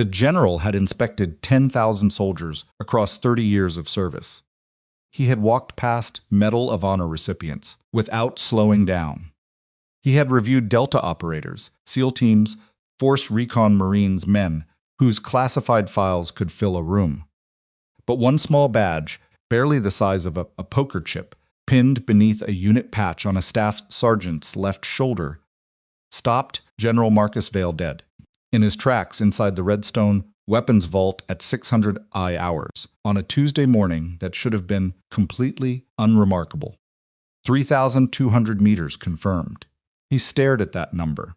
The general had inspected 10,000 soldiers across 30 years of service. He had walked past Medal of Honor recipients without slowing down. He had reviewed Delta operators, SEAL teams, Force Recon Marines men whose classified files could fill a room. But one small badge, barely the size of a poker chip, pinned beneath a unit patch on a staff sergeant's left shoulder, stopped General Marcus Vale dead, in his tracks inside the Redstone weapons vault at 600 hours, on a Tuesday morning that should have been completely unremarkable. 3,200 meters confirmed. He stared at that number.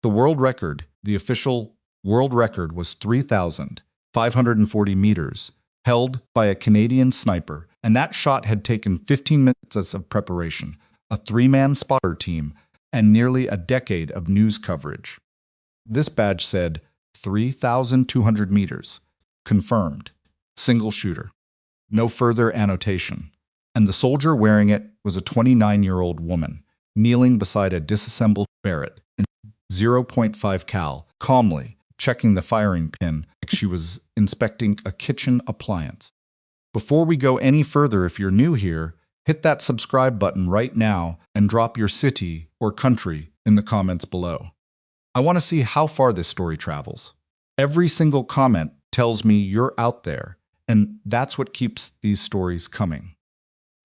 The world record, the official world record, was 3,540 meters, held by a Canadian sniper, and that shot had taken 15 minutes of preparation, a three-man spotter team, and nearly a decade of news coverage. This badge said 3,200 meters, confirmed, single shooter, no further annotation, and the soldier wearing it was a 29-year-old woman, kneeling beside a disassembled Barrett, 0.5 cal, calmly checking the firing pin like she was inspecting a kitchen appliance. Before we go any further, if you're new here, hit that subscribe button right now and drop your city or country in the comments below. I want to see how far this story travels. Every single comment tells me you're out there, and that's what keeps these stories coming.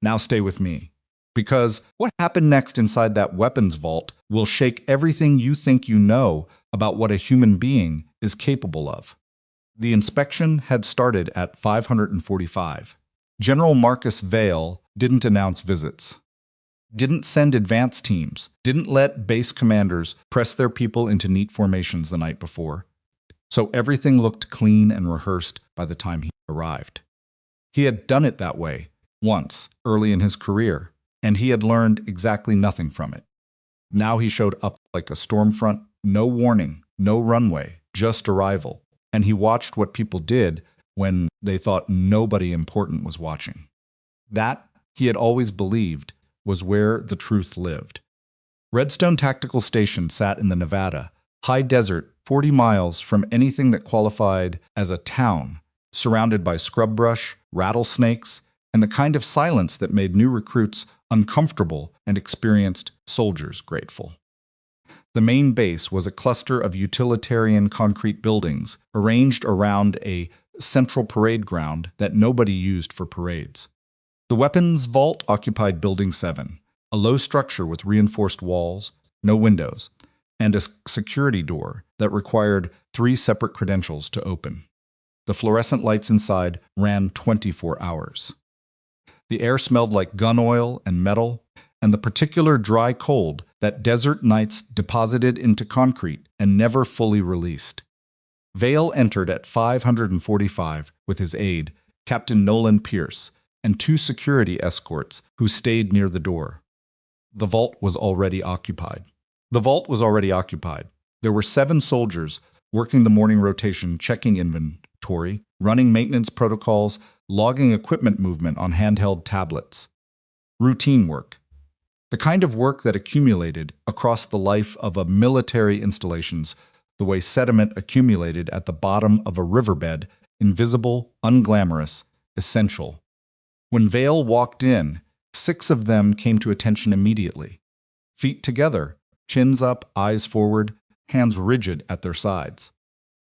Now stay with me, because what happened next inside that weapons vault will shake everything you think you know about what a human being is capable of. The inspection had started at 545. General Marcus Vale didn't announce visits, didn't send advance teams, didn't let base commanders press their people into neat formations the night before. So everything looked clean and rehearsed by the time he arrived. He had done it that way once, early in his career, and he had learned exactly nothing from it. Now he showed up like a storm front, no warning, no runway, just arrival, and he watched what people did when they thought nobody important was watching. That, he had always believed, was where the truth lived. Redstone Tactical Station sat in the Nevada, high desert, 40 miles from anything that qualified as a town, surrounded by scrub brush, rattlesnakes, and the kind of silence that made new recruits uncomfortable and experienced soldiers grateful. The main base was a cluster of utilitarian concrete buildings arranged around a central parade ground that nobody used for parades. The weapons vault occupied Building 7, a low structure with reinforced walls, no windows, and a security door that required 3 separate credentials to open. The fluorescent lights inside ran 24 hours. The air smelled like gun oil and metal, and the particular dry cold that desert nights deposited into concrete and never fully released. Vale entered at 545 with his aide, Captain Nolan Pierce, and 2 security escorts who stayed near the door. The vault was already occupied. There were 7 soldiers working the morning rotation, checking inventory, running maintenance protocols, logging equipment movement on handheld tablets. Routine work. The kind of work that accumulated across the life of a military installations, the way sediment accumulated at the bottom of a riverbed, invisible, unglamorous, essential. When Vale walked in, 6 of them came to attention immediately. Feet together, chins up, eyes forward, hands rigid at their sides.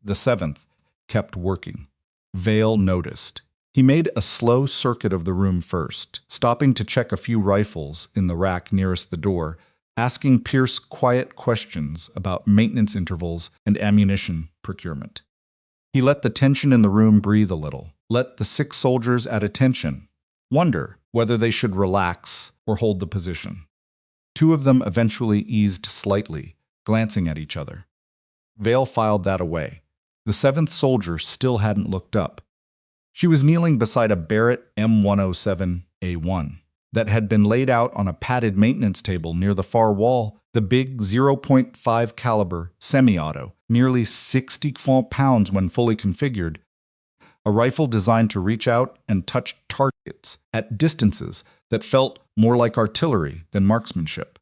The 7th kept working. Vale noticed. He made a slow circuit of the room first, stopping to check a few rifles in the rack nearest the door, asking Pierce quiet questions about maintenance intervals and ammunition procurement. He let the tension in the room breathe a little, let the 6 soldiers at attention wonder whether they should relax or hold the position. 2 of them eventually eased slightly, glancing at each other. Vale filed that away. The 7th soldier still hadn't looked up. She was kneeling beside a Barrett M107A1 that had been laid out on a padded maintenance table near the far wall, the big 0.5 caliber semi-auto, nearly 60 pounds when fully configured, a rifle designed to reach out and touch targets at distances that felt more like artillery than marksmanship.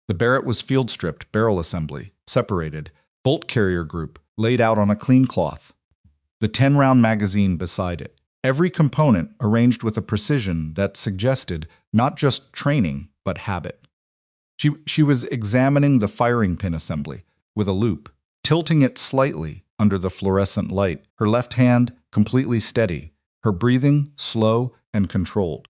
The Barrett was field stripped, barrel assembly, separated, bolt carrier group, laid out on a clean cloth. The 10-round magazine beside it. Every component arranged with a precision that suggested not just training, but habit. She was examining the firing pin assembly with a loupe, tilting it slightly under the fluorescent light, her left hand completely steady, her breathing slow and controlled.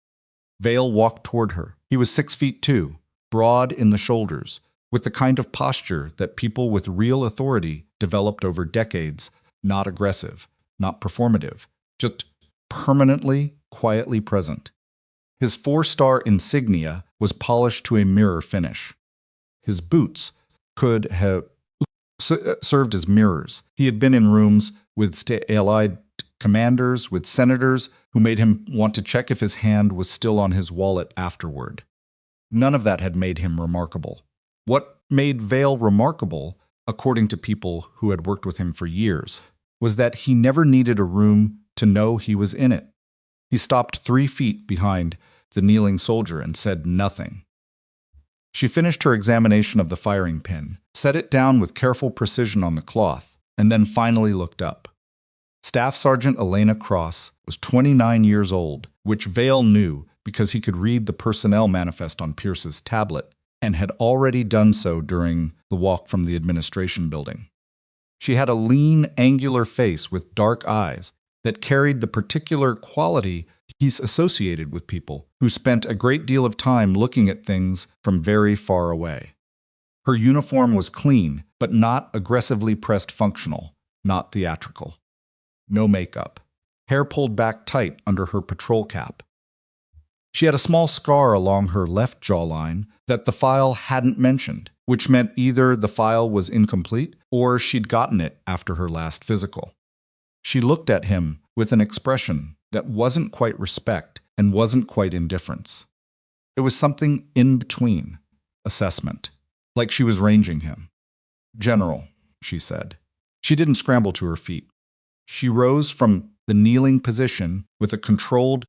Vale walked toward her. He was 6'2", broad in the shoulders, with the kind of posture that people with real authority developed over decades, not aggressive, not performative, just permanently, quietly present. His 4-star insignia was polished to a mirror finish. His boots could have served as mirrors. He had been in rooms with Allied commanders, with senators who made him want to check if his hand was still on his wallet afterward. None of that had made him remarkable. What made Vale remarkable, according to people who had worked with him for years, was that he never needed a room to know he was in it. He stopped 3 feet behind the kneeling soldier and said nothing. She finished her examination of the firing pin, set it down with careful precision on the cloth, and then finally looked up. Staff Sergeant Elena Cross was 29 years old, which Vale knew because he could read the personnel manifest on Pierce's tablet and had already done so during the walk from the administration building. She had a lean, angular face with dark eyes that carried the particular quality he's associated with people who spent a great deal of time looking at things from very far away. Her uniform was clean, but not aggressively pressed functional, not theatrical. No makeup. Hair pulled back tight under her patrol cap. She had a small scar along her left jawline that the file hadn't mentioned, which meant either the file was incomplete or she'd gotten it after her last physical. She looked at him with an expression that wasn't quite respect and wasn't quite indifference. It was something in between, assessment, like she was ranging him. "General," she said. She didn't scramble to her feet. She rose from the kneeling position with a controlled,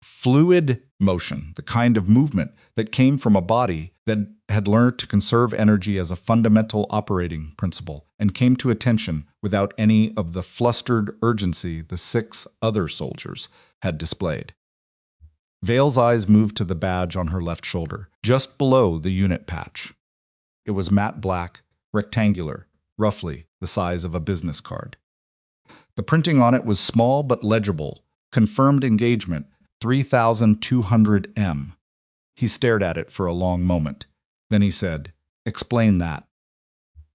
fluid motion, the kind of movement that came from a body that had learned to conserve energy as a fundamental operating principle and came to attention without any of the flustered urgency the 6 other soldiers had displayed. Vale's eyes moved to the badge on her left shoulder, just below the unit patch. It was matte black, rectangular, roughly the size of a business card. The printing on it was small but legible, confirmed engagement 3200M. He stared at it for a long moment. Then he said, "Explain that."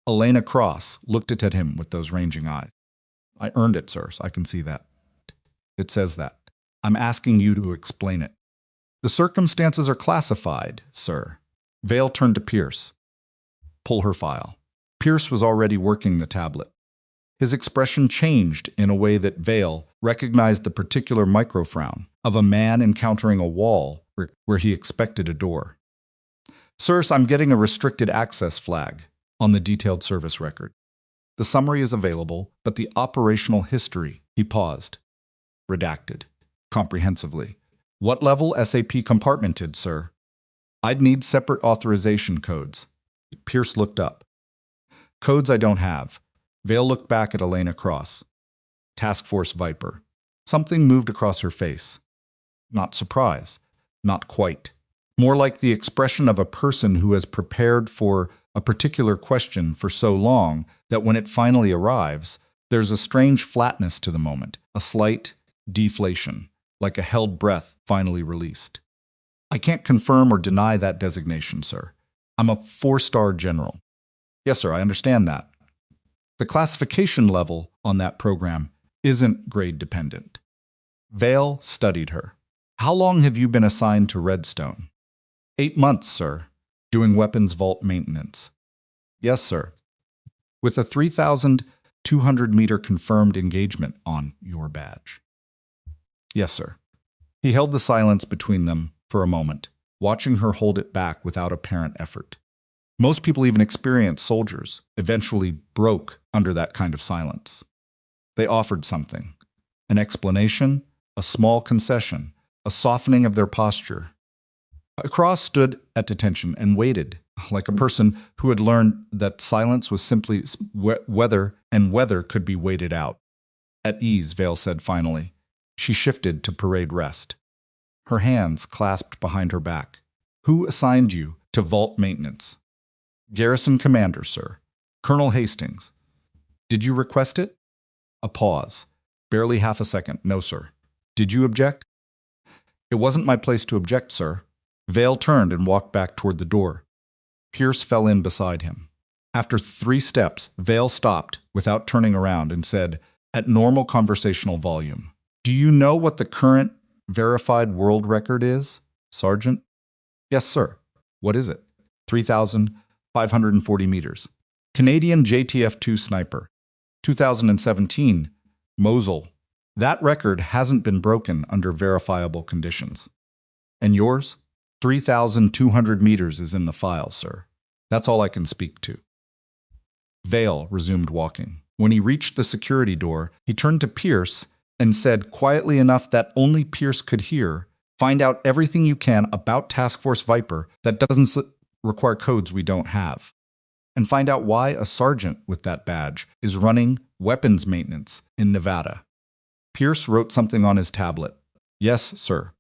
Elena Cross looked at him with those ranging eyes. "I earned it, sir. I can see that. It says that. I'm asking you to explain it." "The circumstances are classified, sir." Vale turned to Pierce. "Pull her file." Pierce was already working the tablet. His expression changed in a way that Vale recognized the particular microfrown of a man encountering a wall where he expected a door. "Sirs, I'm getting a restricted access flag on the detailed service record. The summary is available, but the operational history," he paused, "redacted, comprehensively. What level SAP compartmented, sir? I'd need separate authorization codes." Pierce looked up. "Codes I don't have." Vale looked back at Elena Cross. "Task Force Viper." Something moved across her face. Not surprise. Not quite. More like the expression of a person who has prepared for a particular question for so long that when it finally arrives, there's a strange flatness to the moment, a slight deflation, like a held breath finally released. "I can't confirm or deny that designation, sir. I'm a 4-star general." "Yes, sir, I understand that. The classification level on that program isn't grade-dependent." Vale studied her. "How long have you been assigned to Redstone?" 8 months, sir, doing weapons vault maintenance." "Yes, sir. With a 3,200-meter confirmed engagement on your badge." "Yes, sir." He held the silence between them for a moment, watching her hold it back without apparent effort. Most people, even experienced soldiers, eventually broke under that kind of silence. They offered something, an explanation, a small concession, a softening of their posture. Cross stood at attention and waited like a person who had learned that silence was simply weather, and weather could be waited out. At ease, Vale said finally. She shifted to parade rest. Her hands clasped behind her back. Who assigned you to vault maintenance? Garrison Commander, sir. Colonel Hastings. Did you request it? A pause. Barely half a second. No, sir. Did you object? It wasn't my place to object, sir. Vale turned and walked back toward the door. Pierce fell in beside him. After 3 steps, Vale stopped without turning around and said, at normal conversational volume, do you know what the current verified world record is, Sergeant? Yes, sir. What is it? 3,540 meters. Canadian JTF-2 sniper. 2017, Mosul. That record hasn't been broken under verifiable conditions. And yours? 3,200 meters is in the file, sir. That's all I can speak to. Vale resumed walking. When he reached the security door, he turned to Pierce and said quietly enough that only Pierce could hear, find out everything you can about Task Force Viper that doesn't require codes we don't have. And find out why a sergeant with that badge is running weapons maintenance in Nevada. Pierce wrote something on his tablet. Yes, sir.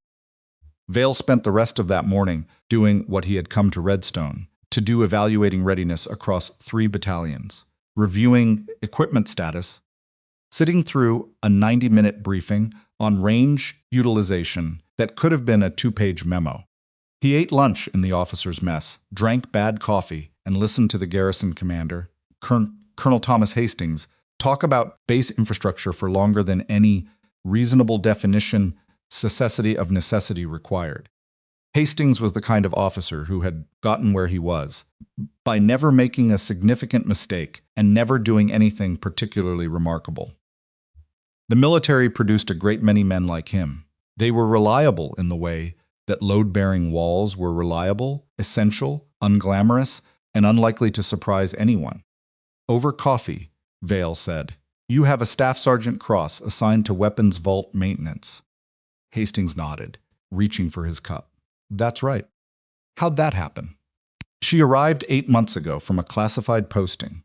Vale spent the rest of that morning doing what he had come to Redstone to do, evaluating readiness across 3 battalions, reviewing equipment status, sitting through a 90-minute briefing on range utilization that could have been a 2-page memo. He ate lunch in the officers' mess, drank bad coffee, and listened to the garrison commander, Colonel Thomas Hastings, talk about base infrastructure for longer than any reasonable definition of necessity required. Hastings was the kind of officer who had gotten where he was by never making a significant mistake and never doing anything particularly remarkable. The military produced a great many men like him. They were reliable in the way that load-bearing walls were reliable, essential, unglamorous, and unlikely to surprise anyone. Over coffee, Vale said, "You have a Staff Sergeant Cross assigned to weapons vault maintenance." Hastings nodded, reaching for his cup. That's right. How'd that happen? She arrived 8 months ago from a classified posting.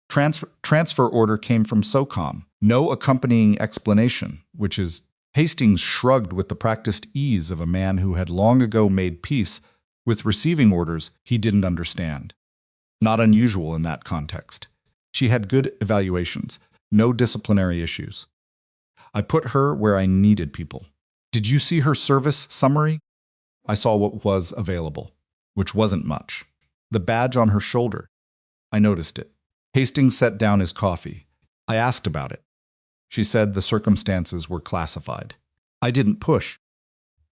Transfer order came from SOCOM. No accompanying explanation, which is Hastings shrugged with the practiced ease of a man who had long ago made peace with receiving orders he didn't understand. Not unusual in that context. She had good evaluations, no disciplinary issues. I put her where I needed people. Did you see her service summary? I saw what was available, which wasn't much. The badge on her shoulder. I noticed it. Hastings set down his coffee. I asked about it. She said the circumstances were classified. I didn't push.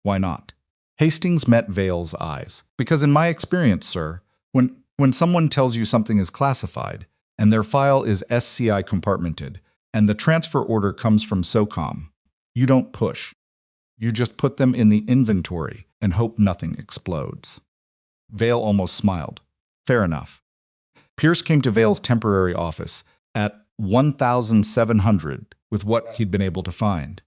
Why not? Hastings met Vale's eyes. Because in my experience, sir, when someone tells you something is classified, and their file is SCI compartmented, and the transfer order comes from SOCOM, you don't push. You just put them in the inventory and hope nothing explodes. Vale almost smiled. Fair enough. Pierce came to Vale's temporary office at 1,700 with what he'd been able to find.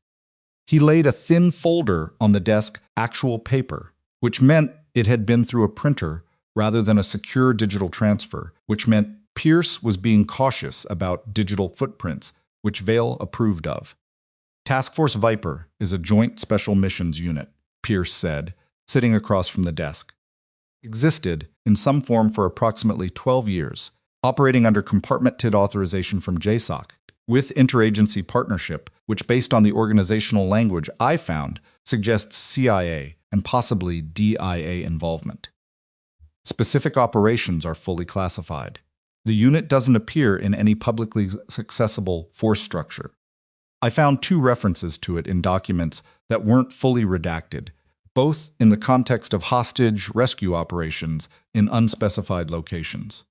He laid a thin folder on the desk, actual paper, which meant it had been through a printer rather than a secure digital transfer, which meant Pierce was being cautious about digital footprints, which Vale approved of. Task Force Viper is a joint special missions unit, Pierce said, sitting across from the desk. Existed in some form for approximately 12 years, operating under compartmented authorization from JSOC, with interagency partnership, which based on the organizational language I found, suggests CIA and possibly DIA involvement. Specific operations are fully classified. The unit doesn't appear in any publicly accessible force structure. I found 2 references to it in documents that weren't fully redacted, both in the context of hostage rescue operations in unspecified locations.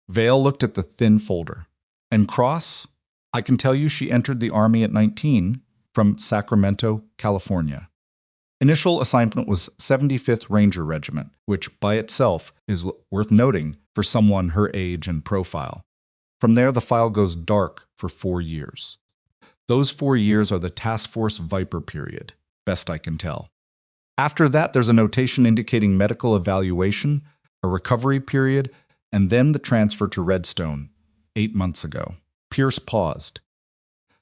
Vale looked at the thin folder. And Cross? I can tell you she entered the Army at 19 from Sacramento, California. Initial assignment was 75th Ranger Regiment, which by itself is worth noting for someone her age and profile. From there, the file goes dark for 4 years. Those 4 years are the Task Force Viper period, best I can tell. After that, there's a notation indicating medical evaluation a recovery period, and then the transfer to Redstone 8 months ago. Pierce paused.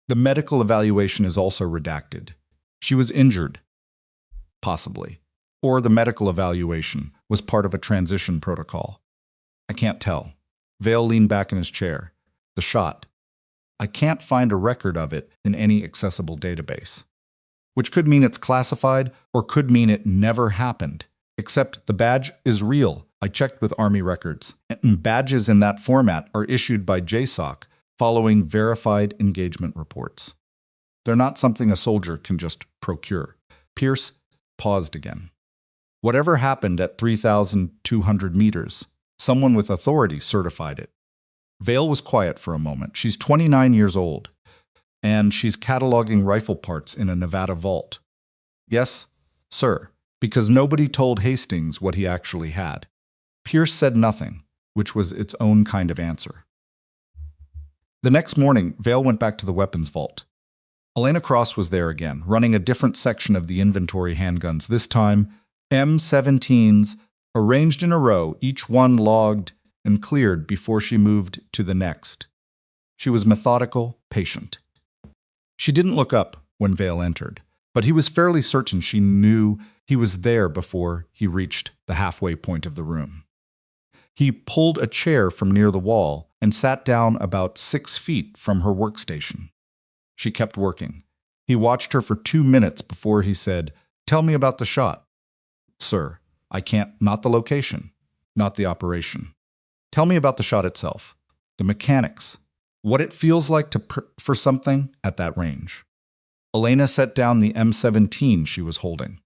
The medical evaluation is also redacted. She was injured. Possibly. Or the medical evaluation was part of a transition protocol. I can't tell. Vale leaned back in his chair. The shot. I can't find a record of it in any accessible database. Which could mean it's classified or could mean it never happened. Except the badge is real. I checked with Army records. And badges in that format are issued by JSOC following verified engagement reports. They're not something a soldier can just procure. Pierce paused again. Whatever happened at 3,200 meters, someone with authority certified it. Vale was quiet for a moment. She's 29 years old, and she's cataloging rifle parts in a Nevada vault. Yes, sir, because nobody told Hastings what he actually had. Pierce said nothing, which was its own kind of answer. The next morning, Vale went back to the weapons vault. Elena Cross was there again, running a different section of the inventory handguns, this time M17s, arranged in a row, each one logged and cleared before she moved to the next. She was methodical, patient. She didn't look up when Vale entered, but he was fairly certain she knew he was there before he reached the halfway point of the room. He pulled a chair from near the wall and sat down about 6 feet from her workstation. She kept working. He watched her for 2 minutes before he said, "Tell me about the shot." "Sir, I can't, not the location, not the operation. Tell me about the shot itself, the mechanics, what it feels like for something at that range." Elena set down the M17 she was holding.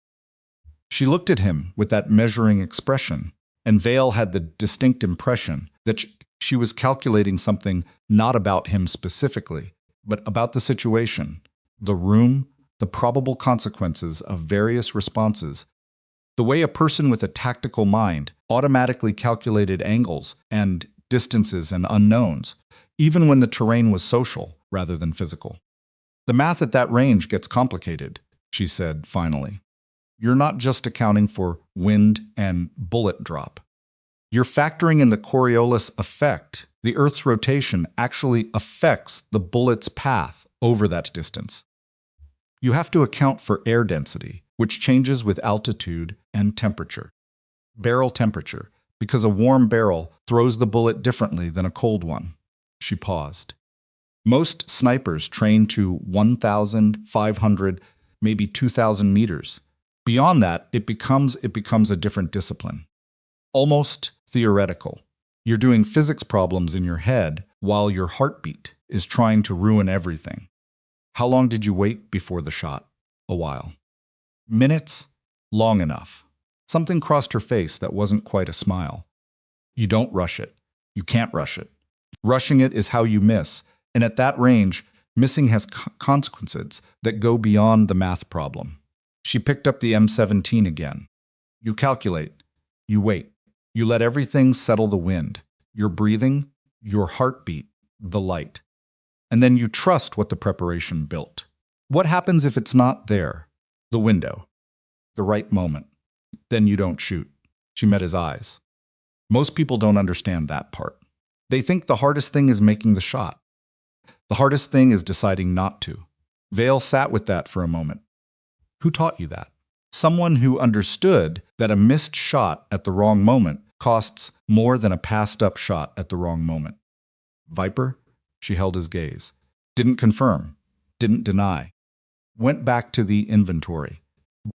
She looked at him with that measuring expression, and Vale had the distinct impression that she was calculating something not about him specifically, but about the situation, the room, the probable consequences of various responses, the way a person with a tactical mind automatically calculated angles and distances and unknowns, even when the terrain was social rather than physical. "The math at that range gets complicated," she said finally. "You're not just accounting for wind and bullet drop. You're factoring in the Coriolis effect. The Earth's rotation actually affects the bullet's path over that distance. You have to account for air density, which changes with altitude and temperature. Barrel temperature, because a warm barrel throws the bullet differently than a cold one." She paused. "Most snipers train to 1,500, maybe 2,000 meters. Beyond that, it becomes a different discipline. Almost theoretical. You're doing physics problems in your head while your heartbeat is trying to ruin everything." "How long did you wait before the shot?" "A while." "Minutes?" "Long enough." Something crossed her face that wasn't quite a smile. "You don't rush it. You can't rush it. Rushing it is how you miss, and at that range, missing has consequences that go beyond the math problem." She picked up the M17 again. "You calculate. You wait. You let everything settle the wind, your breathing, your heartbeat, the light. And then you trust what the preparation built. What happens if it's not there? The window. The right moment. Then you don't shoot." She met his eyes. "Most people don't understand that part. They think the hardest thing is making the shot. The hardest thing is deciding not to." Vale sat with that for a moment. "Who taught you that?" "Someone who understood that a missed shot at the wrong moment costs more than a passed-up shot at the wrong moment." "Viper?" She held his gaze. "Didn't confirm. Didn't deny. Went back to the inventory."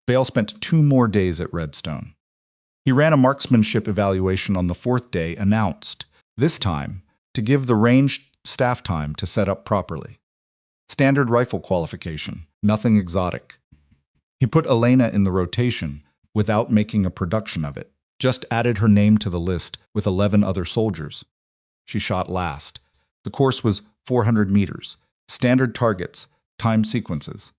Vale spent 2 more days at Redstone. He ran a marksmanship evaluation on the 4th day, announced, this time, to give the range staff time to set up properly. Standard rifle qualification, nothing exotic. He put Elena in the rotation without making a production of it, just added her name to the list with 11 other soldiers. She shot last. The course was 400 meters, standard targets, time sequences.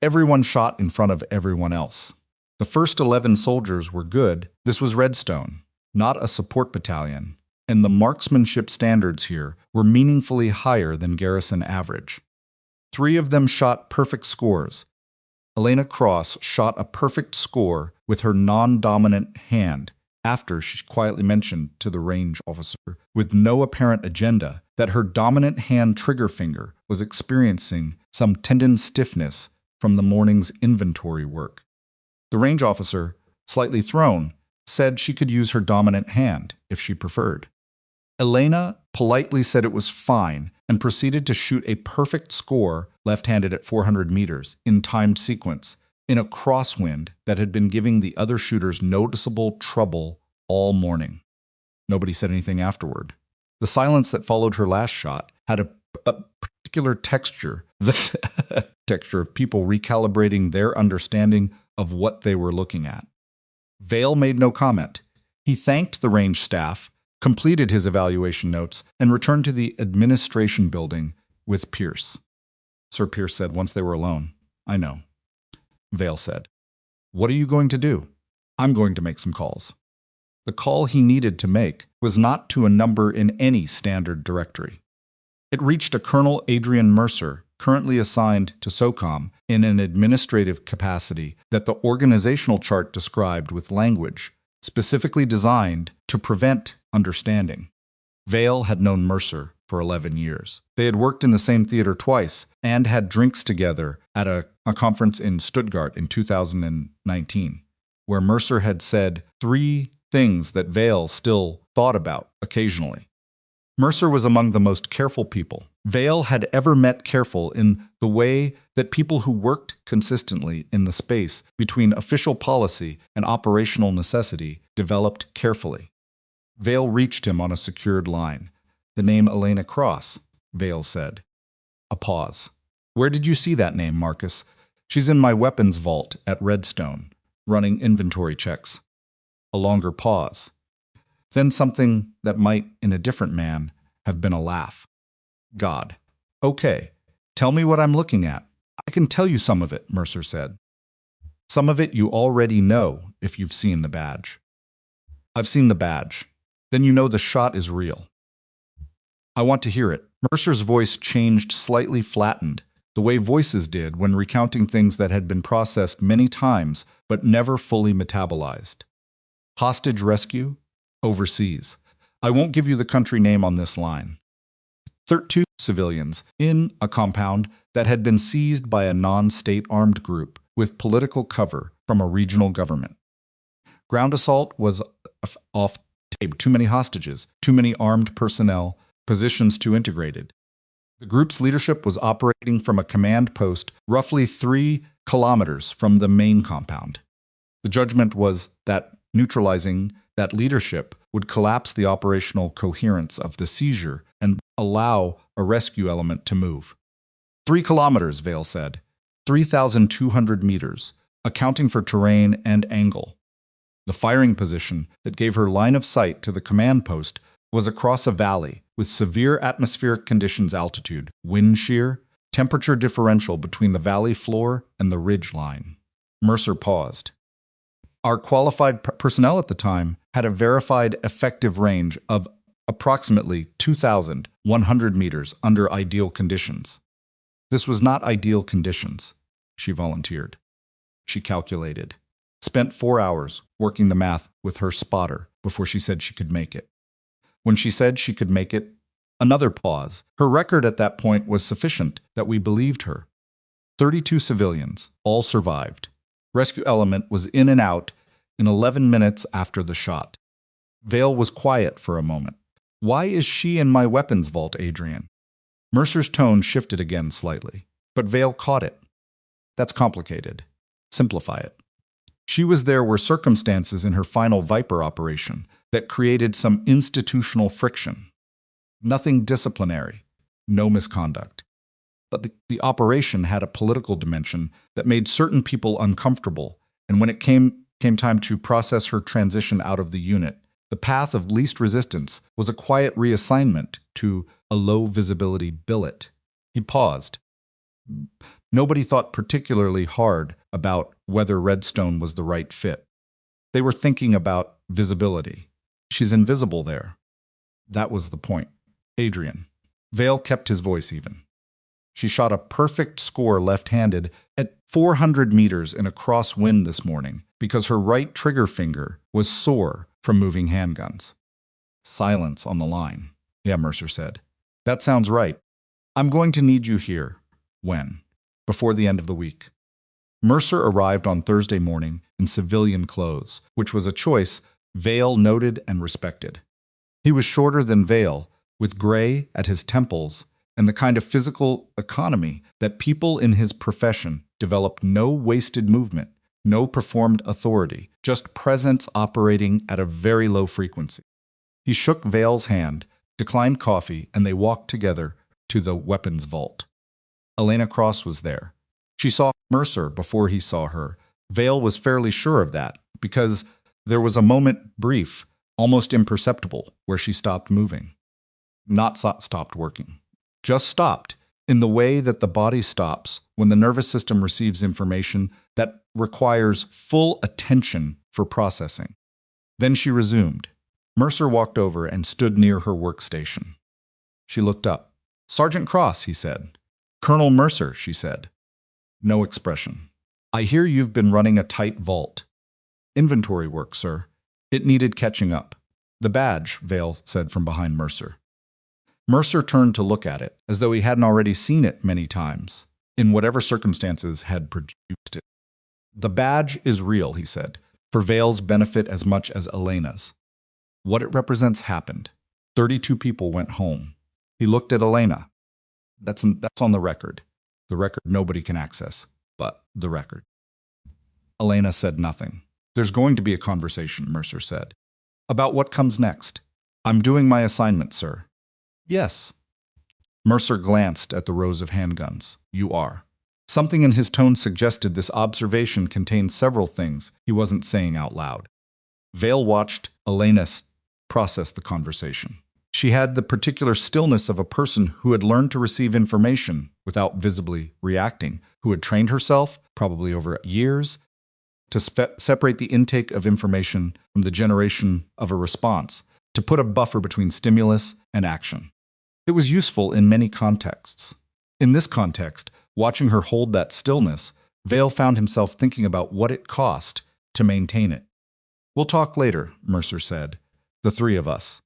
Everyone shot in front of everyone else. The first 11 soldiers were good. This was Redstone, not a support battalion, and the marksmanship standards here were meaningfully higher than garrison average. 3 of them shot perfect scores. Elena Cross shot a perfect score with her non-dominant hand, after she quietly mentioned to the range officer, with no apparent agenda, that her dominant hand trigger finger was experiencing some tendon stiffness from the morning's inventory work. The range officer, slightly thrown, said she could use her dominant hand if she preferred. Elena politely said it was fine and proceeded to shoot a perfect score left-handed at 400 meters in timed sequence in a crosswind that had been giving the other shooters noticeable trouble all morning. Nobody said anything afterward. The silence that followed her last shot had a particular texture, the texture of people recalibrating their understanding of what they were looking at. Vale made no comment. He thanked the range staff, completed his evaluation notes, and returned to the administration building with Pierce. Sir Pierce said once they were alone, "I know." Vale said, "What are you going to do?" "I'm going to make some calls." The call he needed to make was not to a number in any standard directory. It reached a Colonel Adrian Mercer, currently assigned to SOCOM in an administrative capacity that the organizational chart described with language specifically designed to prevent understanding. Vale had known Mercer for 11 years. They had worked in the same theater twice and had drinks together at a conference in Stuttgart in 2019, where Mercer had said 3 things that Vale still thought about occasionally. Mercer was among the most careful people Vale had ever met, careful in the way that people who worked consistently in the space between official policy and operational necessity developed carefully. Vale reached him on a secured line. "The name Elena Cross," Vale said. A pause. "Where did you see that name, Marcus?" "She's in my weapons vault at Redstone, running inventory checks." A longer pause. Then something that might, in a different man, have been a laugh. "God. Okay, tell me what I'm looking at." "I can tell you some of it," Mercer said. "Some of it you already know if you've seen the badge." "I've seen the badge. Then you know the shot is real." "I want to hear it." Mercer's voice changed, slightly flattened, the way voices did when recounting things that had been processed many times but never fully metabolized. "Hostage rescue? Overseas. I won't give you the country name on this line. 13 civilians in a compound that had been seized by a non-state armed group with political cover from a regional government. Ground assault was off tape. Too many hostages, too many armed personnel, positions too integrated. The group's leadership was operating from a command post roughly 3 kilometers from the main compound. The judgment was that neutralizing that leadership would collapse the operational coherence of the seizure and allow a rescue element to move. 3 kilometers, Vale said. 3,200 meters, accounting for terrain and angle. The firing position that gave her line of sight to the command post was across a valley with severe atmospheric conditions, altitude, wind shear, temperature differential between the valley floor and the ridge line. Mercer paused. Our qualified personnel at the time had a verified effective range of approximately 2,100 meters under ideal conditions. This was not ideal conditions, she volunteered. She calculated. Spent 4 hours working the math with her spotter before she said she could make it. When she said she could make it, another pause. Her record at that point was sufficient that we believed her. 32 civilians, all survived. Rescue element was in and out in 11 minutes after the shot. Vale was quiet for a moment. Why is she in my weapons vault, Adrian? Mercer's tone shifted again slightly, but Vale caught it. That's complicated. Simplify it. She was there were circumstances in her final Viper operation that created some institutional friction. Nothing disciplinary, no misconduct. But the operation had a political dimension that made certain people uncomfortable, and when it came time to process her transition out of the unit, the path of least resistance was a quiet reassignment to a low-visibility billet. He paused. Nobody thought particularly hard about whether Redstone was the right fit. They were thinking about visibility. She's invisible there. That was the point. Adrian. Vale kept his voice even. She shot a perfect score left-handed at 400 meters in a crosswind this morning because her right trigger finger was sore from moving handguns. Silence on the line. Yeah, Mercer said. That sounds right. I'm going to need you here. When? Before the end of the week. Mercer arrived on Thursday morning in civilian clothes, which was a choice Vale noted and respected. He was shorter than Vale, with gray at his temples and the kind of physical economy that people in his profession developed no wasted movement, no performed authority, just presence operating at a very low frequency. He shook Vale's hand, declined coffee, and they walked together to the weapons vault. Elena Cross was there. She saw Mercer before he saw her. Vale was fairly sure of that, because there was a moment brief, almost imperceptible, where she stopped moving. Not stopped working. Just stopped, in the way that the body stops when the nervous system receives information that requires full attention for processing. Then she resumed. Mercer walked over and stood near her workstation. She looked up. "Sergeant Cross," he said. "Colonel Mercer," she said. No expression. "I hear you've been running a tight vault." "Inventory work, sir. It needed catching up." "The badge," Vale said from behind Mercer. Mercer turned to look at it, as though he hadn't already seen it many times, in whatever circumstances had produced it. "The badge is real," he said, "for Vale's benefit as much as Elena's. What it represents happened. 32 people went home." He looked at Elena. That's on the record. The record nobody can access, but the record. Elena said nothing. "There's going to be a conversation," Mercer said. "About what comes next." "I'm doing my assignment, sir." "Yes." Mercer glanced at the rows of handguns. "You are." Something in his tone suggested this observation contained several things he wasn't saying out loud. Vale watched Elena process the conversation. She had the particular stillness of a person who had learned to receive information without visibly reacting, who had trained herself, probably over years, to separate the intake of information from the generation of a response, to put a buffer between stimulus and action. It was useful in many contexts. In this context, watching her hold that stillness, Vale found himself thinking about what it cost to maintain it. "We'll talk later," Mercer said. "The three of us."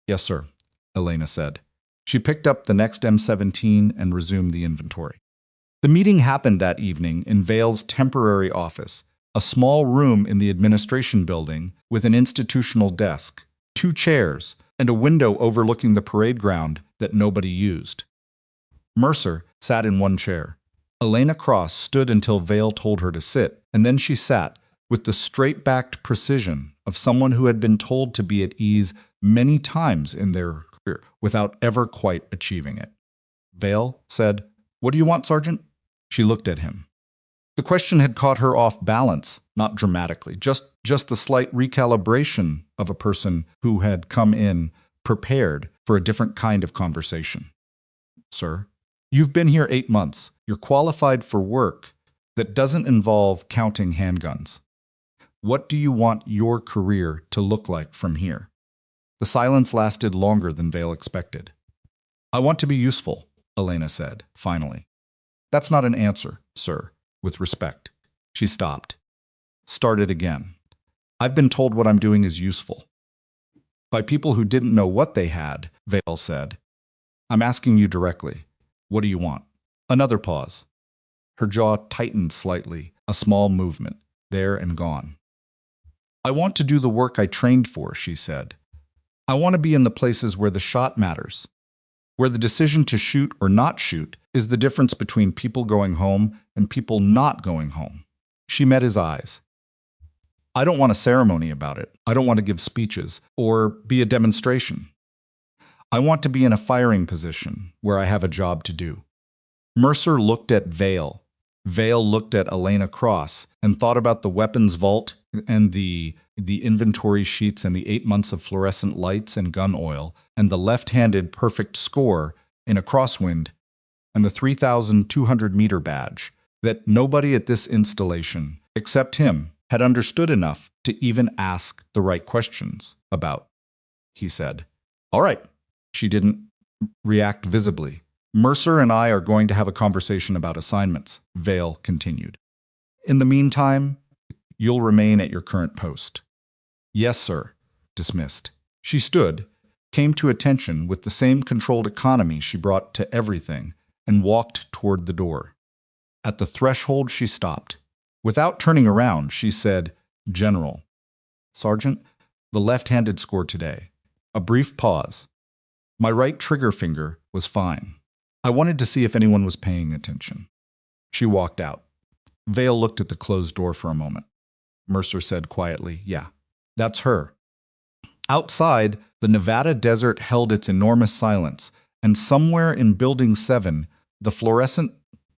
"Yes, sir," Elena said. She picked up the next M17 and resumed the inventory. The meeting happened that evening in Vale's temporary office, a small room in the administration building with an institutional desk, 2 chairs, and a window overlooking the parade ground that nobody used. Mercer sat in one chair. Elena Cross stood until Vale told her to sit, and then she sat with the straight-backed precision of someone who had been told to be at ease many times in their career without ever quite achieving it. Vale said, "What do you want, Sergeant?" She looked at him. The question had caught her off balance, not dramatically, just the slight recalibration of a person who had come in prepared for a different kind of conversation. "Sir, you've been here 8 months. You're qualified for work that doesn't involve counting handguns. What do you want your career to look like from here?" The silence lasted longer than Vale expected. "I want to be useful," Elena said, finally. "That's not an answer, sir, with respect." She stopped. Started again. "I've been told what I'm doing is useful." By people who didn't know what they had, Vale said. "I'm asking you directly. What do you want?" Another pause. Her jaw tightened slightly, a small movement, there and gone. "I want to do the work I trained for," she said. "I want to be in the places where the shot matters, where the decision to shoot or not shoot is the difference between people going home and people not going home." She met his eyes. "I don't want a ceremony about it. I don't want to give speeches or be a demonstration. I want to be in a firing position where I have a job to do." Mercer looked at Vale. Vale looked at Elena Cross and thought about the weapons vault and the inventory sheets and the 8 months of fluorescent lights and gun oil and the left-handed perfect score in a crosswind and the 3,200-meter badge that nobody at this installation, except him, had understood enough to even ask the right questions about. He said, "All right." She didn't react visibly. "Mercer and I are going to have a conversation about assignments," Vale continued. "In the meantime, you'll remain at your current post." "Yes, sir." dismissed. She stood, came to attention with the same controlled economy she brought to everything, and walked toward the door. At the threshold, she stopped. Without turning around, she said, "General." "Sergeant, the left-handed score today." A brief pause. "My right trigger finger was fine. I wanted to see if anyone was paying attention." She walked out. Vale looked at the closed door for a moment. Mercer said quietly, "Yeah, that's her." Outside, the Nevada desert held its enormous silence, and somewhere in Building 7, the fluorescent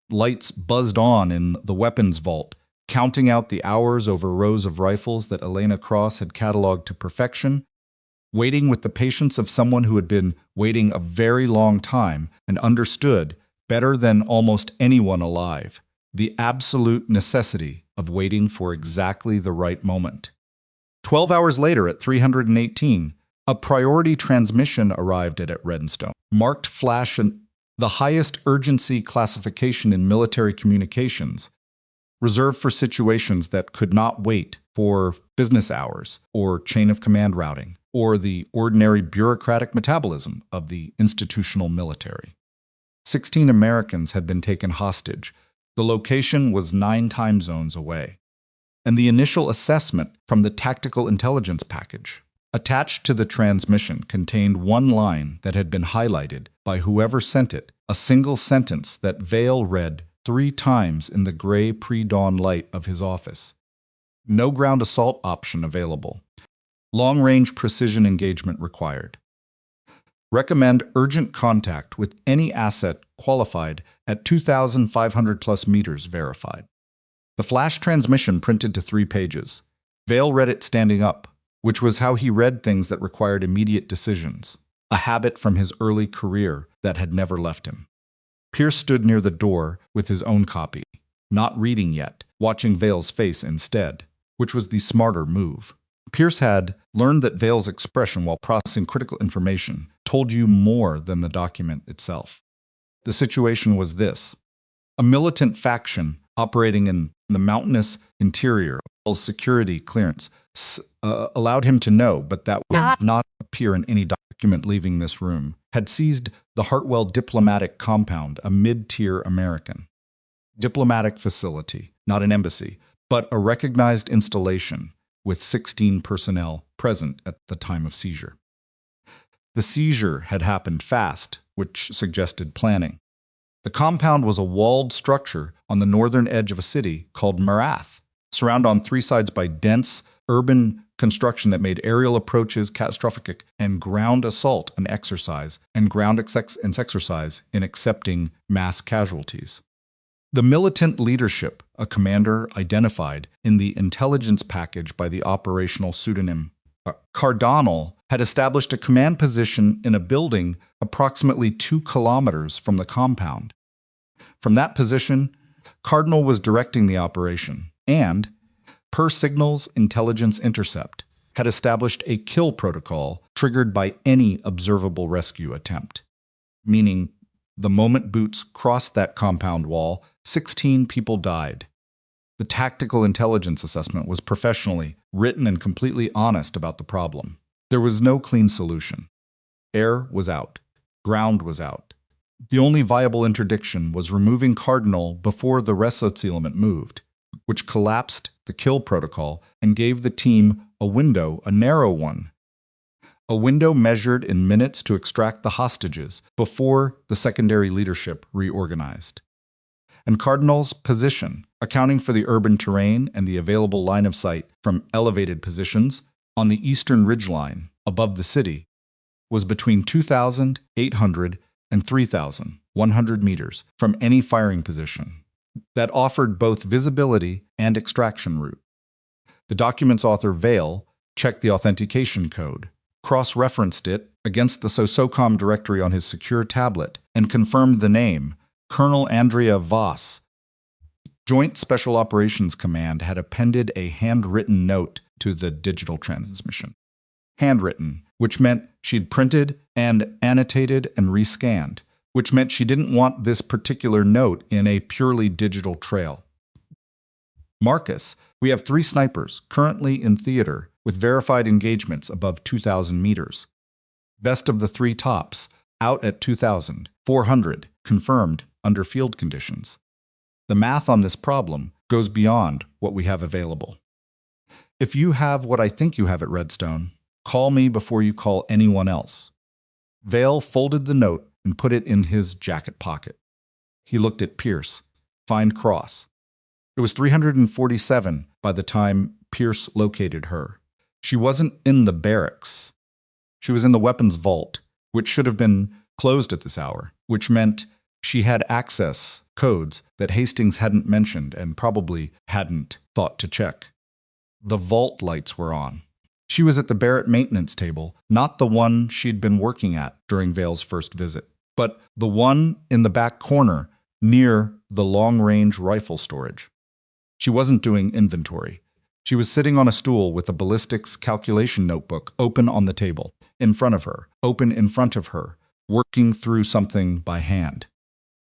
lights buzzed on in the weapons vault, counting out the hours over rows of rifles that Elena Cross had cataloged to perfection, waiting with the patience of someone who had been waiting a very long time and understood, better than almost anyone alive, the absolute necessity of waiting for exactly the right moment. 12 hours later, at 318, a priority transmission arrived at Redstone. Marked flash and the highest urgency classification in military communications, reserved for situations that could not wait for business hours or chain of command routing or the ordinary bureaucratic metabolism of the institutional military. 16 Americans had been taken hostage. The location was 9 time zones away. And the initial assessment from the tactical intelligence package attached to the transmission contained one line that had been highlighted by whoever sent it, a single sentence that Vale read 3 times in the gray pre-dawn light of his office. No ground assault option available. Long-range precision engagement required. Recommend urgent contact with any asset qualified at 2,500 plus meters verified. The flash transmission printed to 3 pages. Vale read it standing up, which was how he read things that required immediate decisions, a habit from his early career that had never left him. Pierce stood near the door with his own copy, not reading yet, watching Vale's face instead, which was the smarter move. Pierce had learned that Vale's expression while processing critical information told you more than the document itself. The situation was this: a militant faction operating in the mountainous interior, Vale's security clearance allowed him to know, but that would not appear in any document leaving this room, had seized the Hartwell Diplomatic Compound, a mid-tier American diplomatic facility, not an embassy, but a recognized installation with 16 personnel present at the time of seizure. The seizure had happened fast, which suggested planning. The compound was a walled structure on the northern edge of a city called Marath, surrounded on 3 sides by dense, urban construction that made aerial approaches catastrophic and ground assault an exercise and ground exercise in accepting mass casualties. The militant leadership, a commander identified in the intelligence package by the operational pseudonym Cardinal, had established a command position in a building approximately 2 kilometers from the compound. From that position, Cardinal was directing the operation and, per Signal's intelligence intercept, had established a kill protocol triggered by any observable rescue attempt, meaning the moment boots crossed that compound wall, 16 people died. The tactical intelligence assessment was professionally written and completely honest about the problem. There was no clean solution. Air was out. Ground was out. The only viable interdiction was removing Cardinal before the resettlement moved, which collapsed the kill protocol and gave the team a window, a narrow one. A window measured in minutes to extract the hostages before the secondary leadership reorganized. And Cardinal's position, accounting for the urban terrain and the available line of sight from elevated positions on the eastern ridgeline above the city, was between 2,800 and 3,100 meters from any firing position. That offered both visibility and extraction route. The document's author, Vale, checked the authentication code, cross-referenced it against the SOCOM directory on his secure tablet, and confirmed the name, Colonel Andrea Voss. Joint Special Operations Command had appended a handwritten note to the digital transmission. Handwritten, which meant she'd printed and annotated and rescanned, which meant she didn't want this particular note in a purely digital trail. Marcus, we have 3 snipers currently in theater with verified engagements above 2,000 meters. Best of the three tops, out at 2,400, confirmed under field conditions. The math on this problem goes beyond what we have available. If you have what I think you have at Redstone, call me before you call anyone else. Vale folded the note and put it in his jacket pocket. He looked at Pierce. Find Cross. It was 347 by the time Pierce located her. She wasn't in the barracks. She was in the weapons vault, which should have been closed at this hour, which meant she had access codes that Hastings hadn't mentioned and probably hadn't thought to check. The vault lights were on. She was at the Barrett maintenance table, not the one she'd been working at during Vale's first visit, but the one in the back corner near the long-range rifle storage. She wasn't doing inventory. She was sitting on a stool with a ballistics calculation notebook open on the table, in front of her, open in front of her, working through something by hand.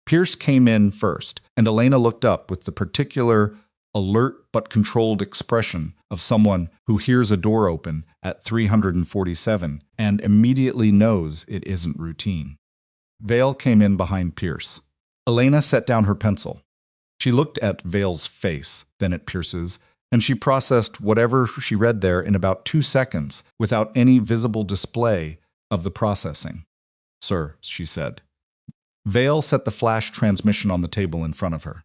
Pierce came in first, and Elena looked up with the particular alert but controlled expression of someone who hears a door open at 347 and immediately knows it isn't routine. Vale came in behind Pierce. Elena set down her pencil. She looked at Vale's face, then at Pierce's, and she processed whatever she read there in about 2 seconds without any visible display of the processing. "Sir," she said. Vale set the flash transmission on the table in front of her.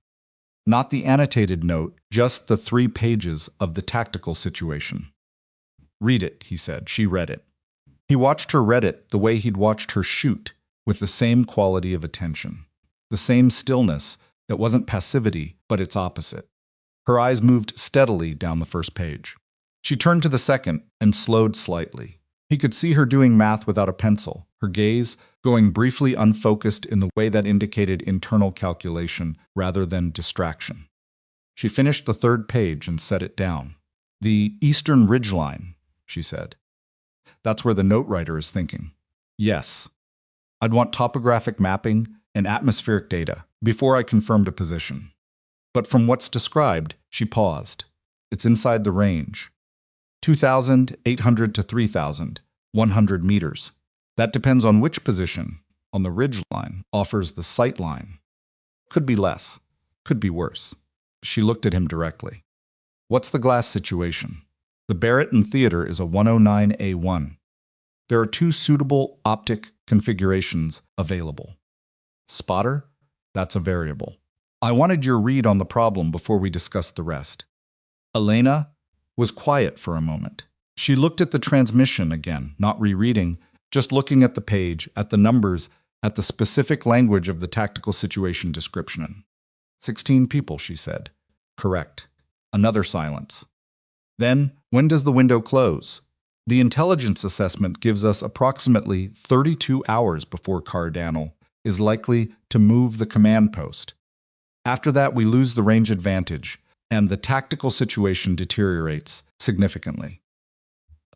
Not the annotated note, just the 3 pages of the tactical situation. "Read it," he said. She read it. He watched her read it the way he'd watched her shoot, with the same quality of attention. The same stillness that wasn't passivity, but its opposite. Her eyes moved steadily down the first page. She turned to the second and slowed slightly. He could see her doing math without a pencil, her gaze going briefly unfocused in the way that indicated internal calculation rather than distraction. She finished the 3rd page and set it down. "The eastern ridgeline," she said. "That's where the note writer is thinking." "Yes. I'd want topographic mapping and atmospheric data before I confirmed a position. But from what's described," she paused, "it's inside the range. 2,800 to 3,100 meters. That depends on which position on the ridge line offers the sight line. Could be less, could be worse." She looked at him directly. "What's the glass situation?" "The Barrett and Theater is a 109A1. There are 2 suitable optic configurations available. Spotter? That's a variable. I wanted your read on the problem before we discuss the rest." Elena was quiet for a moment. She looked at the transmission again, not rereading, just looking at the page, at the numbers, at the specific language of the tactical situation description. 16 people, she said. "Correct." Another silence. "Then, when does the window close?" "The intelligence assessment gives us approximately 32 hours before Cardano is likely to move the command post. After that, we lose the range advantage, and the tactical situation deteriorates significantly."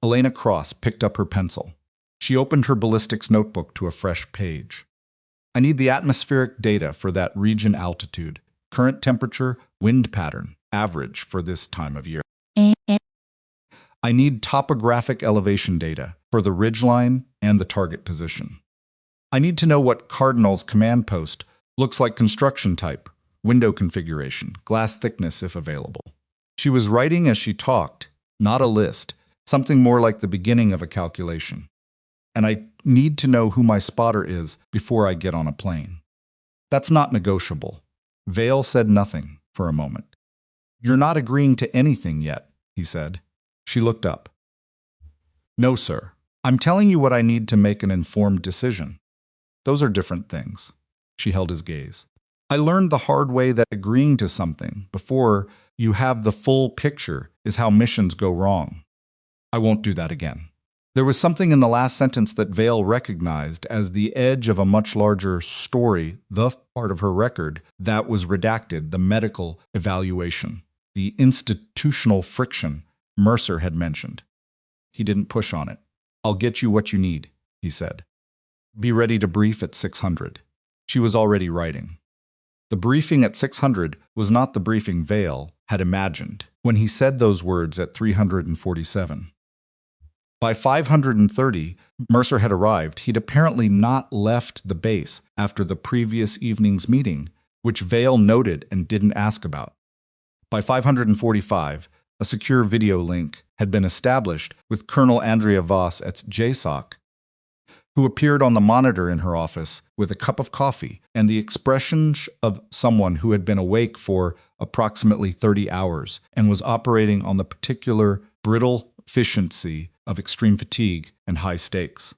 Elena Cross picked up her pencil. She opened her ballistics notebook to a fresh page. "I need the atmospheric data for that region altitude, current temperature, wind pattern, average for this time of year. I need topographic elevation data for the ridgeline and the target position. I need to know what Cardinal's command post looks like, construction type, window configuration, glass thickness if available." She was writing as she talked, not a list, something more like the beginning of a calculation. "And I need to know who my spotter is before I get on a plane." "That's not negotiable." Vale said nothing for a moment. "You're not agreeing to anything yet," he said. She looked up. "No, sir. I'm telling you what I need to make an informed decision. Those are different things." She held his gaze. "I learned the hard way that agreeing to something before you have the full picture is how missions go wrong. I won't do that again." There was something in the last sentence that Vale recognized as the edge of a much larger story, the part of her record that was redacted, the medical evaluation, the institutional friction Mercer had mentioned. He didn't push on it. "I'll get you what you need," he said. "Be ready to brief at 600. She was already writing. The briefing at 600 was not the briefing Vale had imagined when he said those words at 347. By 530, Mercer had arrived. He'd apparently not left the base after the previous evening's meeting, which Vale noted and didn't ask about. By 545, a secure video link had been established with Colonel Andrea Voss at JSOC, who appeared on the monitor in her office with a cup of coffee and the expression of someone who had been awake for approximately 30 hours and was operating on the particular brittle efficiency of extreme fatigue and high stakes.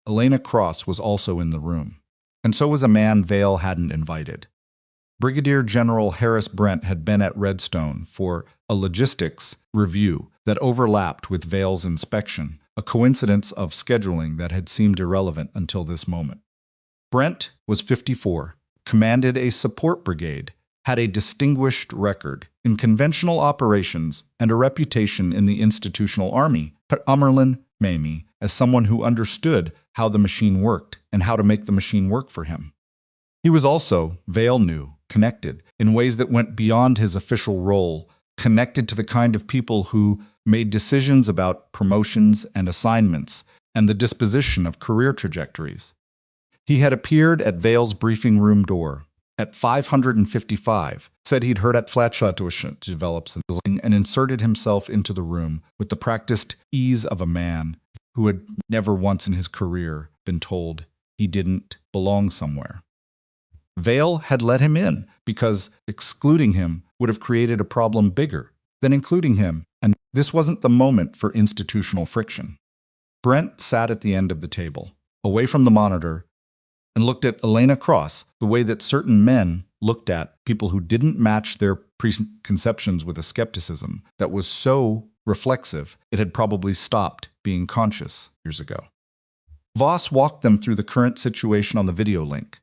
Elena Cross was also in the room, and so was a man Vale hadn't invited. Brigadier General Harris Brent had been at Redstone for a logistics review that overlapped with Vale's inspection, a coincidence of scheduling that had seemed irrelevant until this moment. Brent was 54, commanded a support brigade, had a distinguished record in conventional operations and a reputation in the institutional army, but Amerlin Mamie as someone who understood how the machine worked and how to make the machine work for him. He was also, Vale knew, connected in ways that went beyond his official role, connected to the kind of people who made decisions about promotions and assignments and the disposition of career trajectories. He had appeared at Vale's briefing room door at 555, said he'd heard at Flatshot develops and inserted himself into the room with the practiced ease of a man who had never once in his career been told he didn't belong somewhere. Vale had let him in because excluding him would have created a problem bigger than including him, and this wasn't the moment for institutional friction. Brent sat at the end of the table, away from the monitor, and looked at Elena Cross the way that certain men looked at people who didn't match their preconceptions with a skepticism that was so reflexive it had probably stopped being conscious years ago. Voss walked them through the current situation on the video link.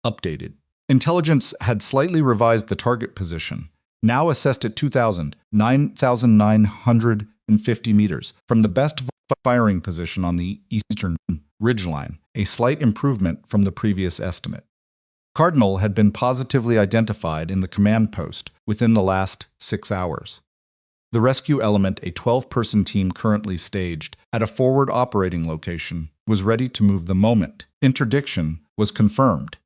Updated. Intelligence had slightly revised the target position, now assessed at 9,950 meters, from the best firing position on the eastern ridgeline, a slight improvement from the previous estimate. Cardinal had been positively identified in the command post within the last 6 hours. The rescue element, a 12-person team currently staged at a forward operating location, was ready to move the moment interdiction was confirmed.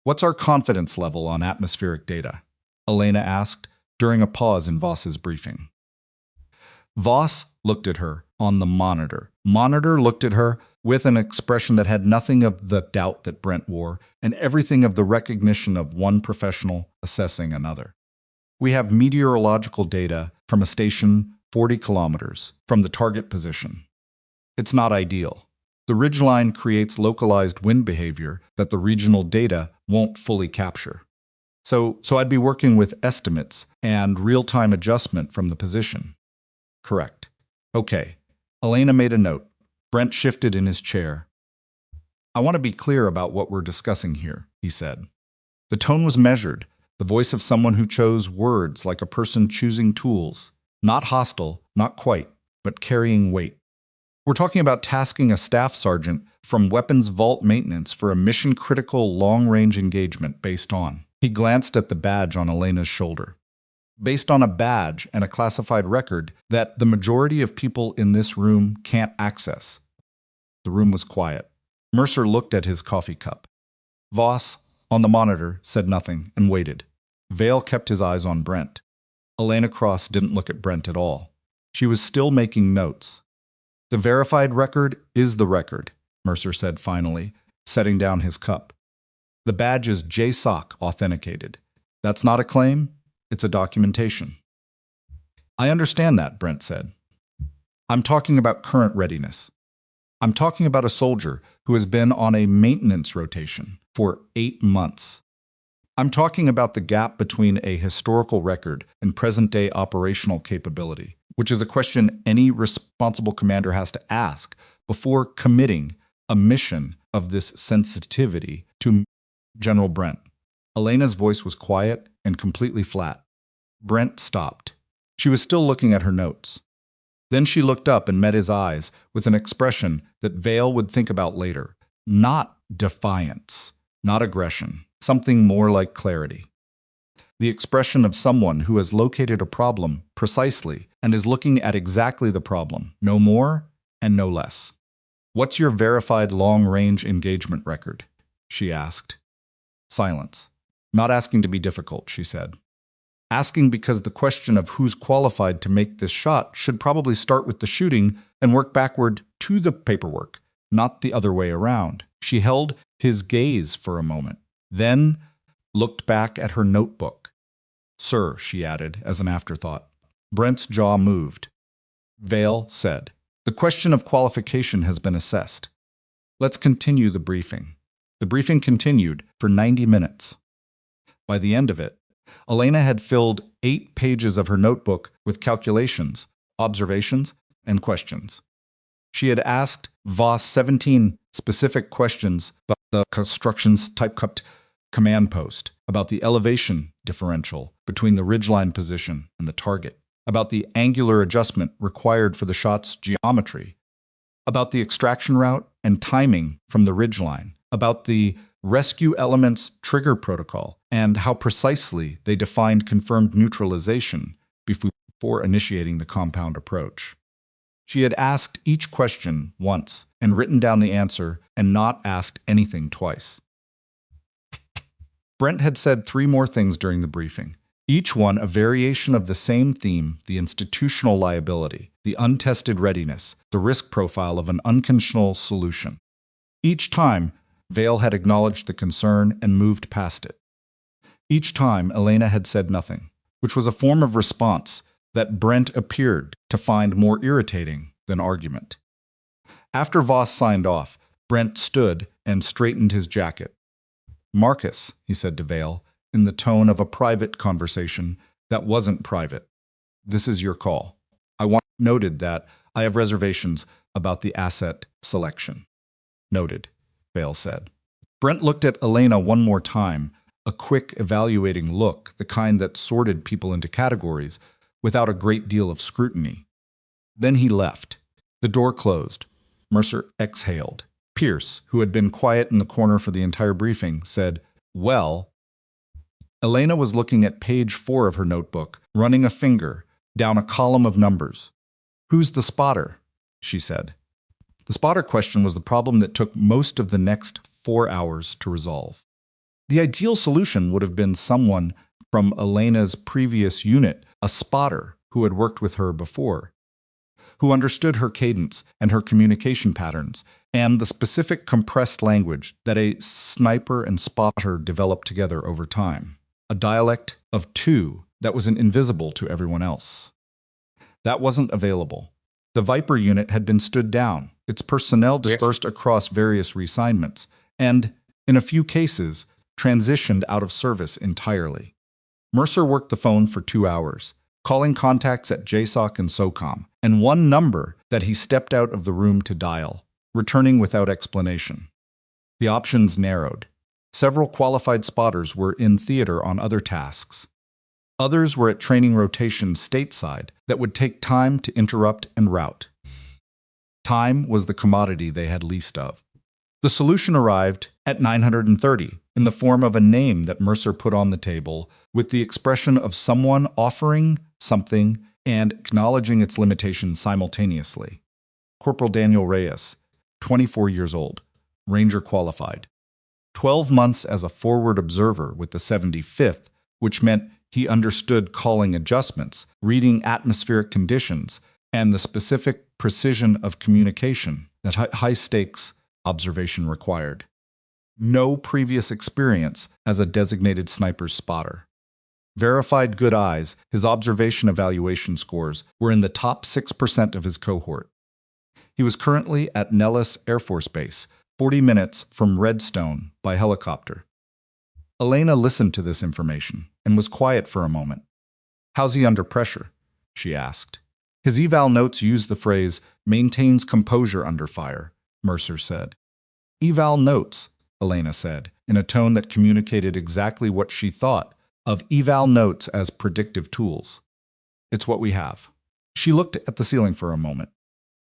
"What's our confidence level on atmospheric data?" Elena asked during a pause in Voss's briefing. Voss looked at her on the monitor. Monitor looked at her with an expression that had nothing of the doubt that Brent wore and everything of the recognition of one professional assessing another. "We have meteorological data from a station 40 kilometers from the target position. It's not ideal. The ridgeline creates localized wind behavior that the regional data won't fully capture. So I'd be working with estimates and real-time adjustment from the position." "Correct." "Okay." Elena made a note. Brent shifted in his chair. "I want to be clear about what we're discussing here," he said. The tone was measured, the voice of someone who chose words like a person choosing tools. Not hostile, not quite, but carrying weight. "We're talking about tasking a staff sergeant from weapons vault maintenance for a mission-critical long-range engagement based on." He glanced at the badge on Elena's shoulder. "Based on a badge and a classified record that the majority of people in this room can't access." The room was quiet. Mercer looked at his coffee cup. Voss, on the monitor, said nothing and waited. Vale kept his eyes on Brent. Elena Cross didn't look at Brent at all. She was still making notes. "The verified record is the record," Mercer said finally, setting down his cup. "The badge is JSOC authenticated. That's not a claim, it's a documentation." "I understand that," Brent said. "I'm talking about current readiness. I'm talking about a soldier who has been on a maintenance rotation for 8 months. I'm talking about the gap between a historical record and present-day operational capability, which is a question any responsible commander has to ask before committing a mission of this sensitivity to General Brent." Elena's voice was quiet and completely flat. Brent stopped. She was still looking at her notes. Then she looked up and met his eyes with an expression that Vale would think about later. Not defiance, not aggression, something more like clarity. The expression of someone who has located a problem precisely and is looking at exactly the problem, no more and no less. "What's your verified long-range engagement record?" she asked. Silence. "Not asking to be difficult," she said. "Asking because the question of who's qualified to make this shot should probably start with the shooting and work backward to the paperwork, not the other way around." She held his gaze for a moment, then looked back at her notebook. "Sir," she added as an afterthought. Brent's jaw moved. Vale said, "The question of qualification has been assessed. Let's continue the briefing." The briefing continued for 90 minutes. By the end of it, Elena had filled 8 pages of her notebook with calculations, observations, and questions. She had asked Voss 17 specific questions about the construction's type-cupped command post, about the elevation differential between the ridgeline position and the target, about the angular adjustment required for the shot's geometry, about the extraction route and timing from the ridgeline, about the rescue element's trigger protocol, and how precisely they defined confirmed neutralization before initiating the compound approach. She had asked each question once and written down the answer and not asked anything twice. Brent had said 3 more things during the briefing, each one a variation of the same theme: the institutional liability, the untested readiness, the risk profile of an unconditional solution. Each time, Vale had acknowledged the concern and moved past it. Each time, Elena had said nothing, which was a form of response that Brent appeared to find more irritating than argument. After Voss signed off, Brent stood and straightened his jacket. "Marcus," he said to Vale, in the tone of a private conversation that wasn't private, "this is your call. I want noted that I have reservations about the asset selection." "Noted," Vale said. Brent looked at Elena one more time, a quick, evaluating look, the kind that sorted people into categories without a great deal of scrutiny. Then he left. The door closed. Mercer exhaled. Pierce, who had been quiet in the corner for the entire briefing, said, "Well." Elena was looking at page 4 of her notebook, running a finger down a column of numbers. "Who's the spotter?" she said. The spotter question was the problem that took most of the next 4 hours to resolve. The ideal solution would have been someone from Elena's previous unit, a spotter who had worked with her before, who understood her cadence and her communication patterns, and the specific compressed language that a sniper and spotter developed together over time, a dialect of 2 that was invisible to everyone else. That wasn't available. The Viper unit had been stood down, its personnel dispersed across various reassignments, and, in a few cases, transitioned out of service entirely. Mercer worked the phone for 2 hours, calling contacts at JSOC and SOCOM, and one number that he stepped out of the room to dial, returning without explanation. The options narrowed. Several qualified spotters were in theater on other tasks. Others were at training rotations stateside that would take time to interrupt and route. Time was the commodity they had least of. The solution arrived at 930 in the form of a name that Mercer put on the table with the expression of someone offering something and acknowledging its limitations simultaneously. Corporal Daniel Reyes, 24 years old, Ranger qualified. 12 months as a forward observer with the 75th, which meant he understood calling adjustments, reading atmospheric conditions, and the specific precision of communication that high-stakes observation required. No previous experience as a designated sniper's spotter. Verified good eyes, his observation evaluation scores were in the top 6% of his cohort. He was currently at Nellis Air Force Base, 40 minutes from Redstone by helicopter. Elena listened to this information and was quiet for a moment. "How's he under pressure?" she asked. His eval notes use the phrase, "maintains composure under fire," Mercer said. "Eval notes," Elena said, in a tone that communicated exactly what she thought of eval notes as predictive tools. "It's what we have." She looked at the ceiling for a moment.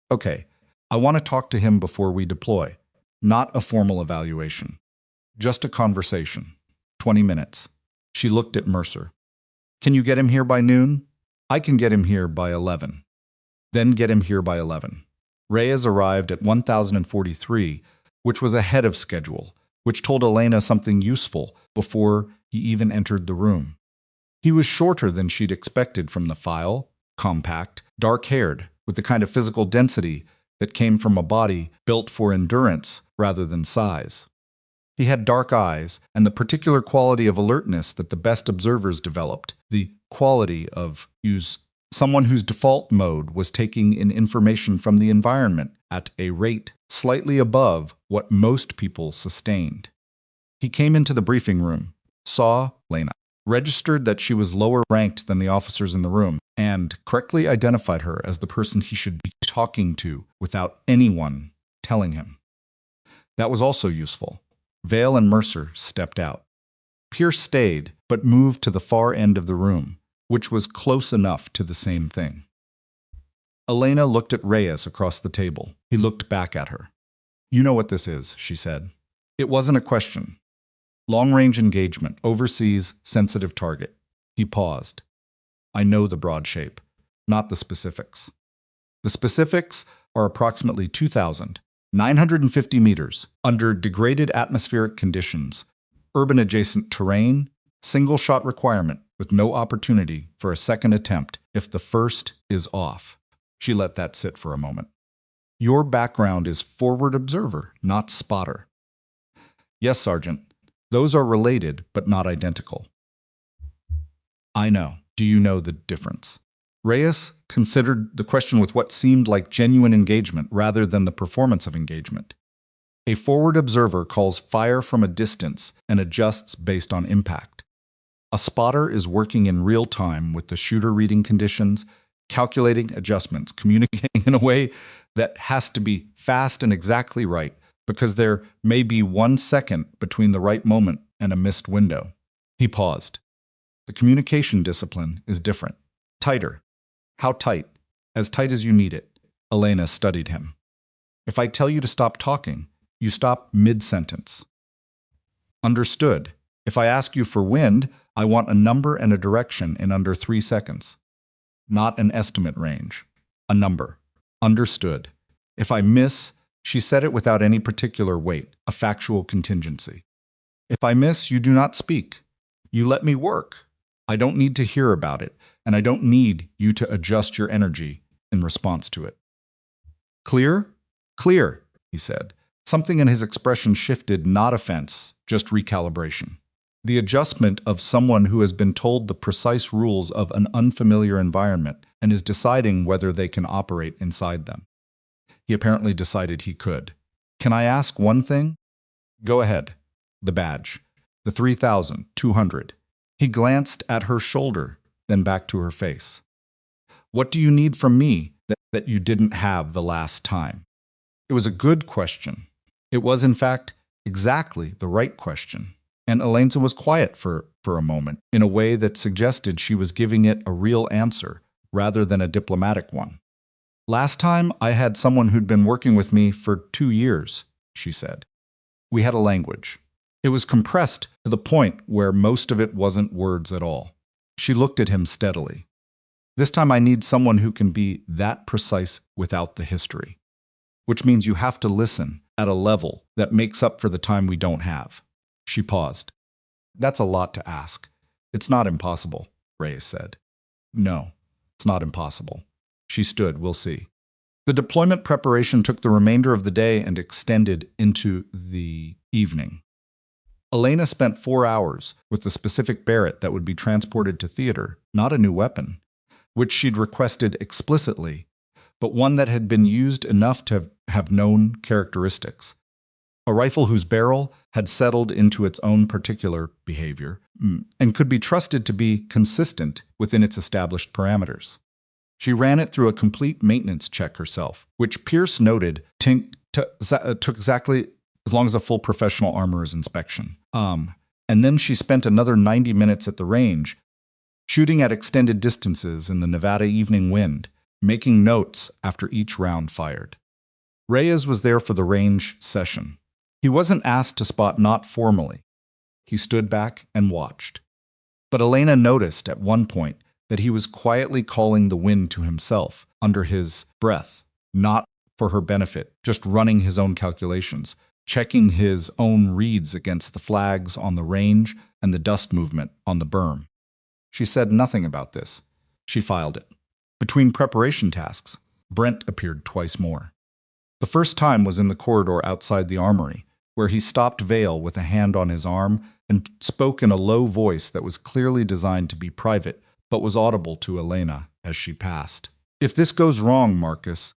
"Okay, I want to talk to him before we deploy. Not a formal evaluation. Just a conversation. 20 minutes. She looked at Mercer. "Can you get him here by noon?" "I can get him here by 11. "Then get him here by 11. Reyes arrived at 1043, which was ahead of schedule, which told Elena something useful before he even entered the room. He was shorter than she'd expected from the file, compact, dark-haired, with the kind of physical density that came from a body built for endurance rather than size. He had dark eyes and the particular quality of alertness that the best observers developed, the quality of someone whose default mode was taking in information from the environment at a rate slightly above what most people sustained. He came into the briefing room, saw Elena, registered that she was lower ranked than the officers in the room, and correctly identified her as the person he should be talking to without anyone telling him. That was also useful. Vale and Mercer stepped out. Pierce stayed, but moved to the far end of the room, which was close enough to the same thing. Elena looked at Reyes across the table. He looked back at her. "You know what this is," she said. It wasn't a question. Long-range engagement, overseas, sensitive target. He paused. "I know the broad shape, not the specifics. The specifics are approximately 2,950 meters under degraded atmospheric conditions, urban-adjacent terrain, single-shot requirement with no opportunity for a second attempt if the first is off." She let that sit for a moment. "Your background is forward observer, not spotter." "Yes, Sergeant. Those are related, but not identical." "I know. Do you know the difference?" Reyes considered the question with what seemed like genuine engagement rather than the performance of engagement. A forward observer calls fire from a distance and adjusts based on impact. A spotter is working in real time with the shooter reading conditions, calculating adjustments, communicating in a way that has to be fast and exactly right, because there may be 1 second between the right moment and a missed window. He paused. The communication discipline is different. Tighter. How tight? As tight as you need it. Elena studied him. If I tell you to stop talking, you stop mid-sentence. Understood. If I ask you for wind, I want a number and a direction in under 3 seconds. Not an estimate range. A number. Understood. If I miss, she said it without any particular weight, a factual contingency. If I miss, you do not speak. You let me work. I don't need to hear about it, and I don't need you to adjust your energy in response to it. Clear? Clear, he said. Something in his expression shifted, not offense, just recalibration. The adjustment of someone who has been told the precise rules of an unfamiliar environment and is deciding whether they can operate inside them. He apparently decided he could. Can I ask one thing? Go ahead. The badge. The 3,200. He glanced at her shoulder, then back to her face. What do you need from me that you didn't have the last time? It was a good question. It was, in fact, exactly the right question. And Elena was quiet for a moment, in a way that suggested she was giving it a real answer, rather than a diplomatic one. Last time, I had someone who'd been working with me for 2 years, she said. We had a language. It was compressed to the point where most of it wasn't words at all. She looked at him steadily. This time I need someone who can be that precise without the history. Which means you have to listen at a level that makes up for the time we don't have. She paused. That's a lot to ask. It's not impossible, Reyes said. No, it's not impossible. She stood, we'll see. The deployment preparation took the remainder of the day and extended into the evening. Elena spent 4 hours with the specific Barrett that would be transported to theater, not a new weapon, which she'd requested explicitly, but one that had been used enough to have known characteristics. A rifle whose barrel had settled into its own particular behavior and could be trusted to be consistent within its established parameters. She ran it through a complete maintenance check herself, which Pierce noted took exactly as long as a full professional armorer's inspection. And then she spent another 90 minutes at the range, shooting at extended distances in the Nevada evening wind, making notes after each round fired. Reyes was there for the range session. He wasn't asked to spot not formally. He stood back and watched. But Elena noticed at one point that he was quietly calling the wind to himself under his breath, not for her benefit, just running his own calculations, checking his own reads against the flags on the range and the dust movement on the berm. She said nothing about this. She filed it. Between preparation tasks, Brent appeared twice more. The first time was in the corridor outside the armory, where he stopped Vale with a hand on his arm and spoke in a low voice that was clearly designed to be private, but was audible to Elena as she passed. If this goes wrong, Marcus,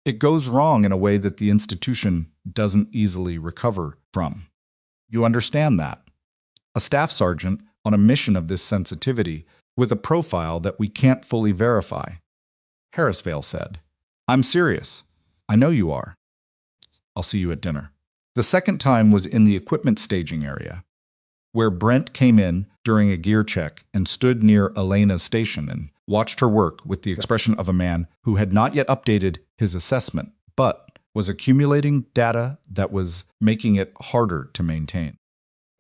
it goes wrong in a way that the institution doesn't easily recover from. You understand that? A staff sergeant on a mission of this sensitivity with a profile that we can't fully verify. Harrisvale said, I'm serious. I know you are. I'll see you at dinner. The second time was in the equipment staging area, where Brent came in during a gear check and stood near Elena's station and watched her work with the expression of a man who had not yet updated his assessment, but was accumulating data that was making it harder to maintain.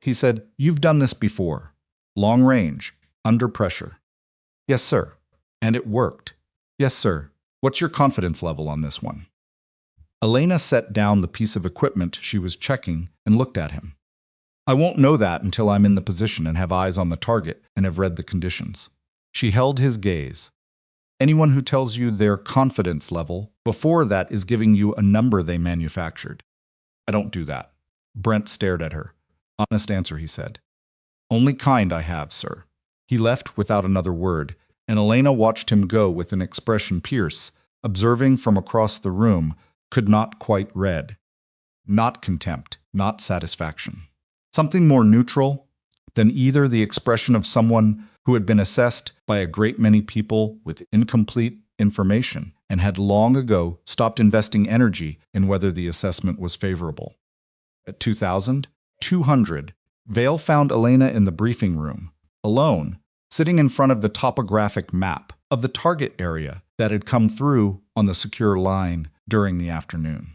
He said, You've done this before. Long range, under pressure. Yes, sir. And it worked. Yes, sir. What's your confidence level on this one? Elena set down the piece of equipment she was checking and looked at him. I won't know that until I'm in the position and have eyes on the target and have read the conditions. She held his gaze. Anyone who tells you their confidence level before that is giving you a number they manufactured. I don't do that. Brent stared at her. Honest answer, he said. Only kind I have, sir. He left without another word, and Elena watched him go with an expression Pierce, observing from across the room, could not quite read. Not contempt, not satisfaction. Something more neutral than either the expression of someone who had been assessed by a great many people with incomplete information and had long ago stopped investing energy in whether the assessment was favorable. At 2,200, Vale found Elena in the briefing room, alone, sitting in front of the topographic map of the target area that had come through on the secure line during the afternoon.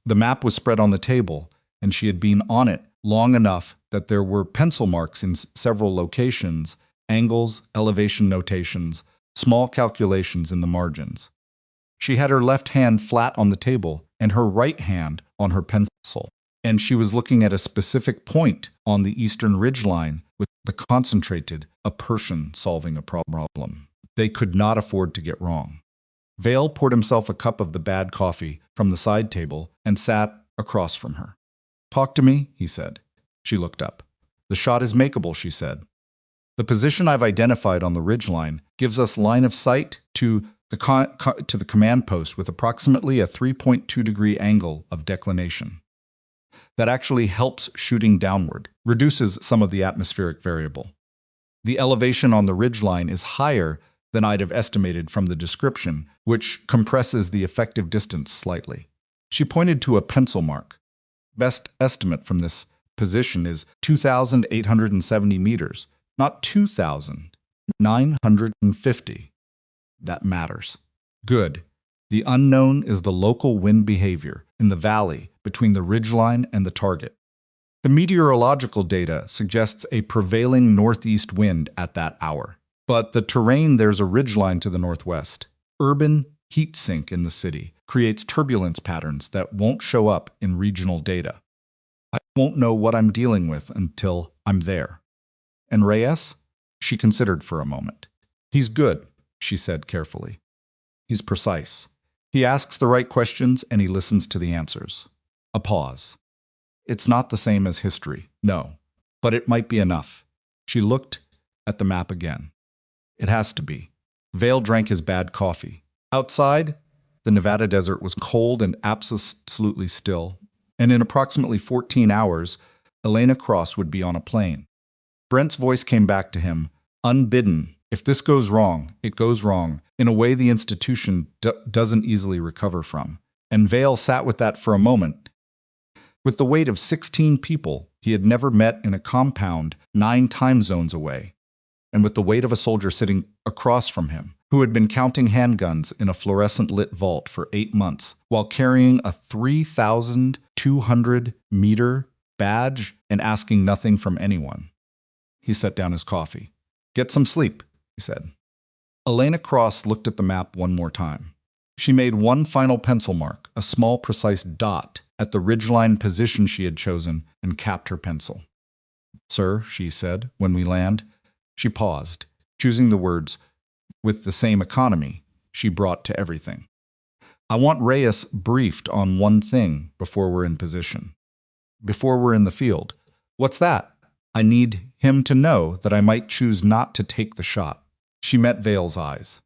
The map was spread on the table, and she had been on it long enough that there were pencil marks in several locations, angles, elevation notations, small calculations in the margins. She had her left hand flat on the table and her right hand on her pencil, and she was looking at a specific point on the eastern ridgeline with the concentrated, a person solving a problem they could not afford to get wrong. Vale poured himself a cup of the bad coffee from the side table and sat across from her. Talk to me, he said. She looked up. The shot is makeable, she said. The position I've identified on the ridgeline gives us line of sight to the command post with approximately a 3.2-degree angle of declination. That actually helps shooting downward, reduces some of the atmospheric variable. The elevation on the ridgeline is higher than I'd have estimated from the description, which compresses the effective distance slightly. She pointed to a pencil mark. Best estimate from this position is 2,870 meters, not 2,950. That matters. Good. The unknown is the local wind behavior in the valley between the ridgeline and the target. The meteorological data suggests a prevailing northeast wind at that hour. But the terrain, there's a ridgeline to the northwest. Urban heat sink in the city creates turbulence patterns that won't show up in regional data. I won't know what I'm dealing with until I'm there. And Reyes? She considered for a moment. He's good, she said carefully. He's precise. He asks the right questions and he listens to the answers. A pause. It's not the same as history, no, but it might be enough. She looked at the map again. It has to be. Vale drank his bad coffee. Outside, the Nevada desert was cold and absolutely still, and in approximately 14 hours, Elena Cross would be on a plane. Brent's voice came back to him, unbidden. If this goes wrong, it goes wrong, in a way the institution doesn't easily recover from. And Vale sat with that for a moment. With the weight of 16 people he had never met in a compound 9 time zones away, and with the weight of a soldier sitting across from him, who had been counting handguns in a fluorescent-lit vault for 8 months, while carrying a 3,200-meter badge and asking nothing from anyone. He set down his coffee. Get some sleep, he said. Elena Cross looked at the map one more time. She made one final pencil mark, a small precise dot, at the ridgeline position she had chosen, and capped her pencil. "Sir," she said, "when we land." She paused, choosing the words with the same economy she brought to everything. "I want Reyes briefed on one thing before we're in position. Before we're in the field." "What's that?" "I need him to know that I might choose not to take the shot." She met Vale's eyes.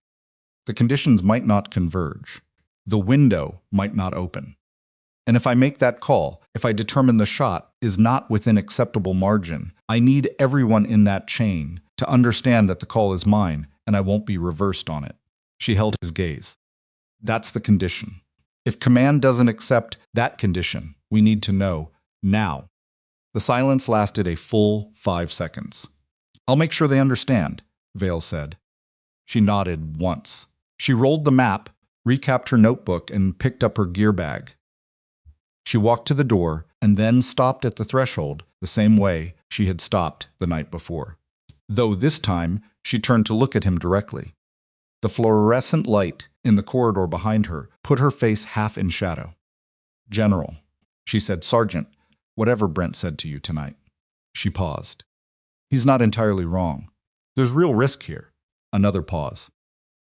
"The conditions might not converge. The window might not open. And if I make that call, if I determine the shot is not within acceptable margin, I need everyone in that chain to understand that the call is mine and I won't be reversed on it." She held his gaze. "That's the condition. If command doesn't accept that condition, we need to know now." The silence lasted a full 5 seconds. "I'll make sure they understand," Vale said. She nodded once. She rolled the map, recapped her notebook, and picked up her gear bag. She walked to the door and then stopped at the threshold the same way she had stopped the night before. Though this time, she turned to look at him directly. The fluorescent light in the corridor behind her put her face half in shadow. "General," she said, "Sergeant, whatever Brent said to you tonight." She paused. "He's not entirely wrong. There's real risk here." Another pause.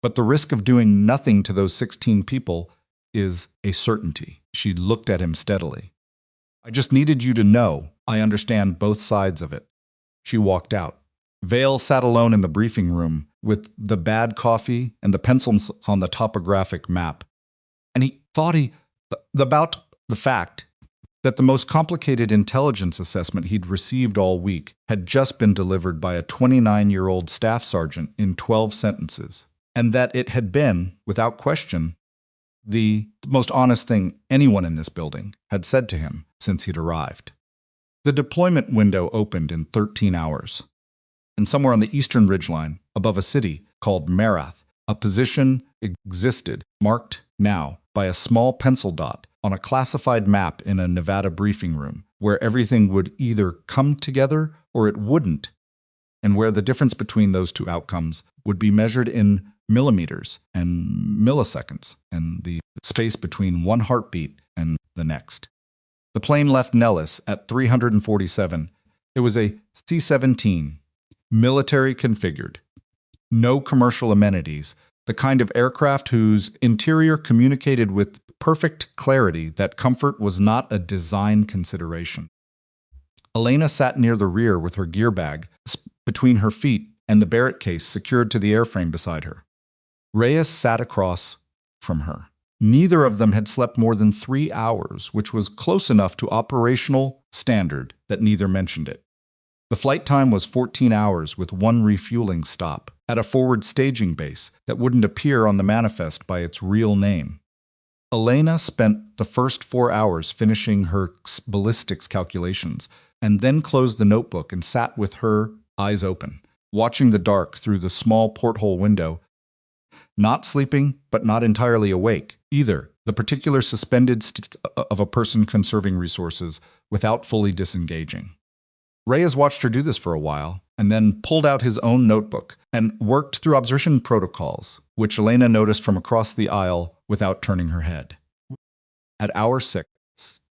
"But the risk of doing nothing to those 16 people is a certainty." She looked at him steadily. "I just needed you to know I understand both sides of it." She walked out. Vale sat alone in the briefing room with the bad coffee and the pencils on the topographic map. And he thought about the fact that the most complicated intelligence assessment he'd received all week had just been delivered by a 29-year-old staff sergeant in 12 sentences, and that it had been, without question, the most honest thing anyone in this building had said to him since he'd arrived. The deployment window opened in 13 hours, and somewhere on the eastern ridgeline, above a city called Marath, a position existed, marked now by a small pencil dot on a classified map in a Nevada briefing room, where everything would either come together or it wouldn't, and where the difference between those two outcomes would be measured in millimeters and milliseconds, and the space between one heartbeat and the next. The plane left Nellis at 347. It was a C-17, military configured. No commercial amenities, the kind of aircraft whose interior communicated with perfect clarity that comfort was not a design consideration. Elena sat near the rear with her gear bag between her feet and the Barrett case secured to the airframe beside her. Reyes sat across from her. Neither of them had slept more than 3 hours, which was close enough to operational standard that neither mentioned it. The flight time was 14 hours with one refueling stop at a forward staging base that wouldn't appear on the manifest by its real name. Elena spent the first 4 hours finishing her ballistics calculations and then closed the notebook and sat with her eyes open, watching the dark through the small porthole window. Not sleeping, but not entirely awake either, the particular suspended state of a person conserving resources without fully disengaging. Reyes watched her do this for a while, and then pulled out his own notebook and worked through observation protocols, which Elena noticed from across the aisle without turning her head. At hour 6,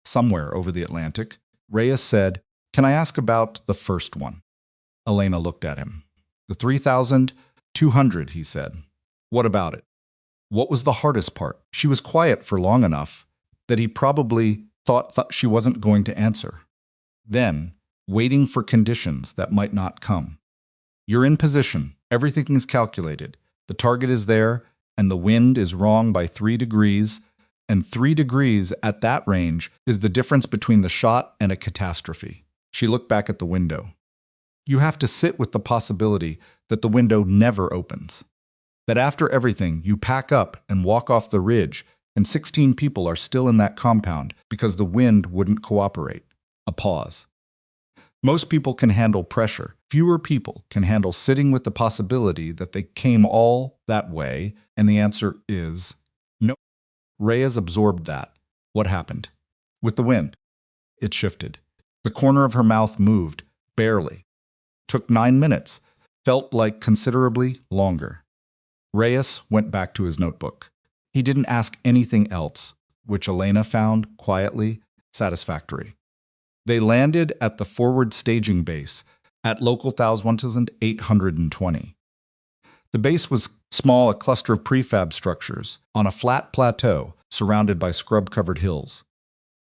somewhere over the Atlantic, Reyes said, "Can I ask about the first one?" Elena looked at him. "The 3,200, he said. What about it?" What was the hardest part? She was quiet for long enough that he probably thought she wasn't going to answer. Then, waiting for conditions that might not come. "You're in position. Everything is calculated. The target is there, and the wind is wrong by 3 degrees, and 3 degrees at that range is the difference between the shot and a catastrophe." She looked back at the window. "You have to sit with the possibility that the window never opens. That after everything, you pack up and walk off the ridge, and 16 people are still in that compound because the wind wouldn't cooperate." A pause. "Most people can handle pressure. Fewer people can handle sitting with the possibility that they came all that way, and the answer is no." Reyes absorbed that. What happened? With the wind. It shifted. The corner of her mouth moved, barely. Took 9 minutes. Felt like considerably longer. Reyes went back to his notebook. He didn't ask anything else, which Elena found quietly satisfactory. They landed at the forward staging base at local 1820. The base was small, a cluster of prefab structures on a flat plateau surrounded by scrub-covered hills.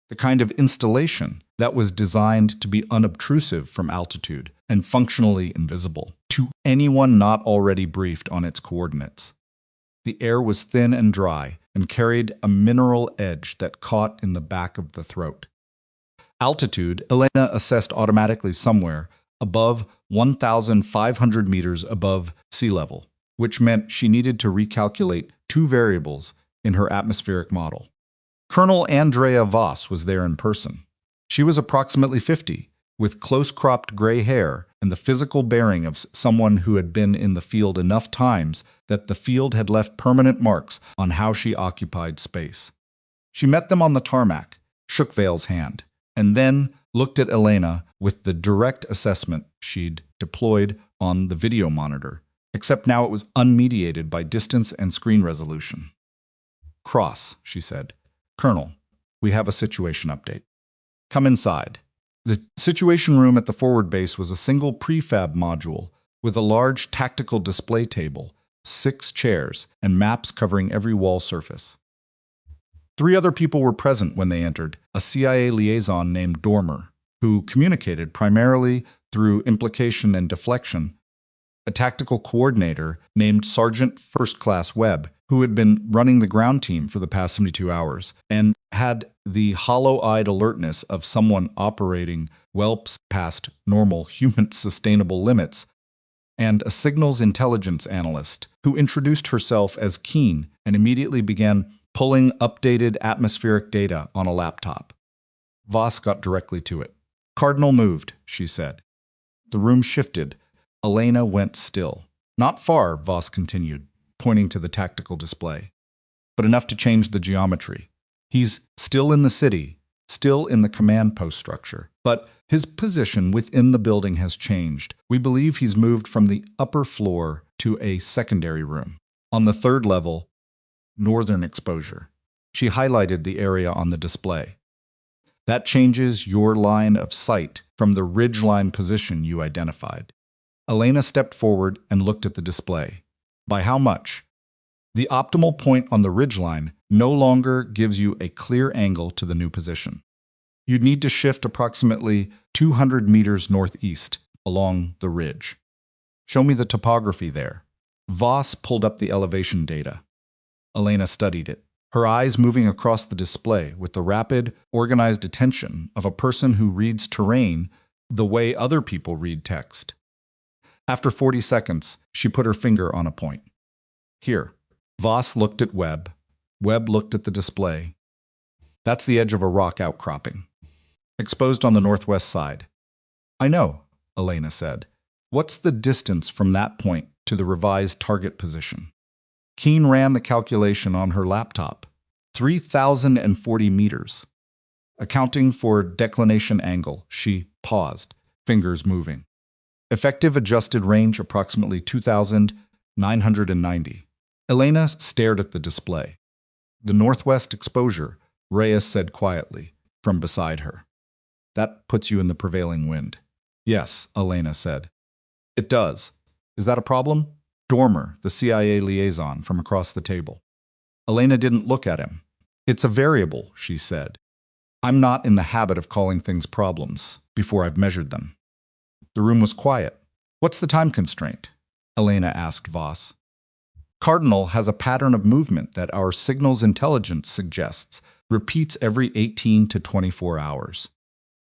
The kind of installation that was designed to be unobtrusive from altitude and functionally invisible to anyone not already briefed on its coordinates. The air was thin and dry and carried a mineral edge that caught in the back of the throat. Altitude, Elena assessed automatically somewhere above 1,500 meters above sea level, which meant she needed to recalculate two variables in her atmospheric model. Colonel Andrea Voss was there in person. She was approximately 50, with close-cropped gray hair and the physical bearing of someone who had been in the field enough times that the field had left permanent marks on how she occupied space. She met them on the tarmac, shook Vale's hand, and then looked at Elena with the direct assessment she'd deployed on the video monitor, except now it was unmediated by distance and screen resolution. "Cross," she said. "Colonel, we have a situation update. Come inside." The situation room at the forward base was a single prefab module with a large tactical display table, 6 chairs, and maps covering every wall surface. 3 other people were present when they entered, a CIA liaison named Dormer, who communicated primarily through implication and deflection, a tactical coordinator named Sergeant First Class Webb, who had been running the ground team for the past 72 hours, and had the hollow-eyed alertness of someone operating well past normal human sustainable limits, and a signals intelligence analyst who introduced herself as Keen and immediately began pulling updated atmospheric data on a laptop. Voss got directly to it. "Cardinal moved," she said. The room shifted. Elena went still. "Not far," Voss continued, pointing to the tactical display, "but enough to change the geometry. He's still in the city, still in the command post structure, but his position within the building has changed. We believe he's moved from the upper floor to a secondary room. On the 3rd level, northern exposure." She highlighted the area on the display. "That changes your line of sight from the ridgeline position you identified." Elena stepped forward and looked at the display. "By how much?" "The optimal point on the ridgeline no longer gives you a clear angle to the new position. You'd need to shift approximately 200 meters northeast along the ridge. Show me the topography there." Voss pulled up the elevation data. Elena studied it, her eyes moving across the display with the rapid, organized attention of a person who reads terrain the way other people read text. After 40 seconds, she put her finger on a point. "Here." Voss looked at Webb. Webb looked at the display. "That's the edge of a rock outcropping, exposed on the northwest side." "I know," Elena said. "What's the distance from that point to the revised target position?" Keen ran the calculation on her laptop. 3,040 meters. Accounting for declination angle, she paused, fingers moving. Effective adjusted range approximately 2,990. Elena stared at the display. "The northwest exposure," Reyes said quietly, from beside her. "That puts you in the prevailing wind." "Yes," Elena said. "It does. Is that a problem?" Dormer, the CIA liaison, from across the table. Elena didn't look at him. "It's a variable," she said. "I'm not in the habit of calling things problems before I've measured them." The room was quiet. "What's the time constraint?" Elena asked Voss. "Cardinal has a pattern of movement that our signals intelligence suggests repeats every 18 to 24 hours.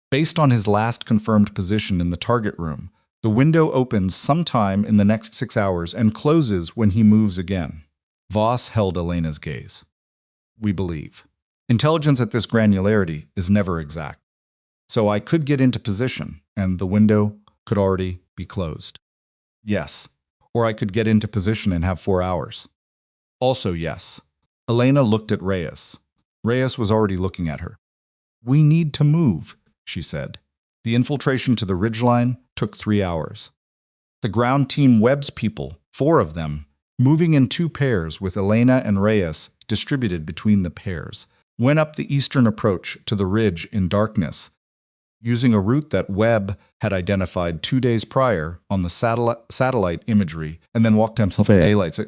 Based on his last confirmed position in the target room, the window opens sometime in the next 6 hours and closes when he moves again." Voss held Elena's gaze. "We believe. Intelligence at this granularity is never exact. So I could get into position, and the window could already be closed." "Yes. Or I could get into position and have 4 hours." "Also yes." Elena looked at Reyes. Reyes was already looking at her. "We need to move," she said. "The infiltration to the ridgeline took 3 hours. The ground team Webb's people, 4 of them, moving in two pairs with Elena and Reyes distributed between the pairs, went up the eastern approach to the ridge in darkness, using a route that Webb had identified 2 days prior on the satellite imagery, and then walked himself in daylight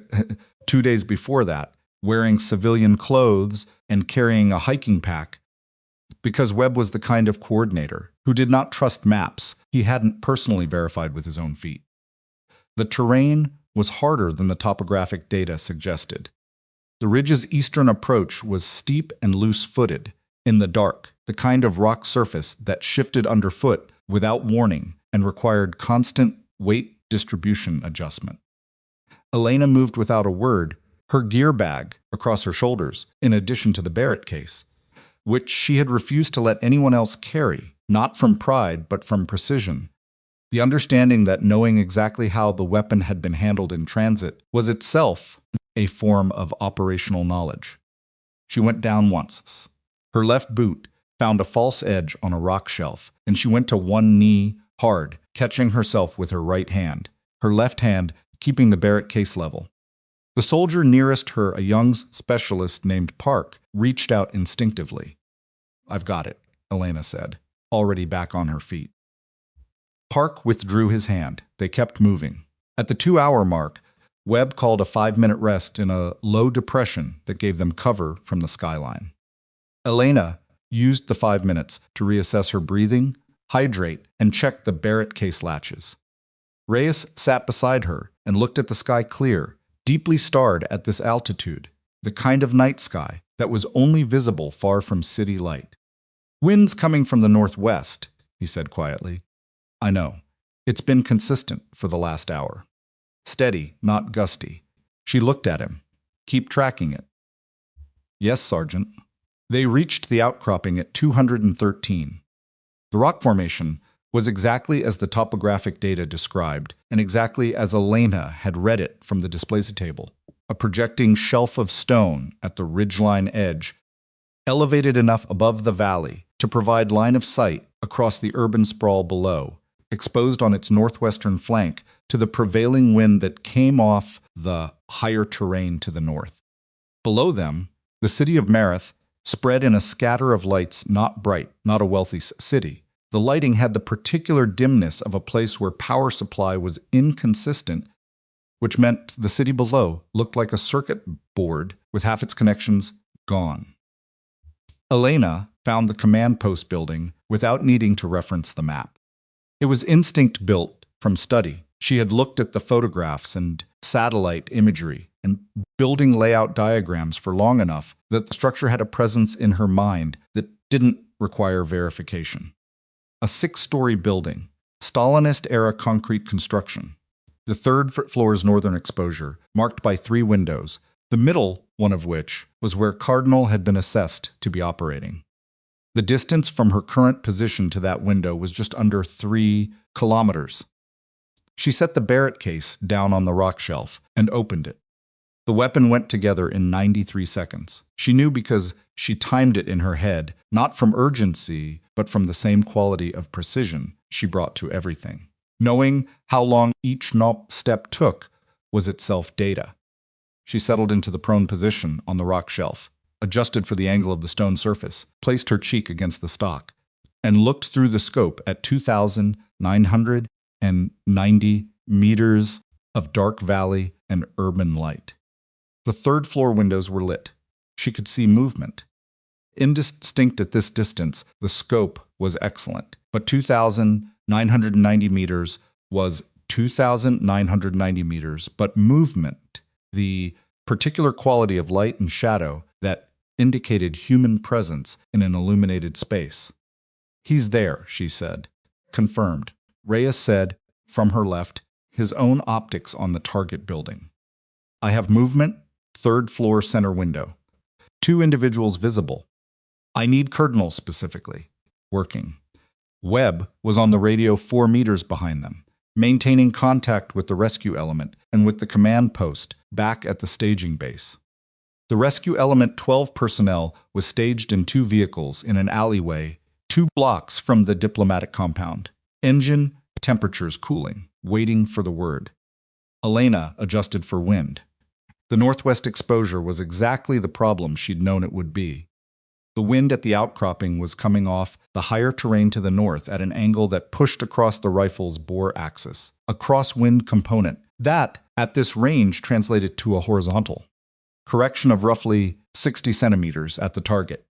2 days before that, wearing civilian clothes and carrying a hiking pack, because Webb was the kind of coordinator who did not trust maps he hadn't personally verified with his own feet. The terrain was harder than the topographic data suggested. The ridge's eastern approach was steep and loose-footed, in the dark, the kind of rock surface that shifted underfoot without warning and required constant weight distribution adjustment. Elena moved without a word, her gear bag across her shoulders, in addition to the Barrett case, which she had refused to let anyone else carry, not from pride but from precision. The understanding that knowing exactly how the weapon had been handled in transit was itself a form of operational knowledge. She went down once. Her left boot found a false edge on a rock shelf, and she went to one knee hard, catching herself with her right hand, her left hand keeping the Barrett case level. The soldier nearest her, a young specialist named Park, reached out instinctively. "I've got it," Elena said, already back on her feet. Park withdrew his hand. They kept moving. At the 2-hour mark, Webb called a 5-minute rest in a low depression that gave them cover from the skyline. Elena used the 5 minutes to reassess her breathing, hydrate, and check the Barrett case latches. Reyes sat beside her and looked at the sky clear, deeply starred at this altitude, the kind of night sky that was only visible far from city light. "Wind's coming from the northwest," he said quietly. "I know. It's been consistent for the last hour. Steady, not gusty." She looked at him. "Keep tracking it." "Yes, Sergeant." They reached the outcropping at 213. The rock formation was exactly as the topographic data described, and exactly as Elena had read it from the display table. A projecting shelf of stone at the ridgeline edge, elevated enough above the valley to provide line of sight across the urban sprawl below, exposed on its northwestern flank to the prevailing wind that came off the higher terrain to the north. Below them, the city of Mareth spread in a scatter of lights, not bright, not a wealthy city. The lighting had the particular dimness of a place where power supply was inconsistent, which meant the city below looked like a circuit board with half its connections gone. Elena found the command post building without needing to reference the map. It was instinct built from study. She had looked at the photographs and satellite imagery and building layout diagrams for long enough that the structure had a presence in her mind that didn't require verification. A 6-story building, Stalinist-era concrete construction. The third floor's northern exposure, marked by 3 windows, the middle one of which was where Cardinal had been assessed to be operating. The distance from her current position to that window was just under 3 kilometers. She set the Barrett case down on the rock shelf and opened it. The weapon went together in 93 seconds. She knew because she timed it in her head, not from urgency, but from the same quality of precision she brought to everything. Knowing how long each step took was itself data. She settled into the prone position on the rock shelf, adjusted for the angle of the stone surface, placed her cheek against the stock, and looked through the scope at 2,990 meters of dark valley and urban light. The third-floor windows were lit. She could see movement. Indistinct at this distance, the scope was excellent, but 2,990 meters was 2,990 meters, but movement, the particular quality of light and shadow that indicated human presence in an illuminated space. "He's there," she said. Confirmed. Reyes said, from her left, his own optics on the target building. "I have movement, 3rd floor center window. 2 individuals visible. I need Cardinal specifically. Working." Webb was on the radio 4 meters behind them, maintaining contact with the rescue element and with the command post back at the staging base. The rescue element 12 personnel was staged in 2 vehicles in an alleyway 2 blocks from the diplomatic compound. Engine temperatures cooling, waiting for the word. Elena adjusted for wind. The northwest exposure was exactly the problem she'd known it would be. The wind at the outcropping was coming off the higher terrain to the north at an angle that pushed across the rifle's bore axis, a crosswind component that, at this range, translated to a horizontal correction of roughly 60 centimeters at the target.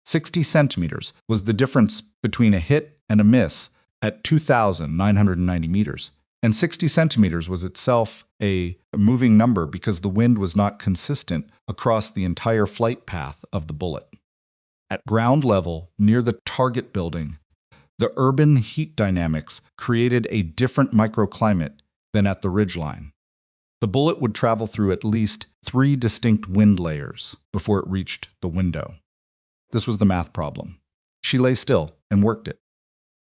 60 centimeters was the difference between a hit and a miss at 2,990 meters. And 60 centimeters was itself a moving number because the wind was not consistent across the entire flight path of the bullet. At ground level, near the target building, the urban heat dynamics created a different microclimate than at the ridgeline. The bullet would travel through at least 3 distinct wind layers before it reached the window. This was the math problem. She lay still and worked it.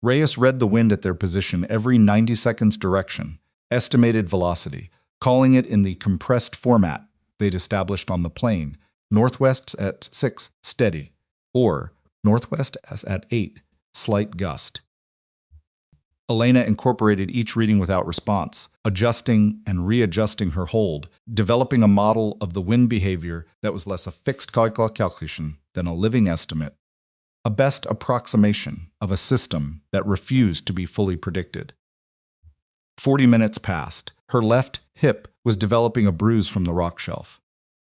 Reyes read the wind at their position every 90 seconds direction, estimated velocity, calling it in the compressed format they'd established on the plane, northwest at 6, steady, or northwest at 8, slight gust. Elena incorporated each reading without response, adjusting and readjusting her hold, developing a model of the wind behavior that was less a fixed calculation than a living estimate, a best approximation of a system that refused to be fully predicted. 40 minutes passed. Her left hip was developing a bruise from the rock shelf.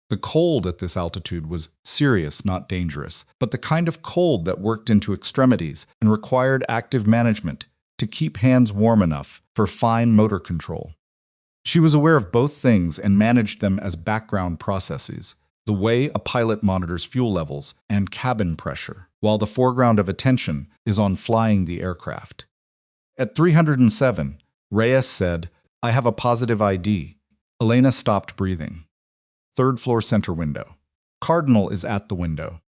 The cold at this altitude was serious, not dangerous, but the kind of cold that worked into extremities and required active management to keep hands warm enough for fine motor control. She was aware of both things and managed them as background processes, the way a pilot monitors fuel levels and cabin pressure, while the foreground of attention is on flying the aircraft. At 307, Reyes said, "I have a positive ID." Elena stopped breathing. 3rd floor center window. Cardinal is at the window.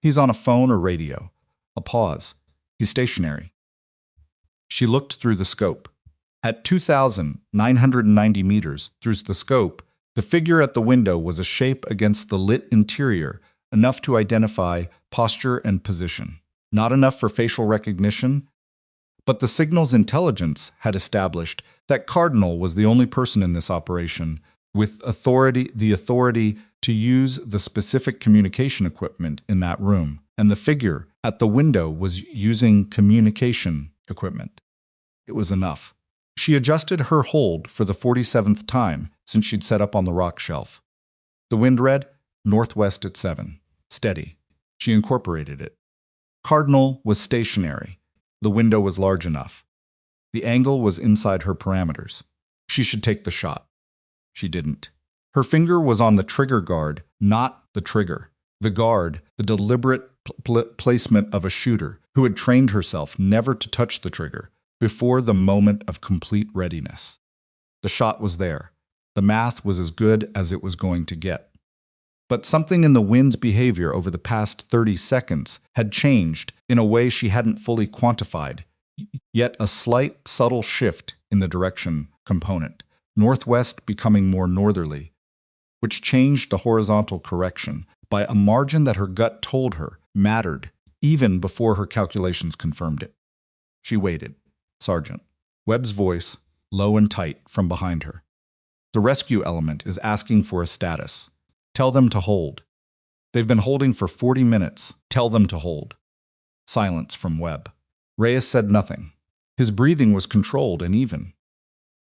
He's on a phone or radio. A pause. He's stationary. She looked through the scope. At 2,990 meters through the scope, the figure at the window was a shape against the lit interior, enough to identify posture and position. Not enough for facial recognition, but the signal's intelligence had established that Cardinal was the only person in this operation with the authority to use the specific communication equipment in that room, and the figure at the window was using communication equipment. It was enough. She adjusted her hold for the 47th time since she'd set up on the rock shelf. The wind read, northwest at 7, steady. She incorporated it. Cardinal was stationary. The window was large enough. The angle was inside her parameters. She should take the shot. She didn't. Her finger was on the trigger guard, not the trigger. The guard, the deliberate placement of a shooter who had trained herself never to touch the trigger before the moment of complete readiness. The shot was there. The math was as good as it was going to get. But something in the wind's behavior over the past 30 seconds had changed in a way she hadn't fully quantified, yet a slight, subtle shift in the direction component, northwest becoming more northerly, which changed the horizontal correction by a margin that her gut told her mattered, even before her calculations confirmed it. She waited. Sergeant. Webb's voice, low and tight, from behind her. The rescue element is asking for a status. Tell them to hold. They've been holding for 40 minutes. Tell them to hold. Silence from Webb. Reyes said nothing. His breathing was controlled and even.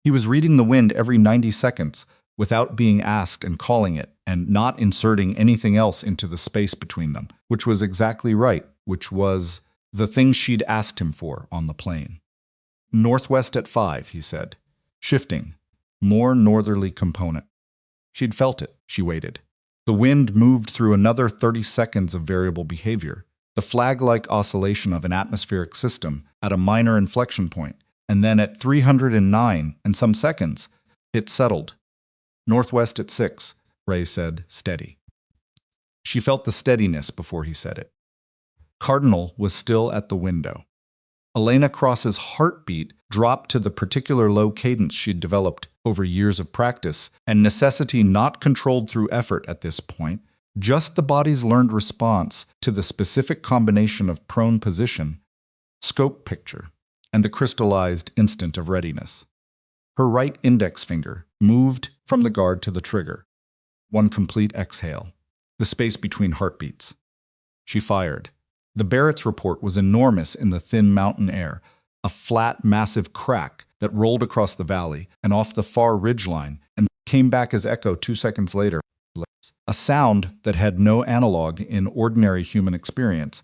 He was reading the wind every 90 seconds without being asked and calling it, and not inserting anything else into the space between them, which was exactly right, which was the thing she'd asked him for on the plane. Northwest at 5, he said. Shifting. More northerly component. She'd felt it. She waited. The wind moved through another 30 seconds of variable behavior, the flag-like oscillation of an atmospheric system at a minor inflection point, and then at 309 and some seconds, it settled. Northwest at 6, Ray said, steady. She felt the steadiness before he said it. Cardinal was still at the window. Elena Cross's heartbeat dropped to the particular low cadence she'd developed over years of practice, and necessity not controlled through effort at this point, just the body's learned response to the specific combination of prone position, scope picture, and the crystallized instant of readiness. Her right index finger moved from the guard to the trigger. one complete exhale, the space between heartbeats. She fired. The Barrett's report was enormous in the thin mountain air, a flat, massive crack that rolled across the valley and off the far ridgeline and came back as echo 2 seconds later. A sound that had no analog in ordinary human experience.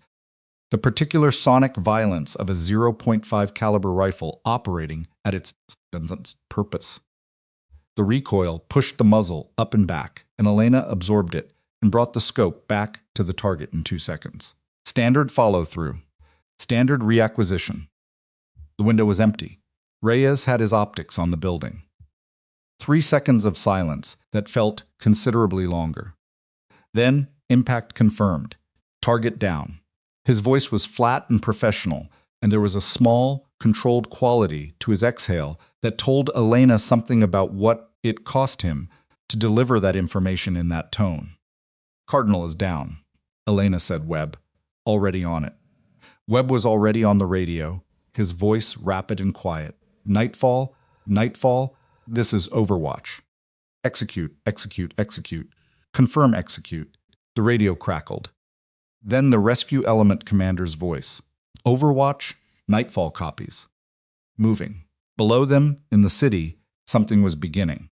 The particular sonic violence of a 0.5 caliber rifle operating at its purpose. The recoil pushed the muzzle up and back, and Elena absorbed it and brought the scope back to the target in 2 seconds. Standard follow-through. Standard reacquisition. The window was empty. Reyes had his optics on the building. 3 seconds of silence that felt considerably longer. Then, impact confirmed. Target down. His voice was flat and professional, and there was a small, controlled quality to his exhale that told Elena something about what it cost him to deliver that information in that tone. Cardinal is down, Elena said. Webb, already on it. Webb was already on the radio, his voice rapid and quiet. Nightfall, nightfall, this is Overwatch. Execute, execute, execute. Confirm execute. The radio crackled. Then the rescue element commander's voice. Overwatch, nightfall copies. Moving. Below them, in the city, something was beginning.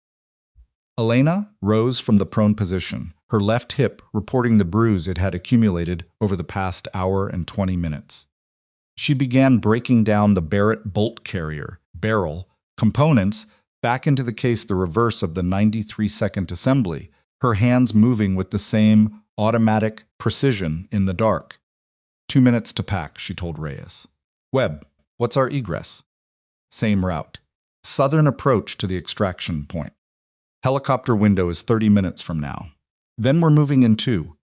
Elena rose from the prone position, her left hip reporting the bruise it had accumulated over the past hour and 20 minutes. She began breaking down the Barrett bolt carrier, barrel, components back into the case, the reverse of the 93-second assembly, her hands moving with the same automatic precision in the dark. 2 minutes to pack, she told Reyes. Webb, what's our egress? Same route. Southern approach to the extraction point. Helicopter window is 30 minutes from now. Then we're moving in 2.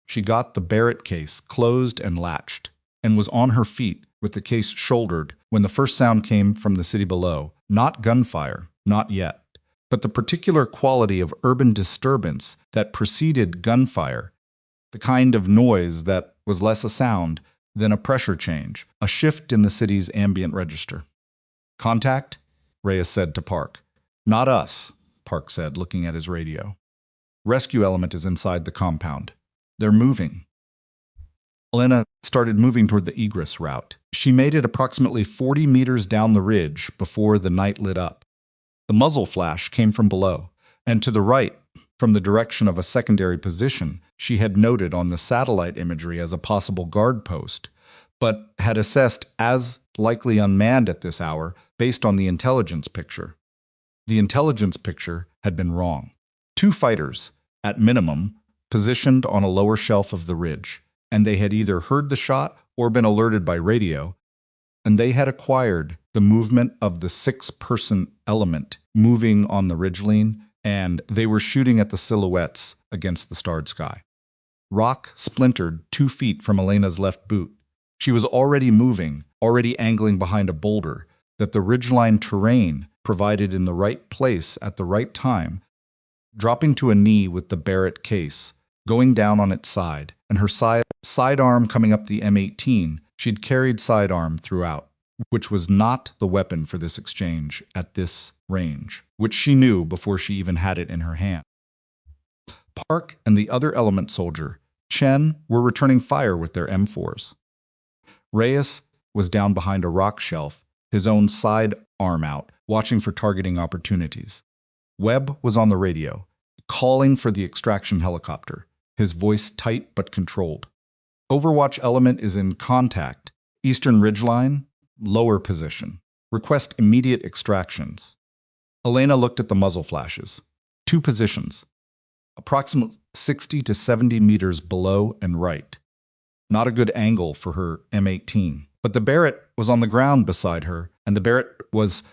She got the Barrett case closed and latched, and was on her feet with the case shouldered when the first sound came from the city below. Not gunfire, not yet, but the particular quality of urban disturbance that preceded gunfire, the kind of noise that was less a sound than a pressure change, a shift in the city's ambient register. Contact? Reyes said to Park. Not us, Park said, looking at his radio. Rescue element is inside the compound. They're moving. Elena started moving toward the egress route. She made it approximately 40 meters down the ridge before the night lit up. The muzzle flash came from below, and to the right, from the direction of a secondary position she had noted on the satellite imagery as a possible guard post, but had assessed as likely unmanned at this hour based on the intelligence picture. The intelligence picture had been wrong. 2 fighters, at minimum, positioned on a lower shelf of the ridge, and they had either heard the shot or been alerted by radio, and they had acquired the movement of the 6-person element moving on the ridgeline, and they were shooting at the silhouettes against the starred sky. Rock splintered 2 feet from Elena's left boot. She was already moving, already angling behind a boulder that the ridgeline terrain provided in the right place at the right time, dropping to a knee with the Barrett case, going down on its side, and her sidearm coming up the M18. She'd carried sidearm throughout, which was not the weapon for this exchange at this range, which she knew before she even had it in her hand. Park and the other element soldier, Chen, were returning fire with their M4s. Reyes was down behind a rock shelf, his own side arm out, watching for targeting opportunities. Webb was on the radio, calling for the extraction helicopter, his voice tight but controlled. Overwatch element is in contact. Eastern ridgeline, lower position. Request immediate extractions. Elena looked at the muzzle flashes. 2 positions. Approximately 60 to 70 meters below and right. Not a good angle for her M18. But the Barrett was on the ground beside her, and the Barrett was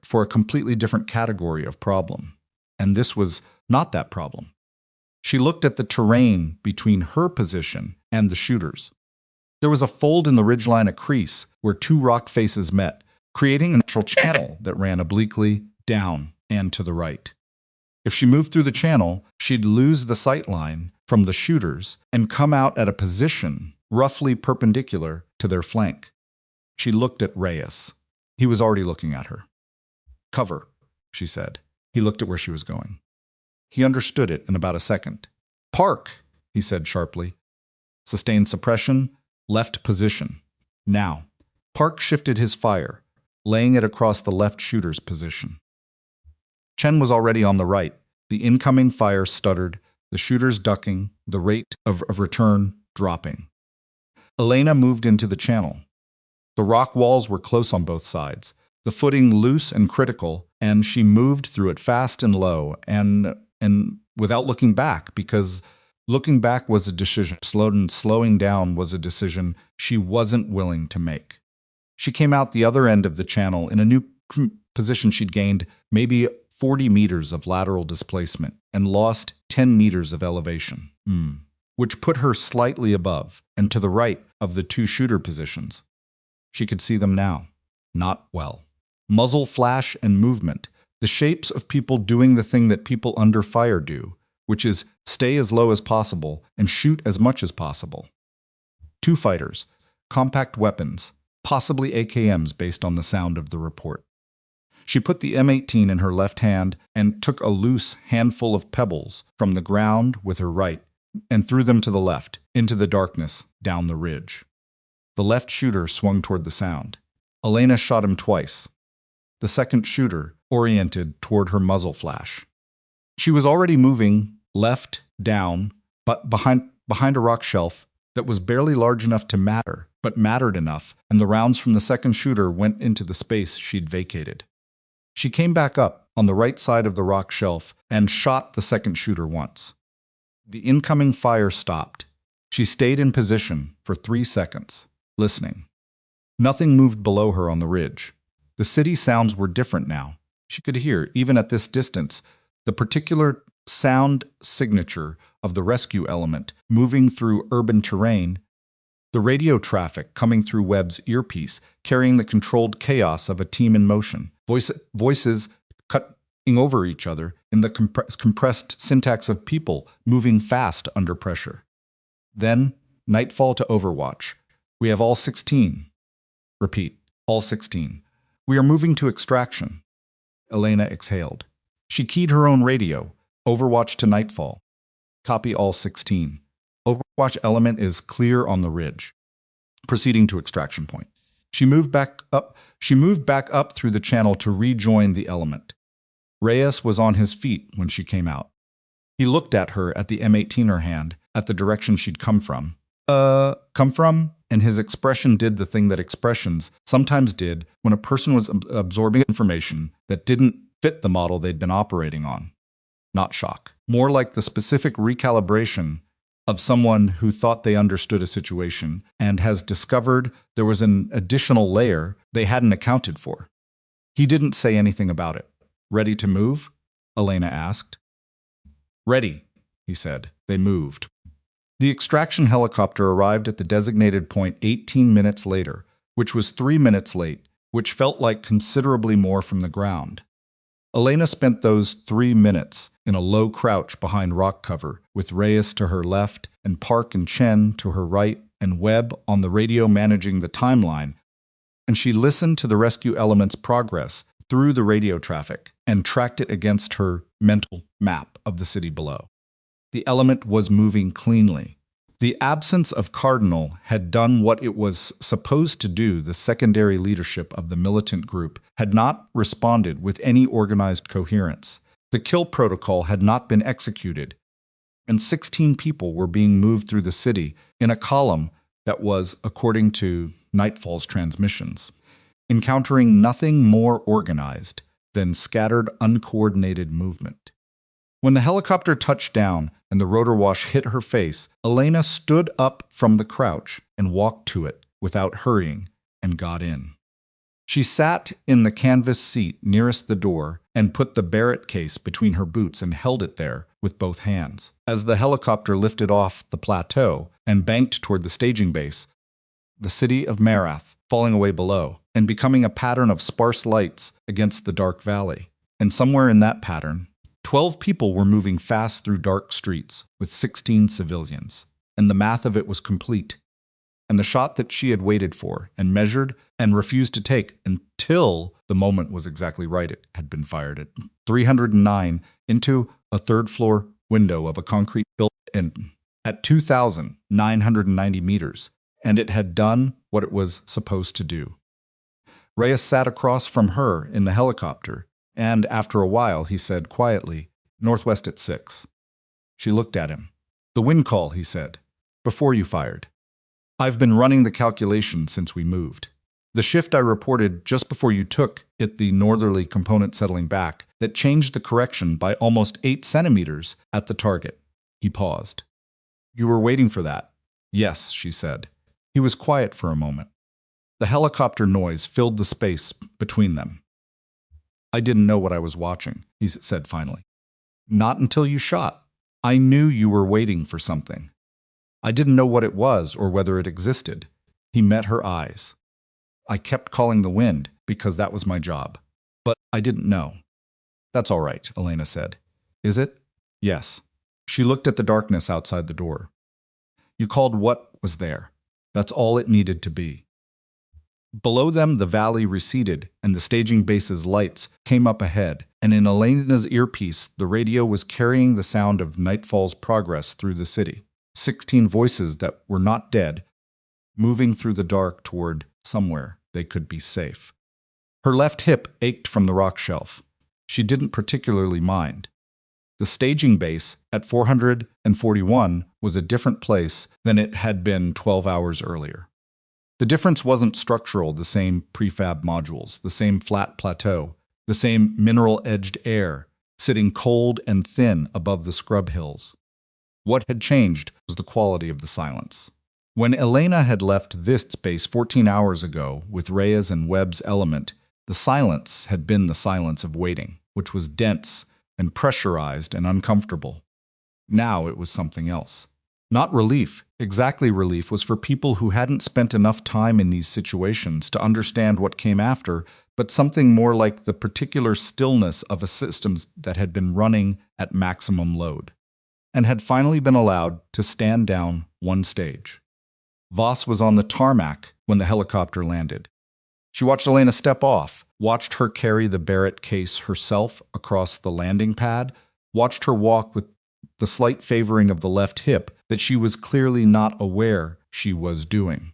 for a completely different category of problem. And this was not that problem. She looked at the terrain between her position and the shooters. There was a fold in the ridgeline, a crease, where 2 rock faces met, creating a natural channel that ran obliquely down and to the right. If she moved through the channel, she'd lose the sight line from the shooters and come out at a position roughly perpendicular to their flank. She looked at Reyes. He was already looking at her. Cover, she said. He looked at where she was going. He understood it in about a second. "Park," he said sharply. Sustained suppression, left position. Now. Park shifted his fire, laying it across the left shooter's position. Chen was already on the right. The incoming fire stuttered, the shooters ducking, the rate of return dropping. Elena moved into the channel. The rock walls were close on both sides, the footing loose and critical, and she moved through it fast and low, and without looking back, because looking back was a decision. Slowing down was a decision she wasn't willing to make. She came out the other end of the channel in a new position. She'd gained maybe 40 meters of lateral displacement and lost 10 meters of elevation, which put her slightly above and to the right of the two shooter positions. She could see them now. Not well. Muzzle flash and movement, the shapes of people doing the thing that people under fire do, which is stay as low as possible and shoot as much as possible. Two fighters, compact weapons, possibly AKMs based on the sound of the report. She put the M18 in her left hand and took a loose handful of pebbles from the ground with her right and threw them to the left, into the darkness, down the ridge. The left shooter swung toward the sound. Elena shot him twice. The second shooter oriented toward her muzzle flash. She was already moving left, down, but behind a rock shelf that was barely large enough to matter, but mattered enough, and the rounds from the second shooter went into the space she'd vacated. She came back up on the right side of the rock shelf and shot the second shooter once. The incoming fire stopped. She stayed in position for 3 seconds, listening. Nothing moved below her on the ridge. The city sounds were different now. She could hear, even at this distance, the particular sound signature of the rescue element moving through urban terrain, the radio traffic coming through Webb's earpiece, carrying the controlled chaos of a team in motion, voices cutting over each other in the compressed syntax of people moving fast under pressure. Then, nightfall to Overwatch. We have all 16. Repeat, all 16. We are moving to extraction. Elena exhaled. She keyed her own radio. Overwatch to nightfall. Copy all 16. Overwatch element is clear on the ridge. Proceeding to extraction point. She moved back up through the channel to rejoin the element. Reyes was on his feet when she came out. He looked at her at the M18 in her hand, at the direction she'd come from. Come from? And his expression did the thing that expressions sometimes did when a person was absorbing information that didn't fit the model they'd been operating on. Not shock. More like the specific recalibration of someone who thought they understood a situation and has discovered there was an additional layer they hadn't accounted for. He didn't say anything about it. Ready to move? Elena asked. Ready, he said. They moved. The extraction helicopter arrived at the designated point 18 minutes later, which was 3 minutes late, which felt like considerably more from the ground. Elena spent those 3 minutes in a low crouch behind rock cover, with Reyes to her left and Park and Chen to her right and Webb on the radio managing the timeline, and she listened to the rescue element's progress through the radio traffic and tracked it against her mental map of the city below. The element was moving cleanly. The absence of Cardinal had done what it was supposed to do. The secondary leadership of the militant group had not responded with any organized coherence. The kill protocol had not been executed, and 16 people were being moved through the city in a column that was, according to Nightfall's transmissions, encountering nothing more organized than scattered, uncoordinated movement. When the helicopter touched down and the rotor wash hit her face, Elena stood up from the crouch and walked to it without hurrying and got in. She sat in the canvas seat nearest the door and put the Barrett case between her boots and held it there with both hands. As the helicopter lifted off the plateau and banked toward the staging base, the city of Marath falling away below and becoming a pattern of sparse lights against the dark valley. And somewhere in that pattern, 12 people were moving fast through dark streets with 16 civilians, and the math of it was complete. And the shot that she had waited for and measured and refused to take until until the moment was exactly right. It had been fired at 309 into a third-floor window of a concrete building at 2,990 meters, and it had done what it was supposed to do. Reyes sat across from her in the helicopter, and after a while he said quietly, "Northwest at 6. She looked at him. "The wind call," he said, "before you fired. I've been running the calculation since we moved. The shift I reported just before you took it, the northerly component settling back, that changed the correction by almost 8 centimeters at the target." He paused. "You were waiting for that?" "Yes," she said. He was quiet for a moment. The helicopter noise filled the space between them. "I didn't know what I was watching," he said finally. "Not until you shot. I knew you were waiting for something. I didn't know what it was or whether it existed." He met her eyes. "I kept calling the wind because that was my job. But I didn't know." "That's all right," Elena said. "Is it?" "Yes." She looked at the darkness outside the door. "You called what was there. That's all it needed to be." Below them, the valley receded, and the staging base's lights came up ahead, and in Elena's earpiece, the radio was carrying the sound of Nightfall's progress through the city. 16 voices that were not dead, moving through the dark toward somewhere they could be safe. Her left hip ached from the rock shelf. She didn't particularly mind. The staging base at 441 was a different place than it had been 12 hours earlier. The difference wasn't structural, the same prefab modules, the same flat plateau, the same mineral-edged air, sitting cold and thin above the scrub hills. What had changed was the quality of the silence. When Elena had left this space 14 hours ago with Reyes and Webb's element, the silence had been the silence of waiting, which was dense and pressurized and uncomfortable. Now it was something else. Not relief. Exactly, relief was for people who hadn't spent enough time in these situations to understand what came after, but something more like the particular stillness of a system that had been running at maximum load, and had finally been allowed to stand down one stage. Voss was on the tarmac when the helicopter landed. She watched Elena step off, watched her carry the Barrett case herself across the landing pad, watched her walk with the slight favoring of the left hip that she was clearly not aware she was doing.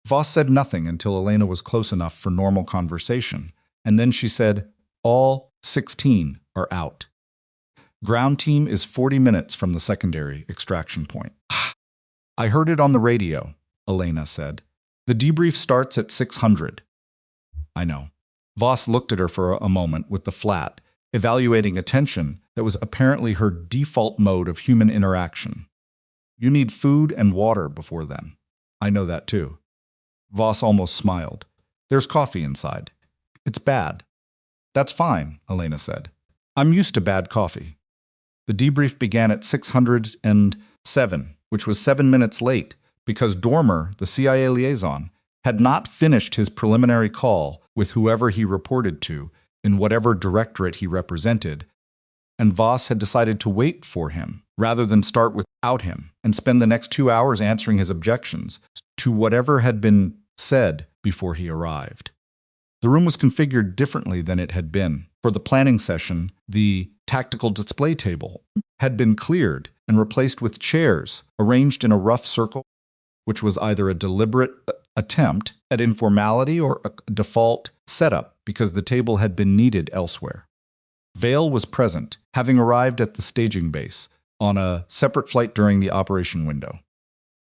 Voss said nothing until Elena was close enough for normal conversation, and then she said, "All 16 are out. Ground team is 40 minutes from the secondary extraction point." "I heard it on the radio," Elena said. "The debrief starts at 600. "I know." Voss looked at her for a moment with the flat, evaluating attention that was apparently her default mode of human interaction. "You need food and water before then." "I know that too." Voss almost smiled. "There's coffee inside." "It's bad." "That's fine," Elena said. "I'm used to bad coffee." The debrief began at 607, which was 7 minutes late, because Dormer, the CIA liaison, had not finished his preliminary call with whoever he reported to in whatever directorate he represented, and Voss had decided to wait for him rather than start without him and spend the next 2 hours answering his objections to whatever had been said before he arrived. The room was configured differently than it had been. For the planning session, the tactical display table had been cleared and replaced with chairs arranged in a rough circle, which was either a deliberate attempt at informality or a default setup because the table had been needed elsewhere. Vale was present, having arrived at the staging base on a separate flight during the operation window.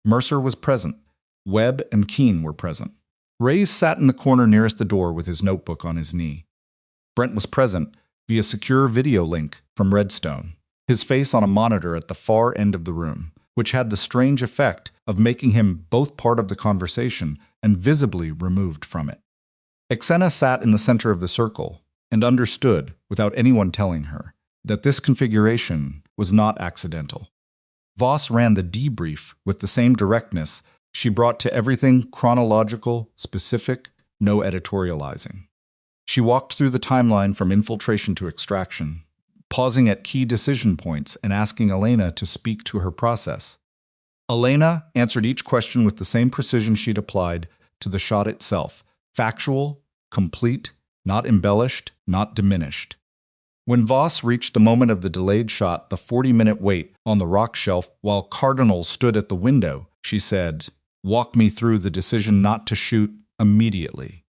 Mercer was present. Webb and Keene were present. Reyes sat in the corner nearest the door with his notebook on his knee. Brent was present via secure video link from Redstone, his face on a monitor at the far end of the room, which had the strange effect of making him both part of the conversation and visibly removed from it. Xena sat in the center of the circle and understood, without anyone telling her, that this configuration was not accidental. Voss ran the debrief with the same directness she brought to everything chronological, specific, no editorializing. She walked through the timeline from infiltration to extraction, pausing at key decision points and asking Elena to speak to her process. Elena answered each question with the same precision she'd applied to the shot itself, factual, complete, not embellished, not diminished. When Voss reached the moment of the delayed shot, the 40-minute wait on the rock shelf while Cardinal stood at the window, she said, "Walk me through the decision not to shoot immediately."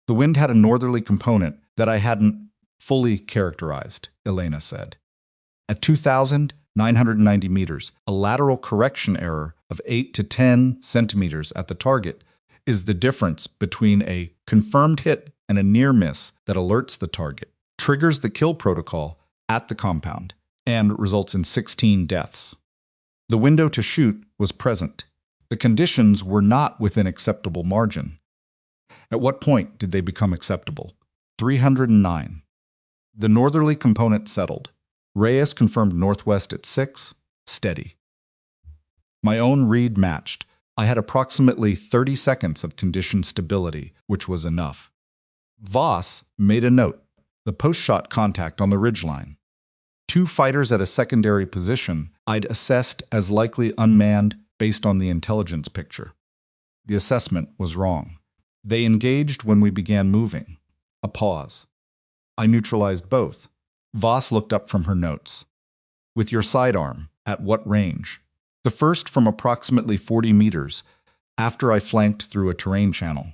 "The wind had a northerly component that I hadn't fully characterized," Elena said. "At 2,990 meters, a lateral correction error of 8 to 10 centimeters at the target is the difference between a confirmed hit and a near miss that alerts the target, triggers the kill protocol at the compound, and results in 16 deaths. The window to shoot was present. The conditions were not within acceptable margin. At what point did they become acceptable? 309. The northerly component settled. Reyes confirmed northwest at 6, steady. My own read matched. I had approximately 30 seconds of condition stability, which was enough. Voss made a note. The post-shot contact on the ridgeline. 2 fighters at a secondary position I'd assessed as likely unmanned based on the intelligence picture. The assessment was wrong. They engaged when we began moving. A pause. I neutralized both. Voss looked up from her notes. With your sidearm, at what range? The first from approximately 40 meters, after I flanked through a terrain channel.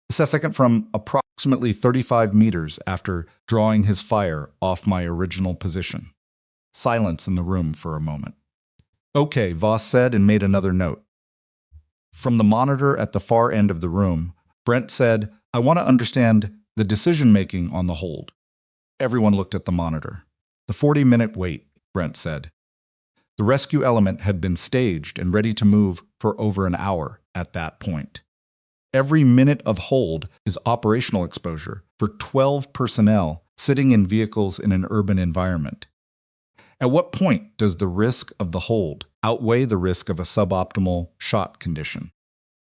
The second from approximately 35 meters after drawing his fire off my original position. Silence in the room for a moment. Okay, Voss said and made another note. From the monitor at the far end of the room, Brent said, I want to understand the decision-making on the hold. Everyone looked at the monitor. The 40-minute wait, Brent said. The rescue element had been staged and ready to move for over an hour at that point. Every minute of hold is operational exposure for 12 personnel sitting in vehicles in an urban environment. At what point does the risk of the hold outweigh the risk of a suboptimal shot condition?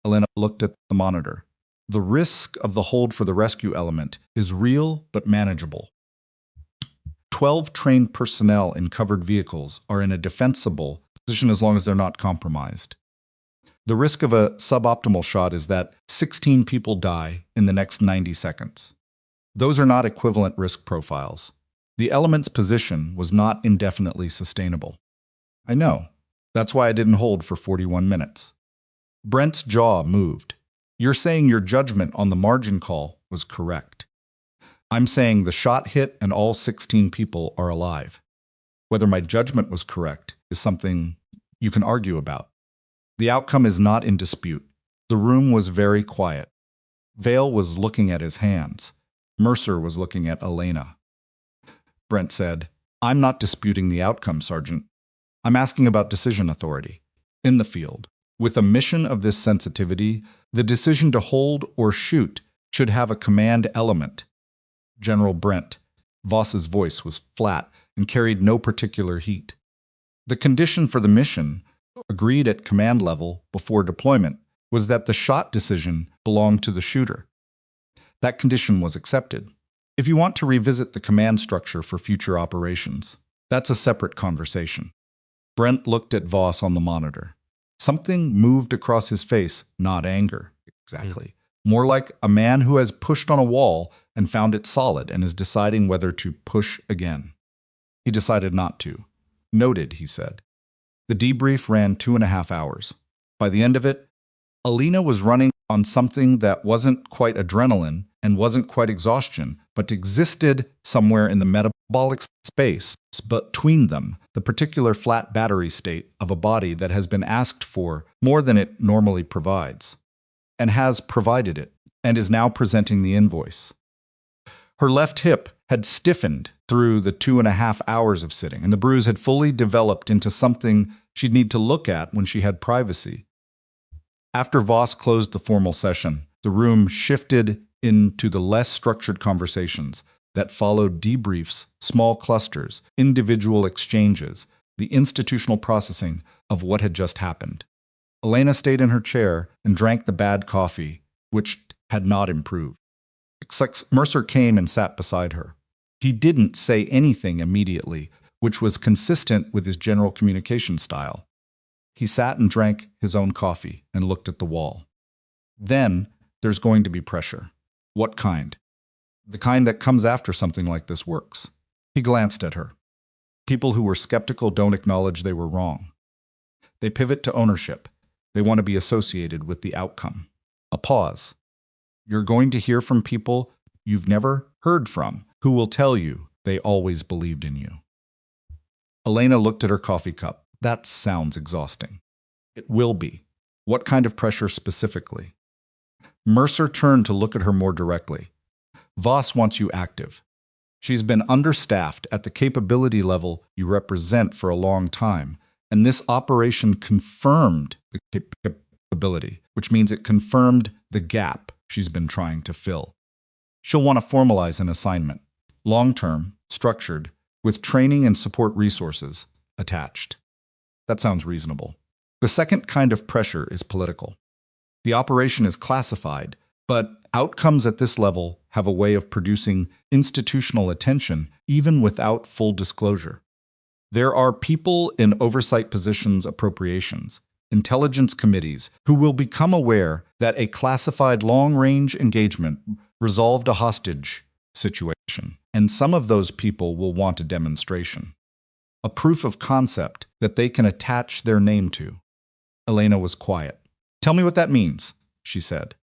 Elena looked at the monitor. The risk of the hold for the rescue element is real but manageable. 12 trained personnel in covered vehicles are in a defensible position as long as they're not compromised. The risk of a suboptimal shot is that 16 people die in the next 90 seconds. Those are not equivalent risk profiles. The element's position was not indefinitely sustainable. I know. That's why I didn't hold for 41 minutes. Brent's jaw moved. You're saying your judgment on the margin call was correct. I'm saying the shot hit and all 16 people are alive. Whether my judgment was correct is something you can argue about. The outcome is not in dispute. The room was very quiet. Vale was looking at his hands. Mercer was looking at Elena. Brent said, I'm not disputing the outcome, Sergeant. I'm asking about decision authority. In the field, with a mission of this sensitivity, the decision to hold or shoot should have a command element. General Brent. Voss's voice was flat and carried no particular heat. The condition for the mission, agreed at command level before deployment, was that the shot decision belonged to the shooter. That condition was accepted. If you want to revisit the command structure for future operations, that's a separate conversation. Brent looked at Voss on the monitor. Something moved across his face, not anger, exactly. More like a man who has pushed on a wall and found it solid and is deciding whether to push again. He decided not to. Noted, he said. The debrief ran 2.5 hours. By the end of it, Elena was running on something that wasn't quite adrenaline and wasn't quite exhaustion, but existed somewhere in the metabolic space between them, the particular flat battery state of a body that has been asked for more than it normally provides, and has provided it, and is now presenting the invoice. Her left hip had stiffened through the 2.5 hours of sitting, and the bruise had fully developed into something she'd need to look at when she had privacy. After Voss closed the formal session, the room shifted into the less structured conversations that followed debriefs, small clusters, individual exchanges, the institutional processing of what had just happened. Elena stayed in her chair and drank the bad coffee, which had not improved. Mercer came and sat beside her. He didn't say anything immediately, which was consistent with his general communication style. He sat and drank his own coffee and looked at the wall. Then there's going to be pressure. What kind? The kind that comes after something like this works. He glanced at her. People who were skeptical don't acknowledge they were wrong. They pivot to ownership. They want to be associated with the outcome. A pause. You're going to hear from people you've never heard from, who will tell you they always believed in you. Elena looked at her coffee cup. That sounds exhausting. It will be. What kind of pressure specifically? Mercer turned to look at her more directly. Voss wants you active. She's been understaffed at the capability level you represent for a long time, and this operation confirmed the capability, which means it confirmed the gap she's been trying to fill. She'll want to formalize an assignment, long-term, structured, with training and support resources attached. That sounds reasonable. The second kind of pressure is political. The operation is classified, but outcomes at this level have a way of producing institutional attention even without full disclosure. There are people in oversight positions, appropriations, intelligence committees who will become aware that a classified long-range engagement resolved a hostage situation, and some of those people will want a demonstration, a proof of concept that they can attach their name to. Elena was quiet. Tell me what that means, she said.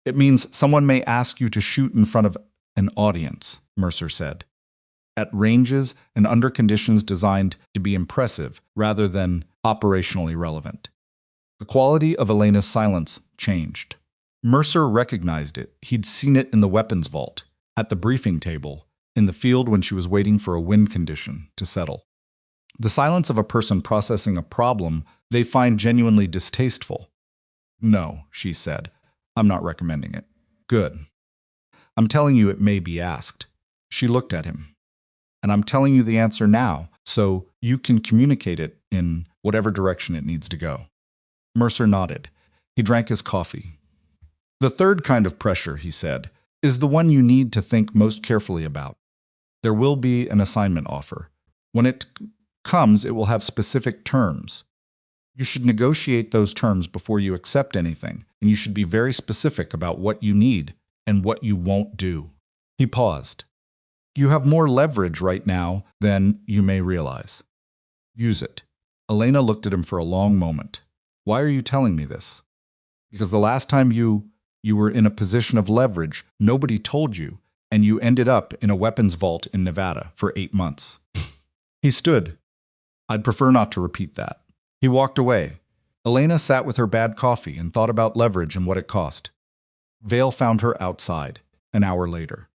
It means someone may ask you to shoot in front of an audience, Mercer said, at ranges and under conditions designed to be impressive rather than operationally relevant. The quality of Elena's silence changed. Mercer recognized it. He'd seen it in the weapons vault, at the briefing table, in the field when she was waiting for a wind condition to settle. The silence of a person processing a problem they find genuinely distasteful. No, she said. I'm not recommending it. Good. I'm telling you it may be asked. She looked at him. And I'm telling you the answer now, so you can communicate it in whatever direction it needs to go. Mercer nodded. He drank his coffee. The third kind of pressure, he said, is the one you need to think most carefully about. There will be an assignment offer. When it comes, it will have specific terms. You should negotiate those terms before you accept anything, and you should be very specific about what you need and what you won't do. He paused. You have more leverage right now than you may realize. Use it. Elena looked at him for a long moment. Why are you telling me this? Because the last time you were in a position of leverage, nobody told you, and you ended up in a weapons vault in Nevada for 8 months. He stood. I'd prefer not to repeat that. He walked away. Elena sat with her bad coffee and thought about leverage and what it cost. Vale found her outside, an hour later.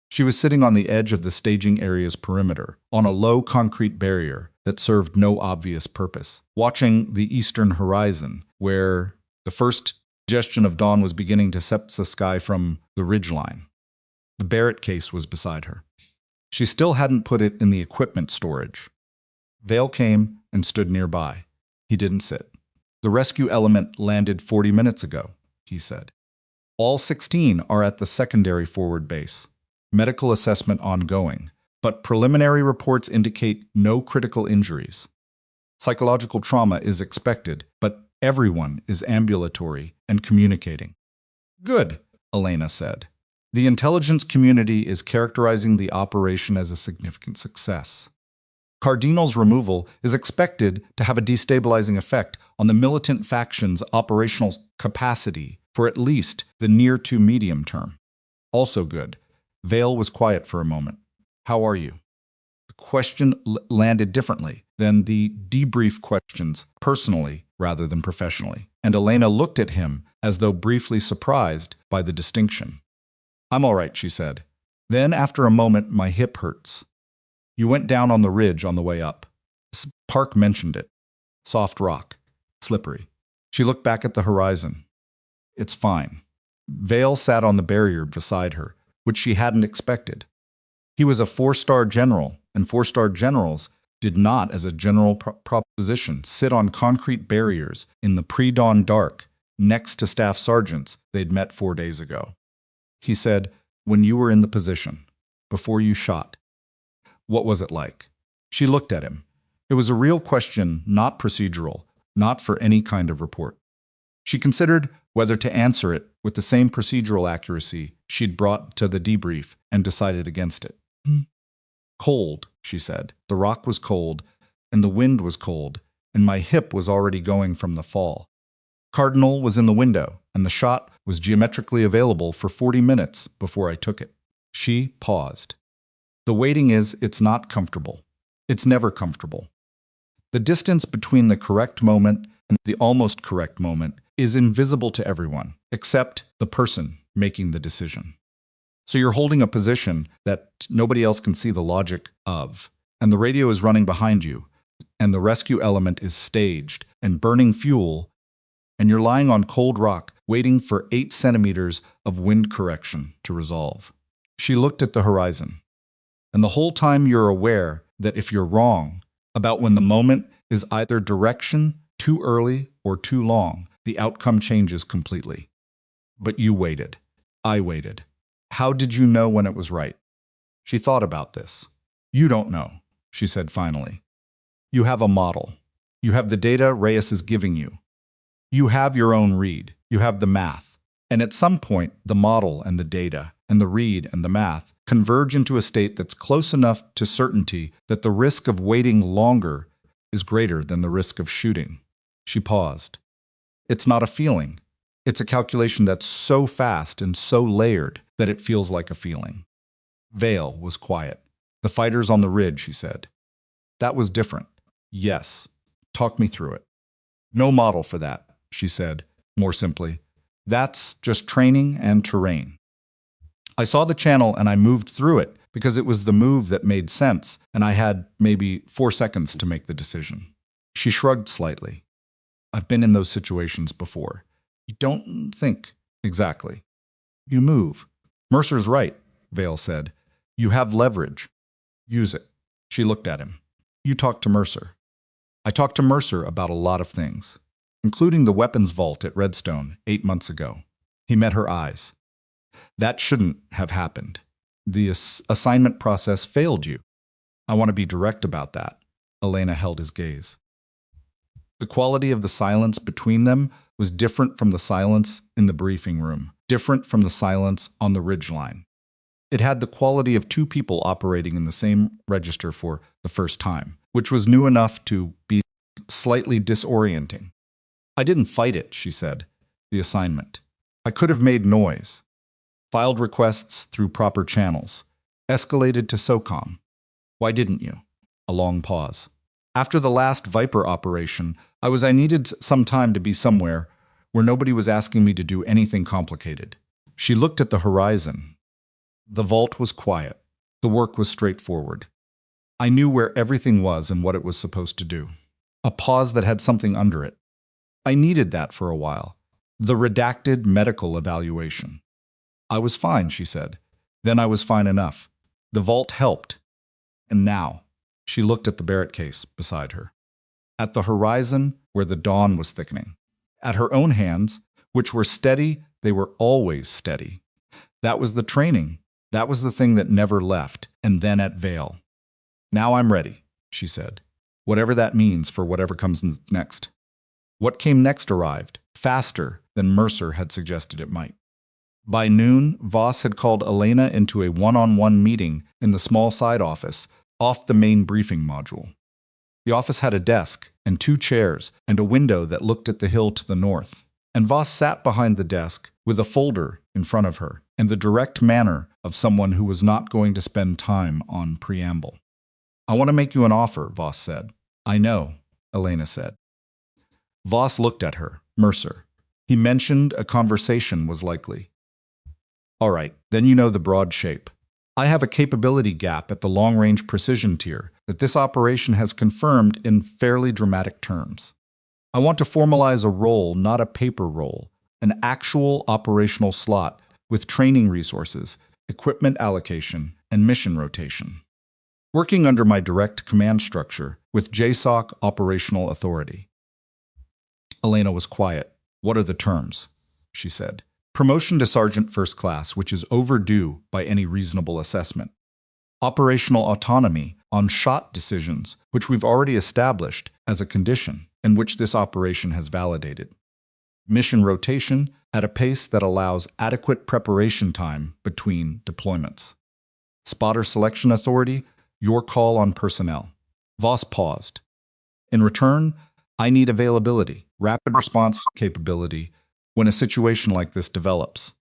She was sitting on the edge of the staging area's perimeter, on a low concrete barrier that served no obvious purpose, watching the eastern horizon, where the first suggestion of dawn was beginning to set the sky from the ridgeline. The Barrett case was beside her. She still hadn't put it in the equipment storage. Vale came and stood nearby. He didn't sit. The rescue element landed 40 minutes ago, he said. All 16 are at the secondary forward base. Medical assessment ongoing, but preliminary reports indicate no critical injuries. Psychological trauma is expected, but everyone is ambulatory and communicating. Good, Elena said. The intelligence community is characterizing the operation as a significant success. Cardinal's removal is expected to have a destabilizing effect on the militant faction's operational capacity for at least the near to medium term. Also good. Vale was quiet for a moment. How are you? The question landed differently than the debrief questions, personally rather than professionally, and Elena looked at him as though briefly surprised by the distinction. I'm all right, she said. Then, after a moment, my hip hurts. You went down on the ridge on the way up. Park mentioned it. Soft rock. Slippery. She looked back at the horizon. It's fine. Vale sat on the barrier beside her, which she hadn't expected. He was a 4-star general, and 4-star generals did not, as a general proposition, sit on concrete barriers in the pre-dawn dark next to staff sergeants they'd met 4 days ago. He said, when you were in the position, before you shot, what was it like? She looked at him. It was a real question, not procedural, not for any kind of report. She considered whether to answer it with the same procedural accuracy she'd brought to the debrief, and decided against it. Cold, she said. The rock was cold, and the wind was cold, and my hip was already going from the fall. Cardinal was in the window, and the shot was geometrically available for 40 minutes before I took it. She paused. The waiting it's not comfortable. It's never comfortable. The distance between the correct moment and the almost correct moment is invisible to everyone, except the person making the decision. So you're holding a position that nobody else can see the logic of, and the radio is running behind you, and the rescue element is staged and burning fuel, and you're lying on cold rock waiting for 8 centimeters of wind correction to resolve. She looked at the horizon, and the whole time you're aware that if you're wrong about when the moment is either direction, too early, or too long, the outcome changes completely. But you waited. I waited. How did you know when it was right? She thought about this. You don't know, she said finally. You have a model. You have the data Reyes is giving you. You have your own read. You have the math. And at some point, the model and the data and the read and the math converge into a state that's close enough to certainty that the risk of waiting longer is greater than the risk of shooting. She paused. It's not a feeling. It's a calculation that's so fast and so layered that it feels like a feeling. Vale was quiet. The fighters on the ridge, he said. That was different. Yes. Talk me through it. No model for that, she said, more simply. That's just training and terrain. I saw the channel and I moved through it because it was the move that made sense, and I had maybe 4 seconds to make the decision. She shrugged slightly. I've been in those situations before. You don't think exactly. You move. Mercer's right, Vale said. You have leverage. Use it. She looked at him. You talked to Mercer. I talked to Mercer about a lot of things, including the weapons vault at Redstone 8 months ago. He met her eyes. That shouldn't have happened. The assignment process failed you. I want to be direct about that. Elena held his gaze. The quality of the silence between them was different from the silence in the briefing room, different from the silence on the ridgeline. It had the quality of 2 people operating in the same register for the first time, which was new enough to be slightly disorienting. I didn't fight it, she said, the assignment. I could have made noise, filed requests through proper channels, escalated to SOCOM. Why didn't you? A long pause. After the last Viper operation, I needed some time to be somewhere where nobody was asking me to do anything complicated. She looked at the horizon. The vault was quiet. The work was straightforward. I knew where everything was and what it was supposed to do. A pause that had something under it. I needed that for a while. The redacted medical evaluation. I was fine, she said. Then I was fine enough. The vault helped. And now, she looked at the Barrett case beside her. At the horizon where the dawn was thickening. At her own hands, which were steady, they were always steady. That was the training. That was the thing that never left. And then at Vale. Now I'm ready, she said. Whatever that means for whatever comes next. What came next arrived, faster than Mercer had suggested it might. By noon, Voss had called Elena into a one-on-one meeting in the small side office, off the main briefing module. The office had a desk and 2 chairs and a window that looked at the hill to the north. And Voss sat behind the desk with a folder in front of her and the direct manner of someone who was not going to spend time on preamble. I want to make you an offer, Voss said. I know, Elena said. Voss looked at her, Mercer. He mentioned a conversation was likely. All right, then you know the broad shape. I have a capability gap at the long-range precision tier that this operation has confirmed in fairly dramatic terms. I want to formalize a role, not a paper role, an actual operational slot with training resources, equipment allocation, and mission rotation. Working under my direct command structure with JSOC operational authority. Elena was quiet. What are the terms? She said. Promotion to Sergeant First Class, which is overdue by any reasonable assessment. Operational autonomy on shot decisions, which we've already established as a condition, and which this operation has validated. mission rotation at a pace that allows adequate preparation time between deployments. Spotter selection authority, your call on personnel. Voss paused. In return, I need availability, rapid response capability when a situation like this develops.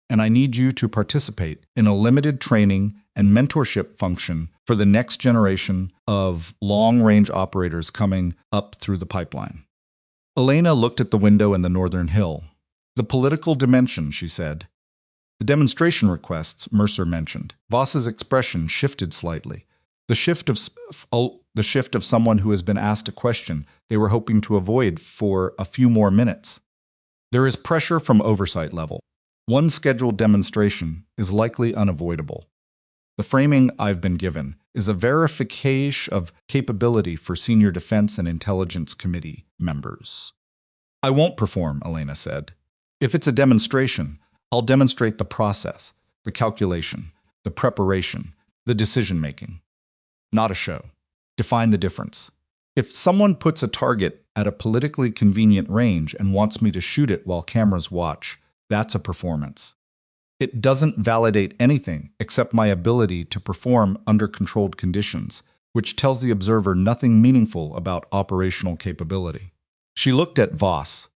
And I need you to participate in a limited training and mentorship function for the next generation of long-range operators coming up through the pipeline. Elena looked at the window in the northern hill. The political dimension, she said. The demonstration requests Mercer mentioned. Voss's expression shifted slightly. The shift of someone who has been asked a question they were hoping to avoid for a few more minutes. There is pressure from oversight level. One scheduled demonstration is likely unavoidable. The framing I've been given is a verification of capability for Senior Defense and Intelligence Committee members. I won't perform, Elena said. If it's a demonstration, I'll demonstrate the process, the calculation, the preparation, the decision-making. Not a show. Define the difference. If someone puts a target at a politically convenient range and wants me to shoot it while cameras watch, that's a performance. It doesn't validate anything except my ability to perform under controlled conditions, which tells the observer nothing meaningful about operational capability. She looked at Voss.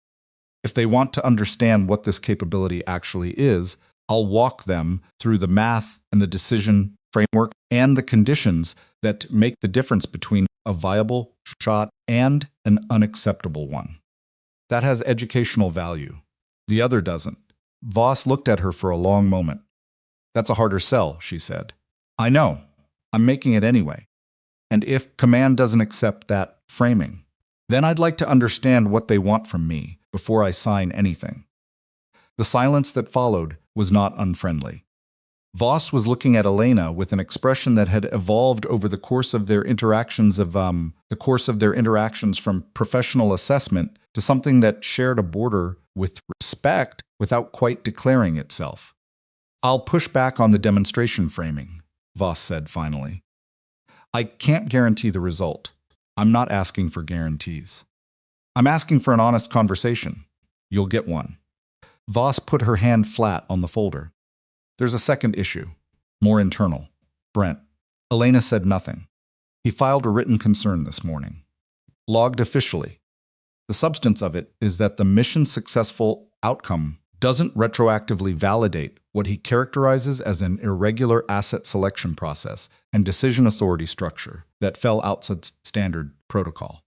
If they want to understand what this capability actually is, I'll walk them through the math and the decision framework and the conditions that make the difference between a viable shot and an unacceptable one. That has educational value. The other doesn't. Voss looked at her for a long moment. That's a harder sell, she said. I know. I'm making it anyway. And if command doesn't accept that framing, then I'd like to understand what they want from me before I sign anything. The silence that followed was not unfriendly. Voss was looking at Elena with an expression that had evolved over the course of their interactions from professional assessment to something that shared a border with respect without quite declaring itself. I'll push back on the demonstration framing, Voss said finally. I can't guarantee the result. I'm not asking for guarantees. I'm asking for an honest conversation. You'll get one. Voss put her hand flat on the folder. There's a second issue, more internal. Brent. Elena said nothing. He filed a written concern this morning. Logged officially. The substance of it is that the mission's successful outcome doesn't retroactively validate what he characterizes as an irregular asset selection process and decision authority structure that fell outside standard protocol.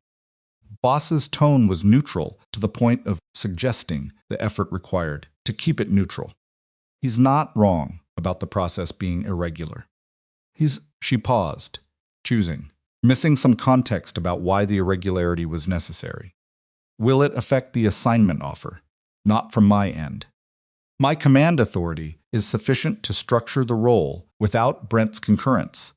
Voss's tone was neutral to the point of suggesting the effort required to keep it neutral. He's not wrong about the process being irregular. She paused, choosing, missing some context about why the irregularity was necessary. Will it affect the assignment offer? Not from my end. My command authority is sufficient to structure the role without Brent's concurrence.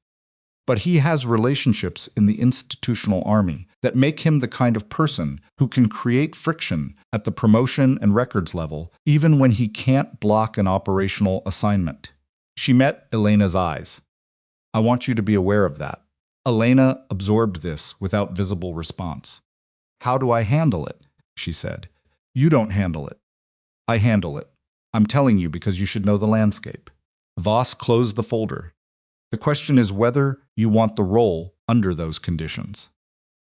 But he has relationships in the institutional army that make him the kind of person who can create friction at the promotion and records level, even when he can't block an operational assignment. She met Elena's eyes. I want you to be aware of that. Elena absorbed this without visible response. How do I handle it? She said. You don't handle it. I handle it. I'm telling you because you should know the landscape. Voss closed the folder. The question is whether you want the role under those conditions.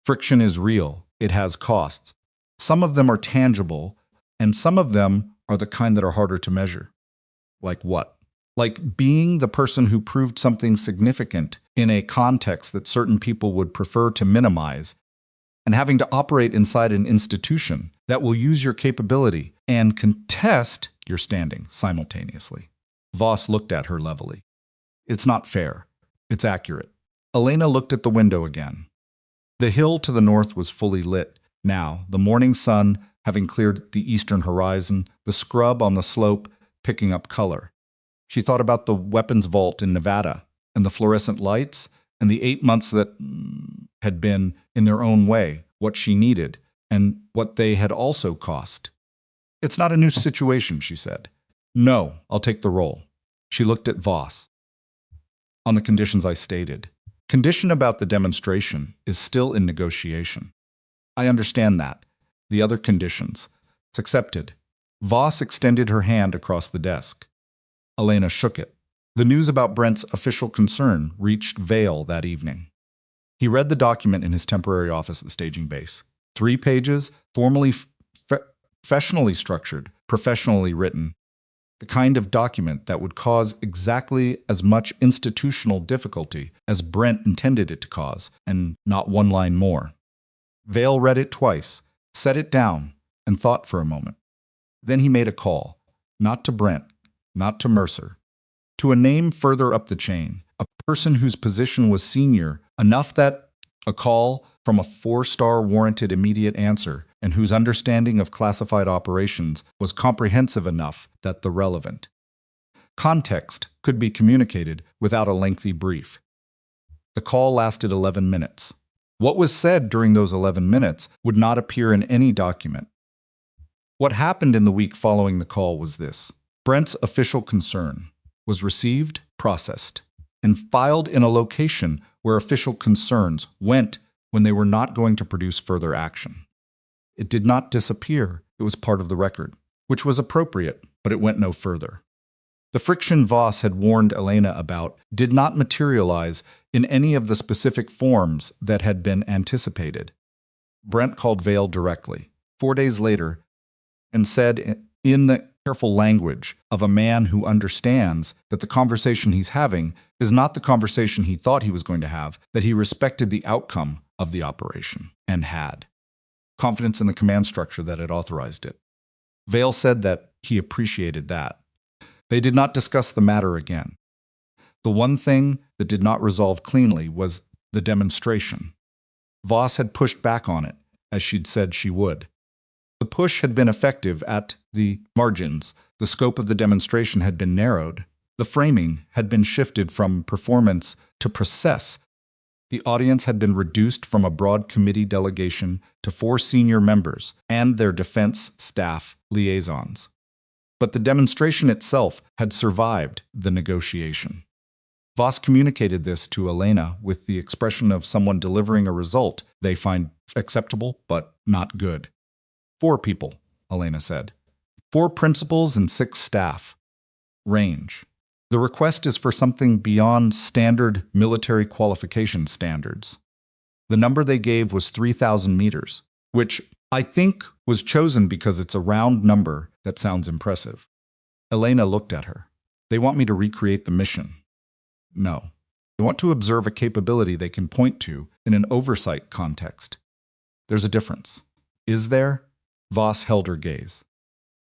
Friction is real. It has costs. Some of them are tangible, and some of them are the kind that are harder to measure. Like what? Like being the person who proved something significant in a context that certain people would prefer to minimize, and having to operate inside an institution that will use your capability and contest your standing simultaneously. Voss looked at her levelly. It's not fair. It's accurate. Elena looked at the window again. The hill to the north was fully lit. Now, the morning sun having cleared the eastern horizon, the scrub on the slope picking up color. She thought about the weapons vault in Nevada and the fluorescent lights and the 8 months that had been, in their own way, what she needed and what they had also cost. It's not a new situation, she said. No, I'll take the role. She looked at Voss. On the conditions I stated. Condition about the demonstration is still in negotiation. I understand that. The other conditions, It's accepted. Voss extended her hand across the desk. Elena shook it. The news about Brent's official concern reached Vale that evening. He read the document in his temporary office at the staging base. 3 pages, formally professionally structured, professionally written. The kind of document that would cause exactly as much institutional difficulty as Brent intended it to cause, and not one line more. Vale read it twice, set it down, and thought for a moment. Then he made a call, not to Brent, not to Mercer, to a name further up the chain, a person whose position was senior enough that a call from a 4-star warranted immediate answer, and whose understanding of classified operations was comprehensive enough that the relevant context could be communicated without a lengthy brief. The call lasted 11 minutes. What was said during those 11 minutes would not appear in any document. What happened in the week following the call was this. Brent's official concern was received, processed, and filed in a location where official concerns went when they were not going to produce further action. It did not disappear. It was part of the record, which was appropriate, but it went no further. The friction Voss had warned Elena about did not materialize in any of the specific forms that had been anticipated. Brent called Vale directly, 4 days later, and said in the careful language of a man who understands that the conversation he's having is not the conversation he thought he was going to have, that he respected the outcome of the operation, and had confidence in the command structure that had authorized it. Vale said that he appreciated that. They did not discuss the matter again. The one thing that did not resolve cleanly was the demonstration. Voss had pushed back on it, as she'd said she would. The push had been effective at the margins. The scope of the demonstration had been narrowed. The framing had been shifted from performance to process. The audience had been reduced from a broad committee delegation to 4 senior members and their defense staff liaisons. But the demonstration itself had survived the negotiation. Voss communicated this to Elena with the expression of someone delivering a result they find acceptable but not good. 4 people, Elena said. 4 principals and 6 staff. Range. The request is for something beyond standard military qualification standards. The number they gave was 3,000 meters, which I think was chosen because it's a round number that sounds impressive. Elena looked at her. They want me to recreate the mission. No. They want to observe a capability they can point to in an oversight context. There's a difference. Is there? Voss held her gaze.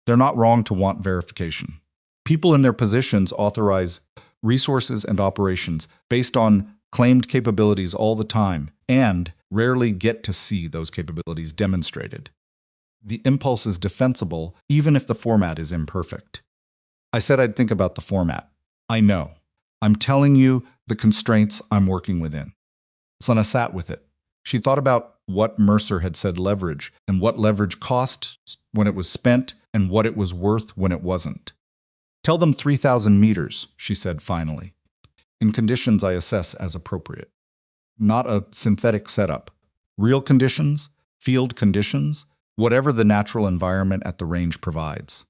They're not wrong to want verification. People in their positions authorize resources and operations based on claimed capabilities all the time and rarely get to see those capabilities demonstrated. The impulse is defensible even if the format is imperfect. I said I'd think about the format. I know. I'm telling you the constraints I'm working within. Selena sat with it. She thought about what Mercer had said leverage, and what leverage cost when it was spent, and what it was worth when it wasn't. Tell them 3,000 meters, she said finally, in conditions I assess as appropriate. Not a synthetic setup. Real conditions, field conditions, whatever the natural environment at the range provides.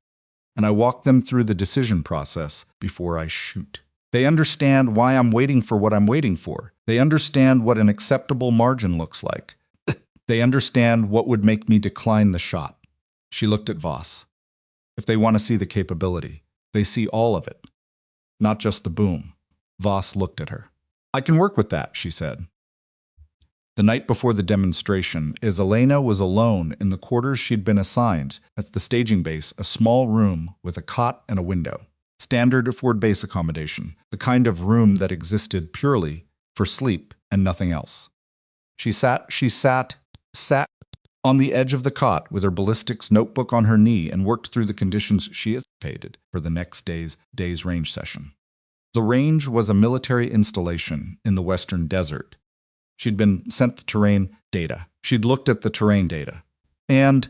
And I walk them through the decision process before I shoot. They understand why I'm waiting for what I'm waiting for. They understand what an acceptable margin looks like. They understand what would make me decline the shot. She looked at Voss. If they want to see the capability, they see all of it, not just the boom. Voss looked at her. I can work with that, she said. The night before the demonstration, as Elena was alone in the quarters she'd been assigned at the staging base, a small room with a cot and a window. Standard Ford base accommodation, the kind of room that existed purely for sleep and nothing else. She sat on the edge of the cot with her ballistics notebook on her knee and worked through the conditions she anticipated for the next day's range session. The range was a military installation in the western desert. She'd been sent the terrain data. She'd looked at the terrain data and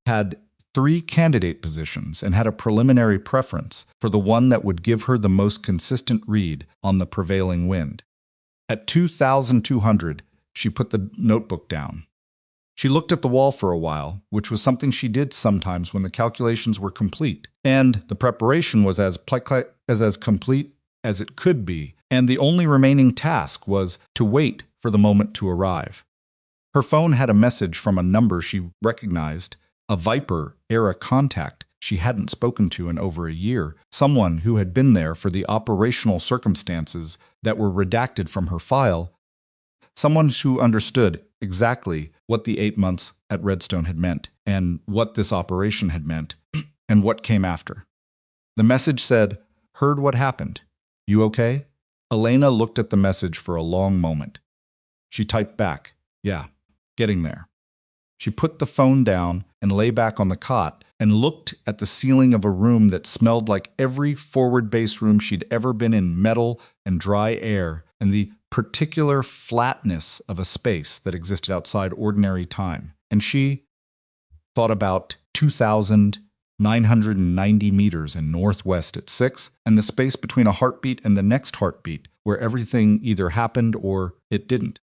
had 3 candidate positions and had a preliminary preference for the one that would give her the most consistent read on the prevailing wind. At 2,200, she put the notebook down. She looked at the wall for a while, which was something she did sometimes when the calculations were complete, and the preparation was as complete as it could be, and the only remaining task was to wait for the moment to arrive. Her phone had a message from a number she recognized, a Viper-era contact she hadn't spoken to in over a year, someone who had been there for the operational circumstances that were redacted from her file, someone who understood exactly what the 8 months at Redstone had meant, and what this operation had meant, and what came after. The message said, "Heard what happened. You okay?" Elena looked at the message for a long moment. She typed back, "Yeah, getting there." She put the phone down and lay back on the cot and looked at the ceiling of a room that smelled like every forward base room she'd ever been in, metal and dry air, and the particular flatness of a space that existed outside ordinary time. And she thought about 2,990 meters in northwest at 6, and the space between a heartbeat and the next heartbeat, where everything either happened or it didn't.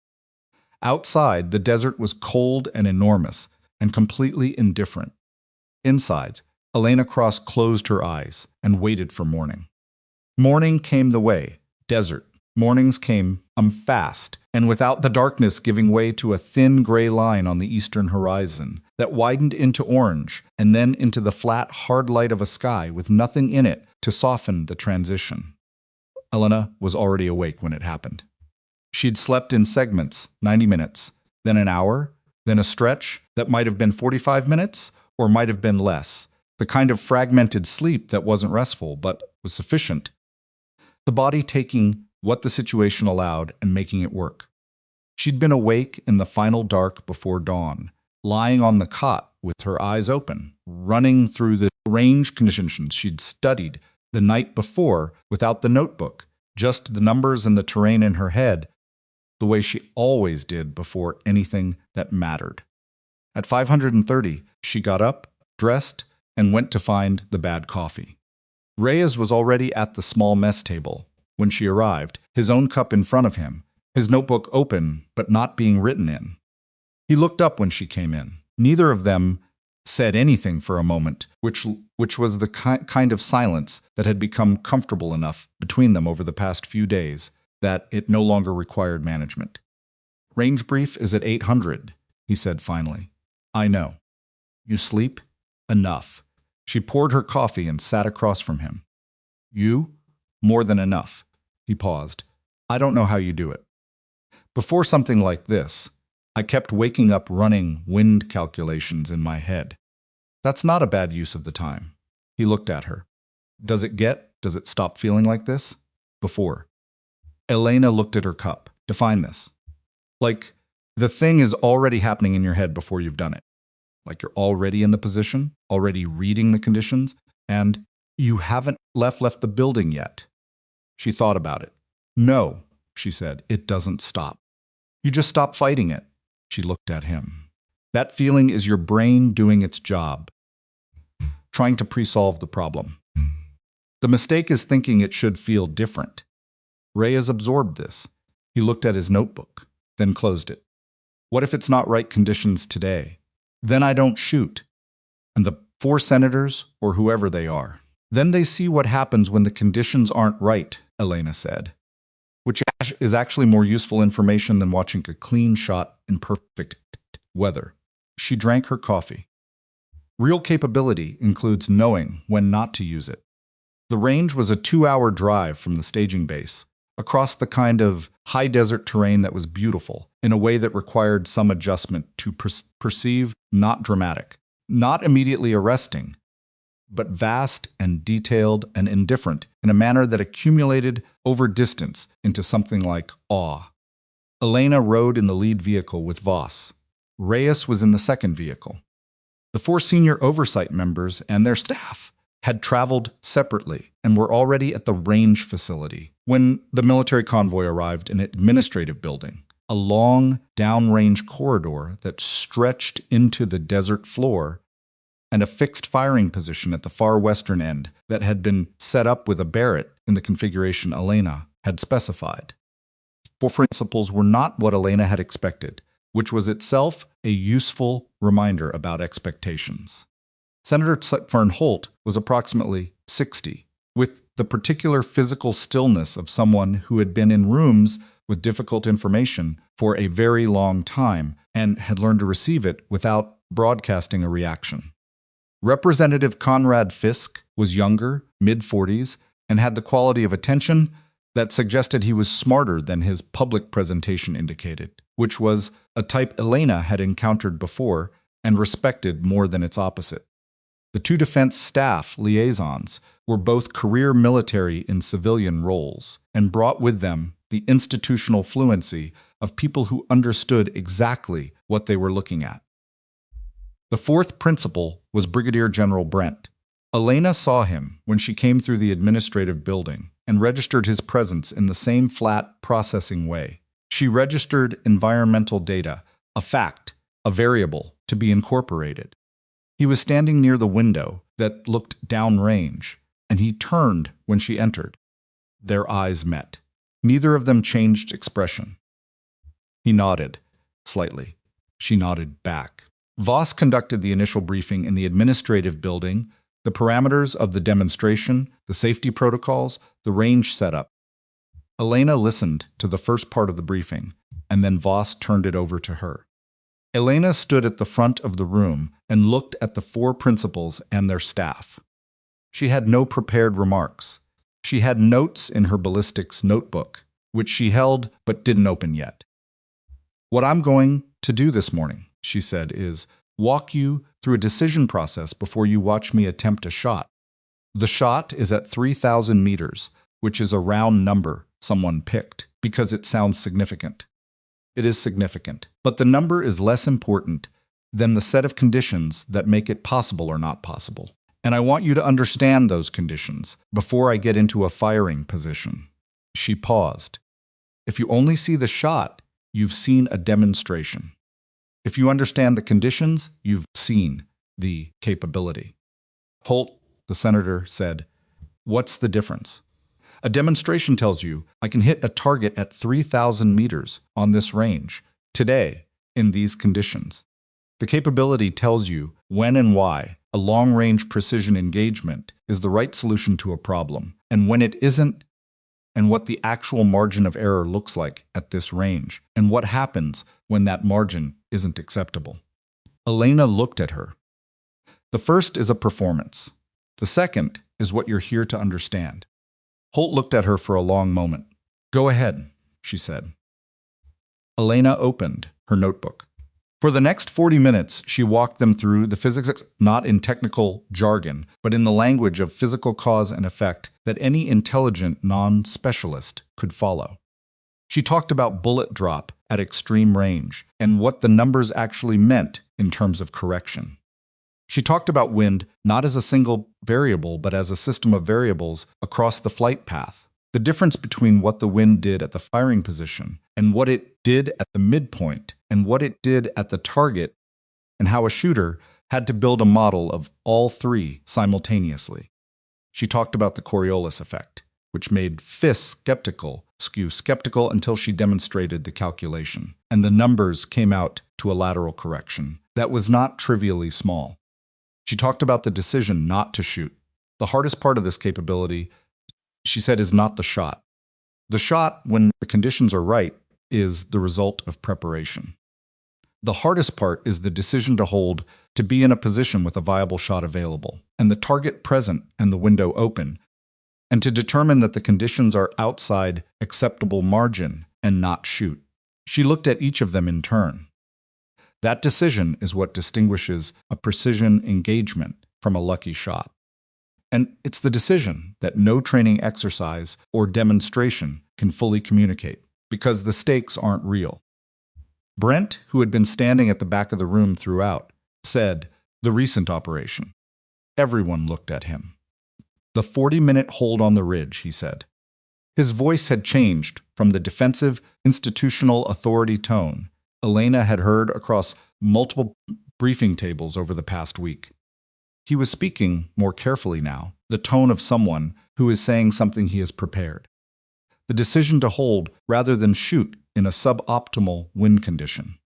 Outside, the desert was cold and enormous, and completely indifferent. Inside, Elena Cross closed her eyes and waited for morning. Morning came the way, desert. Mornings came fast, and without the darkness giving way to a thin gray line on the eastern horizon that widened into orange and then into the flat, hard light of a sky with nothing in it to soften the transition. Elena was already awake when it happened. She'd slept in segments, 90 minutes, then an hour, then a stretch that might have been 45 minutes or might have been less, the kind of fragmented sleep that wasn't restful but was sufficient. The body taking what the situation allowed and making it work. She'd been awake in the final dark before dawn, lying on the cot with her eyes open, running through the range conditions she'd studied the night before without the notebook, just the numbers and the terrain in her head, the way she always did before anything that mattered. At 530, she got up, dressed, and went to find the bad coffee. Reyes was already at the small mess table when she arrived, his own cup in front of him, his notebook open but not being written in. He looked up when she came in. Neither of them said anything for a moment, which was the kind of silence that had become comfortable enough between them over the past few days that it no longer required management. "Range brief is at 800, he said finally. "I know. You sleep? Enough." She poured her coffee and sat across from him. "You? More than enough." He paused. "I don't know how you do it. Before something like this, I kept waking up running wind calculations in my head. That's not a bad use of the time." He looked at her. Does it stop feeling like this? Before. Elena looked at her cup. Define this. Like, the thing is already happening in your head before you've done it. Like you're already in the position, already reading the conditions, and you haven't left the building yet. She thought about it. "No," she said, "it doesn't stop. You just stop fighting it." She looked at him. "That feeling is your brain doing its job, trying to pre-solve the problem. The mistake is thinking it should feel different." Reyes absorbed this. He looked at his notebook, then closed it. "What if it's not right conditions today? Then I don't shoot. And the 4 senators, or whoever they are, then they see what happens when the conditions aren't right," Elena said, which is actually more useful information than watching a clean shot in perfect weather. She drank her coffee. Real capability includes knowing when not to use it. The range was a 2-hour drive from the staging base, across the kind of high desert terrain that was beautiful, in a way that required some adjustment to perceive, not dramatic, not immediately arresting, but vast and detailed and indifferent in a manner that accumulated over distance into something like awe. Elena rode in the lead vehicle with Voss. Reyes was in the second vehicle. The 4 senior oversight members and their staff had traveled separately and were already at the range facility when the military convoy arrived in an administrative building, a long downrange corridor that stretched into the desert floor, and a fixed firing position at the far western end that had been set up with a Barrett in the configuration Elena had specified. 4 principals were not what Elena had expected. which was itself a useful reminder about expectations. Senator Fern Holt was approximately 60, with the particular physical stillness of someone who had been in rooms with difficult information for a very long time and had learned to receive it without broadcasting a reaction. Representative Conrad Fisk was younger, mid-40s, and had the quality of attention that suggested he was smarter than his public presentation indicated, which was a type Elena had encountered before and respected more than its opposite. The two defense staff liaisons were both career military in civilian roles and brought with them the institutional fluency of people who understood exactly what they were looking at. The fourth principal was Brigadier General Brent. Elena saw him when she came through the administrative building and registered his presence in the same flat, processing way. She registered environmental data, a fact, a variable, to be incorporated. He was standing near the window that looked downrange, and he turned when she entered. Their eyes met. Neither of them changed expression. He nodded, slightly. She nodded back. Voss conducted the initial briefing in the administrative building, the parameters of the demonstration, the safety protocols, the range setup. Elena listened to the first part of the briefing, and then Voss turned it over to her. Elena stood at the front of the room and looked at the four principals and their staff. She had no prepared remarks. She had notes in her ballistics notebook, which she held but didn't open yet. "What I'm going to do this morning," she said, "is walk you through a decision process before you watch me attempt a shot. The shot is at 3,000 meters, which is a round number someone picked because it sounds significant. It is significant, but the number is less important than the set of conditions that make it possible or not possible. And I want you to understand those conditions before I get into a firing position." She paused. "If you only see the shot, you've seen a demonstration. If you understand the conditions, you've seen the capability." "Holt," the senator said, "what's the difference?" "A demonstration tells you I can hit a target at 3,000 meters on this range, today, in these conditions. The capability tells you when and why a long-range precision engagement is the right solution to a problem, and when it isn't, and what the actual margin of error looks like at this range, and what happens when that margin isn't acceptable." Elena looked at her. "The first is a performance. The second is what you're here to understand." Holt looked at her for a long moment. "Go ahead," she said. Elena opened her notebook. For the next 40 minutes, she walked them through the physics, not in technical jargon, but in the language of physical cause and effect that any intelligent non-specialist could follow. She talked about bullet drop at extreme range and what the numbers actually meant in terms of correction. She talked about wind not as a single variable, but as a system of variables across the flight path. The difference between what the wind did at the firing position and what it did at the midpoint and what it did at the target, and how a shooter had to build a model of all three simultaneously. She talked about the Coriolis effect, which made Fisk skeptical until she demonstrated the calculation, and the numbers came out to a lateral correction that was not trivially small. She talked about the decision not to shoot. The hardest part of this capability, she said, is not the shot. The shot, when the conditions are right, is the result of preparation. The hardest part is the decision to hold, to be in a position with a viable shot available, and the target present and the window open, and to determine that the conditions are outside acceptable margin and not shoot. She looked at each of them in turn. That decision is what distinguishes a precision engagement from a lucky shot. And it's the decision that no training exercise or demonstration can fully communicate, because the stakes aren't real. Brent, who had been standing at the back of the room throughout, said, "The recent operation." Everyone looked at him. "The 40-minute hold on the ridge," he said. His voice had changed from the defensive, institutional authority tone Elena had heard across multiple briefing tables over the past week. He was speaking more carefully now, the tone of someone who is saying something he has prepared. The decision to hold rather than shoot in a suboptimal wind condition.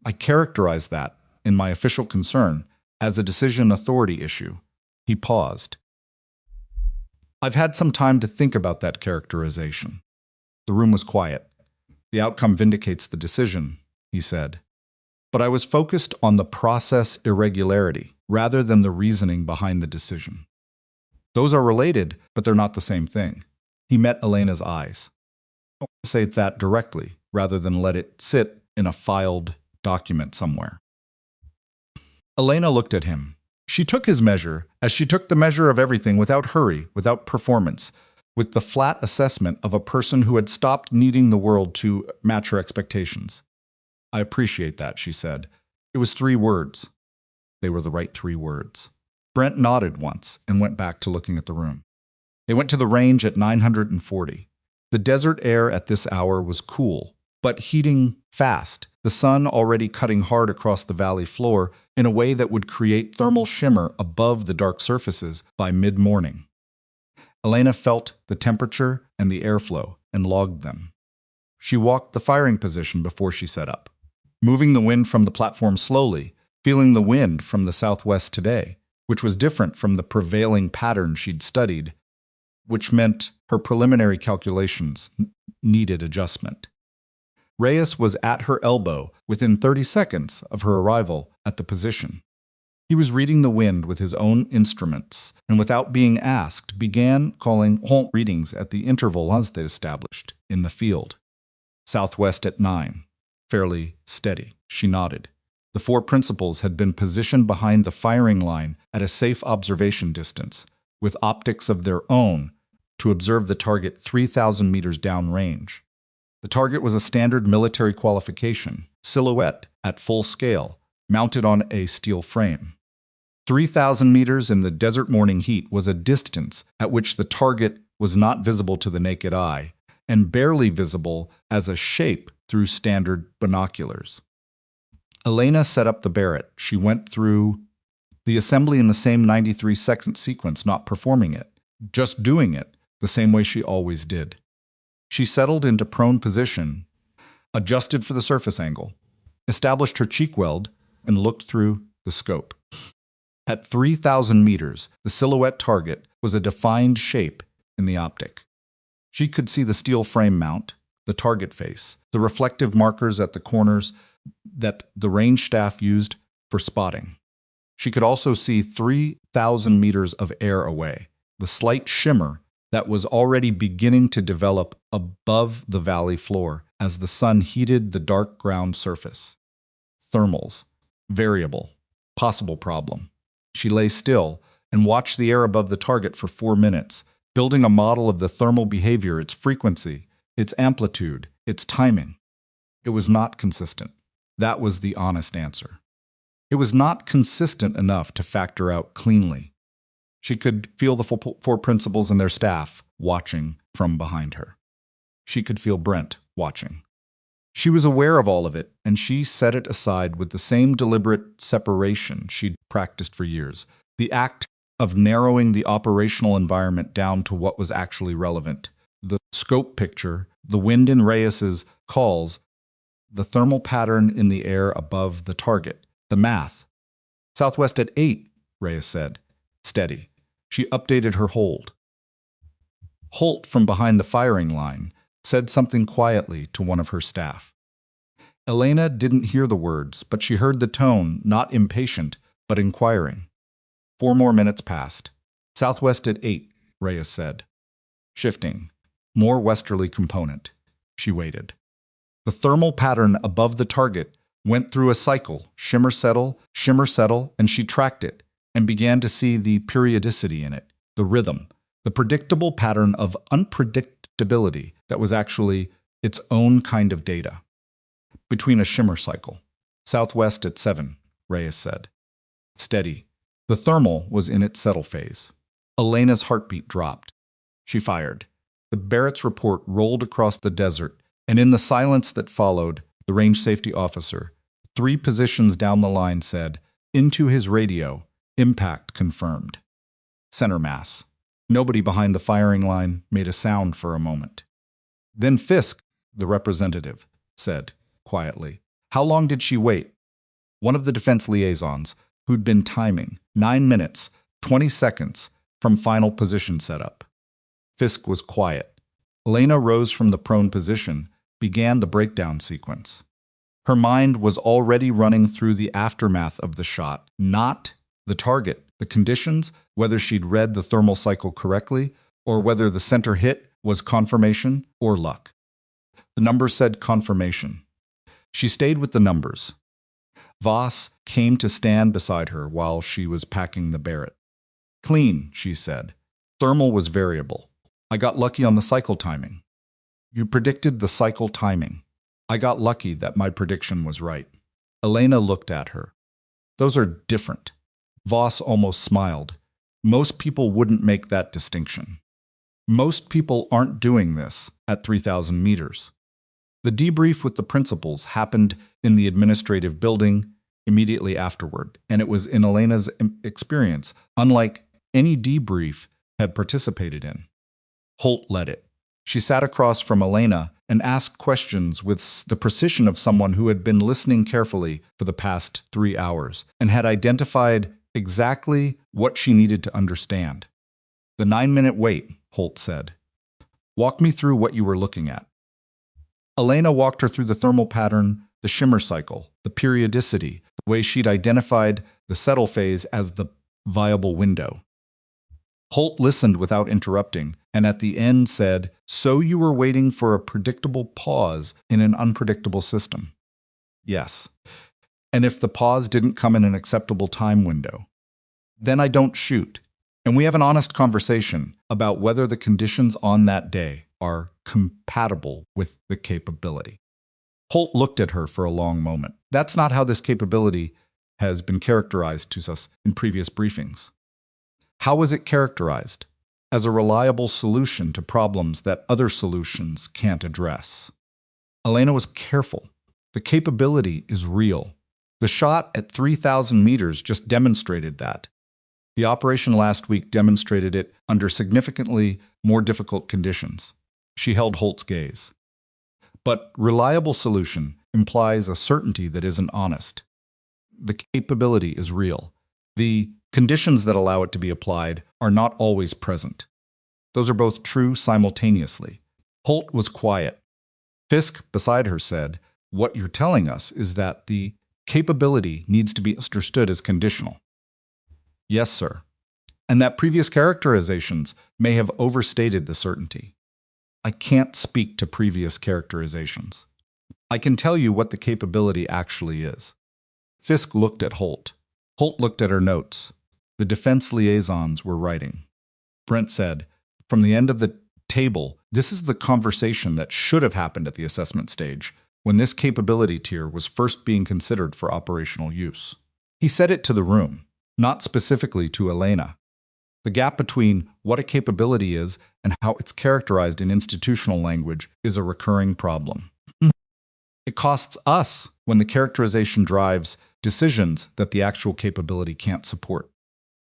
I characterize that, in my official concern, as a decision authority issue. He paused. I've had some time to think about that characterization. The room was quiet. The outcome vindicates the decision, he said. But I was focused on the process irregularity rather than the reasoning behind the decision. Those are related, but they're not the same thing. He met Elena's eyes. I want to say that directly rather than let it sit in a filed document somewhere. Elena looked at him. She took his measure as she took the measure of everything without hurry, without performance, with the flat assessment of a person who had stopped needing the world to match her expectations. I appreciate that, she said. It was 3 words. They were the right 3 words. Brent nodded once and went back to looking at the room. They went to the range at 940. The desert air at this hour was cool, but heating fast, the sun already cutting hard across the valley floor in a way that would create thermal shimmer above the dark surfaces by mid-morning. Elena felt the temperature and the airflow and logged them. She walked the firing position before she set up, moving the wind from the platform slowly, feeling the wind from the southwest today, which was different from the prevailing pattern she'd studied, which meant her preliminary calculations needed adjustment. Reyes was at her elbow within 30 seconds of her arrival at the position. He was reading the wind with his own instruments, and without being asked, began calling halt readings at the intervals they'd established in the field. Southwest at 9. Fairly steady. She nodded. The 4 principals had been positioned behind the firing line at a safe observation distance, with optics of their own, to observe the target 3,000 meters downrange. The target was a standard military qualification, silhouette at full scale, mounted on a steel frame. 3,000 meters in the desert morning heat was a distance at which the target was not visible to the naked eye, and barely visible as a shape through standard binoculars. Elena set up the Barrett. She went through the assembly in the same 93-second sequence, not performing it, just doing it the same way she always did. She settled into prone position, adjusted for the surface angle, established her cheek weld, and looked through the scope. At 3,000 meters, the silhouette target was a defined shape in the optic. She could see the steel frame mount, the target face, the reflective markers at the corners that the range staff used for spotting. She could also see 3,000 meters of air away, the slight shimmer that was already beginning to develop above the valley floor as the sun heated the dark ground surface. Thermals. Variable. Possible problem. She lay still and watched the air above the target for 4 minutes, building a model of the thermal behavior, its frequency, its amplitude, its timing. It was not consistent. That was the honest answer. It was not consistent enough to factor out cleanly. She could feel the 4 principals and their staff watching from behind her. She could feel Brent watching. She was aware of all of it, and she set it aside with the same deliberate separation she'd practiced for years, the act of narrowing the operational environment down to what was actually relevant. The scope picture, the wind in Reyes's calls, the thermal pattern in the air above the target, the math. Southwest at 8, Reyes said. Steady. She updated her hold. Holt, from behind the firing line, said something quietly to one of her staff. Elena didn't hear the words, but she heard the tone, not impatient, but inquiring. 4 more minutes passed. Southwest at 8, Reyes said. Shifting. More westerly component. She waited. The thermal pattern above the target went through a cycle, shimmer settle, and she tracked it and began to see the periodicity in it, the rhythm, the predictable pattern of unpredictability that was actually its own kind of data. Between a shimmer cycle. Southwest at 7, Reyes said. Steady. The thermal was in its settle phase. Elena's heartbeat dropped. She fired. The Barrett's report rolled across the desert, and in the silence that followed, the range safety officer, 3 positions down the line, said, into his radio, impact confirmed. Center mass. Nobody behind the firing line made a sound for a moment. Then Fisk, the representative, said quietly, how long did she wait? one of the defense liaisons, who'd been timing 9 minutes, 20 seconds from final position setup. Fisk was quiet. Elena rose from the prone position, began the breakdown sequence. Her mind was already running through the aftermath of the shot, not the target, the conditions, whether she'd read the thermal cycle correctly, or whether the center hit was confirmation or luck. The numbers said confirmation. She stayed with the numbers. Voss came to stand beside her while she was packing the Barrett. Clean, she said. Thermal was variable. I got lucky on the cycle timing. You predicted the cycle timing. I got lucky that my prediction was right. Elena looked at her. Those are different. Voss almost smiled. Most people wouldn't make that distinction. Most people aren't doing this at 3,000 meters. The debrief with the principals happened in the administrative building immediately afterward, and it was in Elena's experience, unlike any debrief had participated in. Holt led it. She sat across from Elena and asked questions with the precision of someone who had been listening carefully for the past 3 hours and had identified exactly what she needed to understand. The 9-minute wait, Holt said. Walk me through what you were looking at. Elena walked her through the thermal pattern, the shimmer cycle, the periodicity, the way she'd identified the settle phase as the viable window. Holt listened without interrupting, and at the end said, "So you were waiting for a predictable pause in an unpredictable system?" "Yes." "And if the pause didn't come in an acceptable time window?" "Then I don't shoot. And we have an honest conversation about whether the conditions on that day are compatible with the capability." Holt looked at her for a long moment. That's not how this capability has been characterized to us in previous briefings. How was it characterized? As a reliable solution to problems that other solutions can't address. Elena was careful. The capability is real. The shot at 3,000 meters just demonstrated that. The operation last week demonstrated it under significantly more difficult conditions. She held Holt's gaze. But reliable solution implies a certainty that isn't honest. The capability is real. The conditions that allow it to be applied are not always present. Those are both true simultaneously. Holt was quiet. Fisk, beside her, said, "What you're telling us is that the capability needs to be understood as conditional." "Yes, sir. And that previous characterizations may have overstated the certainty." "I can't speak to previous characterizations. I can tell you what the capability actually is." Fisk looked at Holt. Holt looked at her notes. The defense liaisons were writing. Brent said, "From the end of the table, this is the conversation that should have happened at the assessment stage, when this capability tier was first being considered for operational use." He said it to the room, not specifically to Elena. The gap between what a capability is and how it's characterized in institutional language is a recurring problem. It costs us when the characterization drives decisions that the actual capability can't support.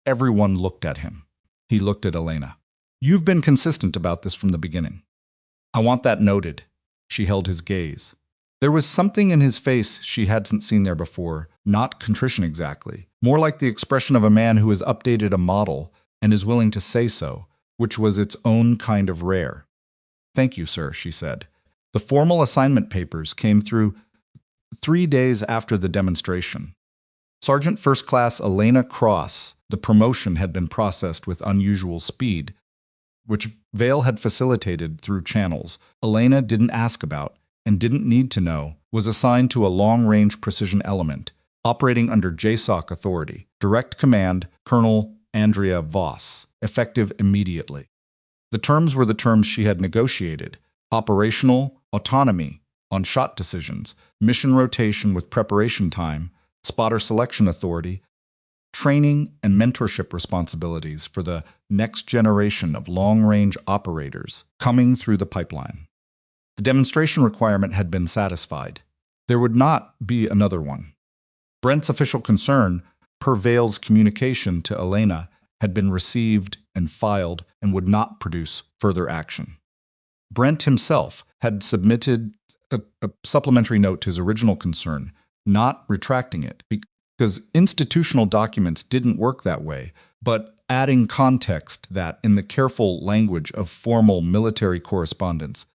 Everyone looked at him. He looked at Elena. "You've been consistent about this from the beginning. I want that noted." She held his gaze. There was something in his face she hadn't seen there before, not contrition exactly, more like the expression of a man who has updated a model and is willing to say so, which was its own kind of rare. "Thank you, sir," she said. The formal assignment papers came through 3 days after the demonstration. Sergeant First Class Elena Cross, the promotion had been processed with unusual speed, which Vale had facilitated through channels Elena didn't ask about and didn't need to know, was assigned to a long-range precision element, operating under JSOC authority, direct command, Colonel Andrea Voss, effective immediately. The terms were the terms she had negotiated: operational autonomy on shot decisions, mission rotation with preparation time, spotter selection authority, training and mentorship responsibilities for the next generation of long-range operators coming through the pipeline. The demonstration requirement had been satisfied. There would not be another one. Brent's official concern, per Vale's communication to Elena, had been received and filed and would not produce further action. Brent himself had submitted a supplementary note to his original concern, not retracting it, because institutional documents didn't work that way, but adding context that, in the careful language of formal military correspondence,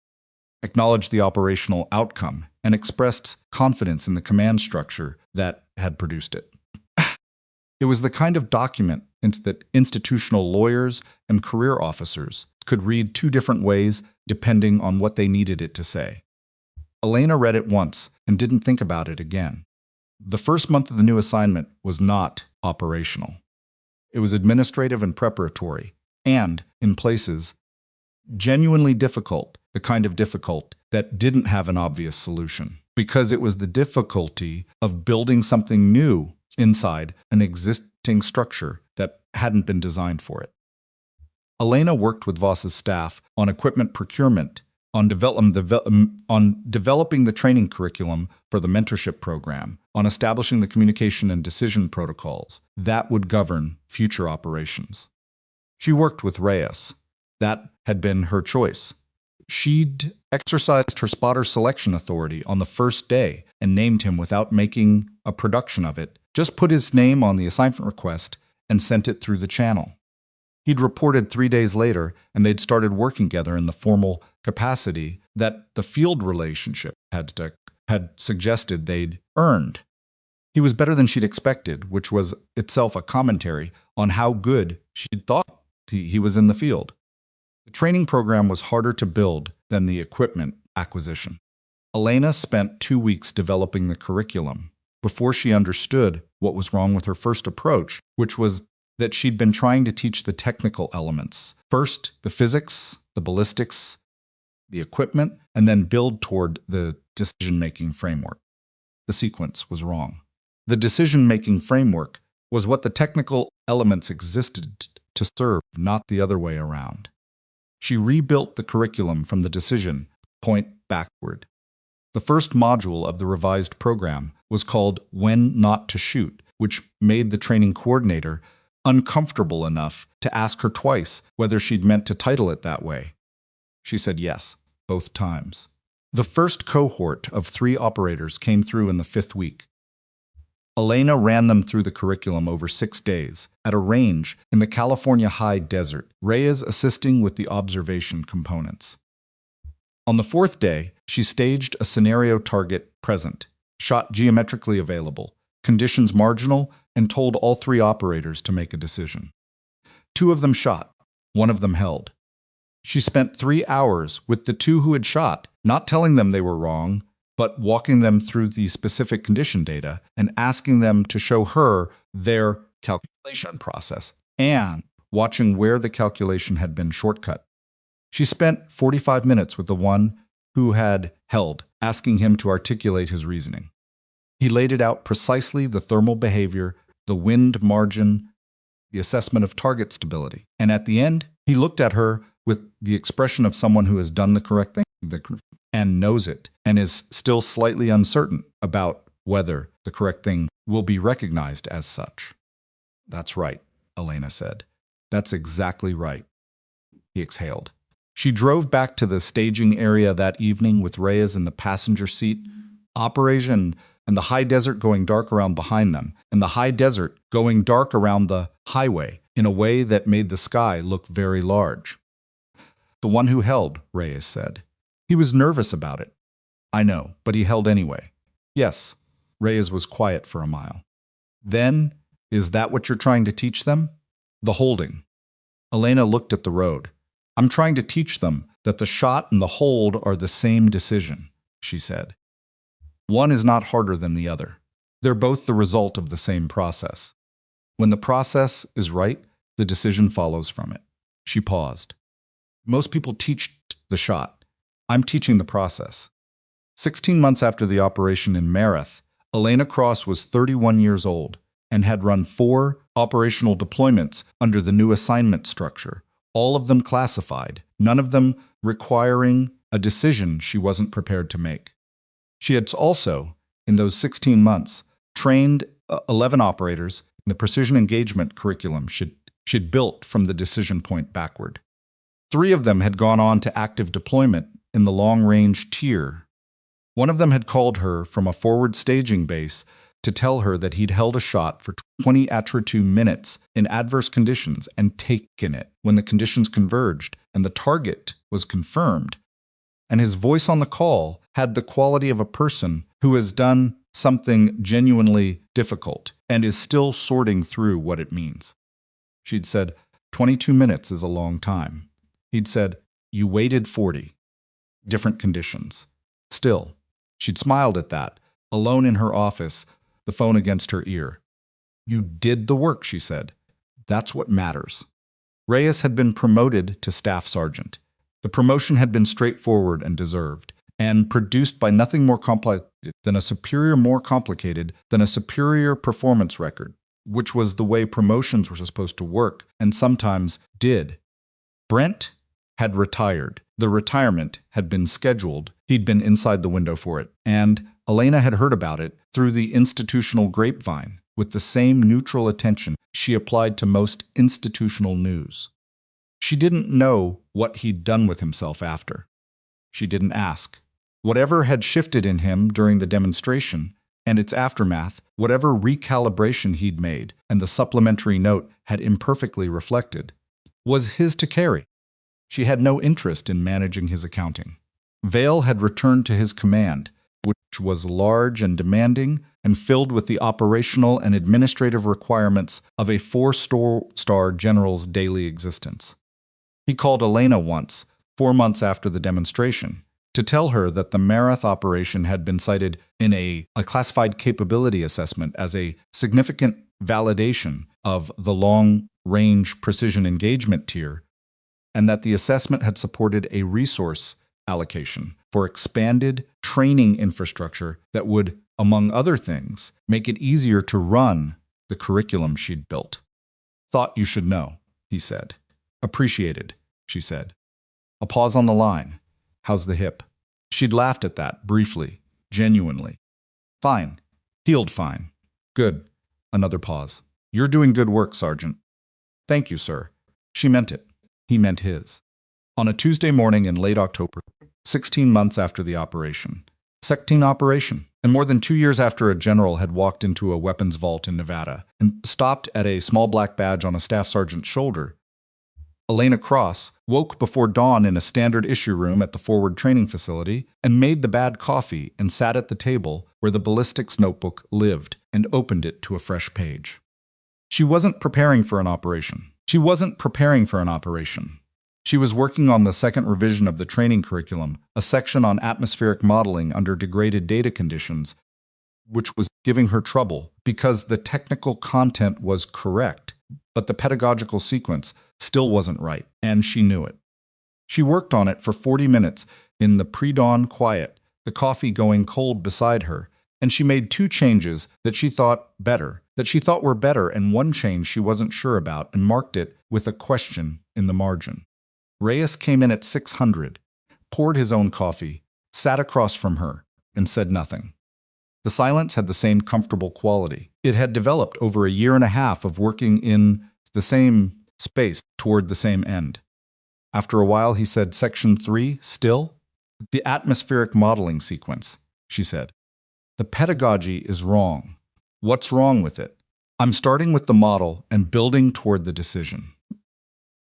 acknowledged the operational outcome and expressed confidence in the command structure that had produced it. It was the kind of document that institutional lawyers and career officers could read two different ways depending on what they needed it to say. Elena read it once and didn't think about it again. The first month of the new assignment was not operational. It was administrative and preparatory, and, in places, genuinely difficult, the kind of difficult that didn't have an obvious solution, because it was the difficulty of building something new inside an existing structure that hadn't been designed for it. Elena worked with Voss's staff on equipment procurement, on developing the training curriculum for the mentorship program, on establishing the communication and decision protocols that would govern future operations. She worked with Reyes. That had been her choice. She'd exercised her spotter selection authority on the first day and named him without making a production of it, just put his name on the assignment request and sent it through the channel. He'd reported 3 days later, and they'd started working together in the formal capacity that the field relationship had suggested they'd earned. He was better than she'd expected, which was itself a commentary on how good she'd thought he was in the field. The training program was harder to build than the equipment acquisition. Elena spent 2 weeks developing the curriculum before she understood what was wrong with her first approach, which was that she'd been trying to teach the technical elements. First, the physics, the ballistics, the equipment, and then build toward the decision-making framework. The sequence was wrong. The decision-making framework was what the technical elements existed to serve, not the other way around. She rebuilt the curriculum from the decision point backward. The first module of the revised program was called When Not to Shoot, which made the training coordinator uncomfortable enough to ask her twice whether she'd meant to title it that way. She said yes, both times. The first cohort of 3 operators came through in the 5th week. Elena ran them through the curriculum over 6 days, at a range in the California high desert, Reyes assisting with the observation components. On the 4th day, she staged a scenario target present, shot geometrically available, conditions marginal, and told all 3 operators to make a decision. 2 of them shot, 1 of them held. She spent 3 hours with the 2 who had shot, not telling them they were wrong, but walking them through the specific condition data and asking them to show her their calculation process and watching where the calculation had been shortcut. She spent 45 minutes with the one who had held, asking him to articulate his reasoning. He laid it out precisely: the thermal behavior, the wind margin, the assessment of target stability. And at the end, he looked at her with the expression of someone who has done the correct thing and knows it, and is still slightly uncertain about whether the correct thing will be recognized as such. "That's right," Elena said. "That's exactly right." He exhaled. She drove back to the staging area that evening with Reyes in the passenger seat, operation and the high desert going dark around behind them, and the high desert going dark around the highway in a way that made the sky look very large. "The one who held," Reyes said. "He was nervous about it." "I know, but he held anyway." "Yes." Reyes was quiet for a mile. "Then, is that what you're trying to teach them?" "The holding." Elena looked at the road. "I'm trying to teach them that the shot and the hold are the same decision," she said. "One is not harder than the other. They're both the result of the same process. When the process is right, the decision follows from it." She paused. "Most people teach the shot. I'm teaching the process." 16 months after the operation in Barrett, Elena Cross was 31 years old and had run 4 operational deployments under the new assignment structure, all of them classified, none of them requiring a decision she wasn't prepared to make. She had also, in those 16 months, trained 11 operators in the precision engagement curriculum she'd built from the decision point backward. 3 of them had gone on to active deployment in the long-range tier. One of them had called her from a forward staging base to tell her that he'd held a shot for 20 attribute minutes in adverse conditions and taken it when the conditions converged and the target was confirmed. And his voice on the call had the quality of a person who has done something genuinely difficult and is still sorting through what it means. She'd said, 22 minutes is a long time. He'd said, you waited 40. Different conditions. Still, she'd smiled at that, alone in her office, the phone against her ear. You did the work, she said. That's what matters. Reyes had been promoted to Staff Sergeant. The promotion had been straightforward and deserved, and produced by nothing more complicated than a superior performance record, which was the way promotions were supposed to work, and sometimes did. Brent had retired. The retirement had been scheduled. He'd been inside the window for it, and Elena had heard about it through the institutional grapevine with the same neutral attention she applied to most institutional news. She didn't know what he'd done with himself after. She didn't ask. Whatever had shifted in him during the demonstration and its aftermath, whatever recalibration he'd made and the supplementary note had imperfectly reflected, was his to carry. She had no interest in managing his accounting. Vale had returned to his command, which was large and demanding and filled with the operational and administrative requirements of a 4-star general's daily existence. He called Elena once, 4 months after the demonstration, to tell her that the Marath operation had been cited in a classified capability assessment as a significant validation of the long-range precision engagement tier, and that the assessment had supported a resource allocation for expanded training infrastructure that would, among other things, make it easier to run the curriculum she'd built. Thought you should know, he said. Appreciated, she said. A pause on the line. How's the hip? She'd laughed at that, briefly, genuinely. Fine. Healed fine. Good. Another pause. You're doing good work, Sergeant. Thank you, sir. She meant it. He meant his. On a Tuesday morning in late October, 16 months after the operation, and more than 2 years after a general had walked into a weapons vault in Nevada and stopped at a small black badge on a staff sergeant's shoulder, Elena Cross woke before dawn in a standard issue room at the forward training facility and made the bad coffee and sat at the table where the ballistics notebook lived and opened it to a fresh page. She wasn't preparing for an operation. She was working on the second revision of the training curriculum, a section on atmospheric modeling under degraded data conditions, which was giving her trouble because the technical content was correct, but the pedagogical sequence still wasn't right, and she knew it. She worked on it for 40 minutes in the pre-dawn quiet, the coffee going cold beside her, and she made 2 changes that she thought were better, and 1 change she wasn't sure about and marked it with a question in the margin. Reyes came in at 600, poured his own coffee, sat across from her, and said nothing. The silence had the same comfortable quality. It had developed over a year and a half of working in the same space toward the same end. After a while, he said, Section 3, still? The atmospheric modeling sequence, she said. The pedagogy is wrong. What's wrong with it? I'm starting with the model and building toward the decision.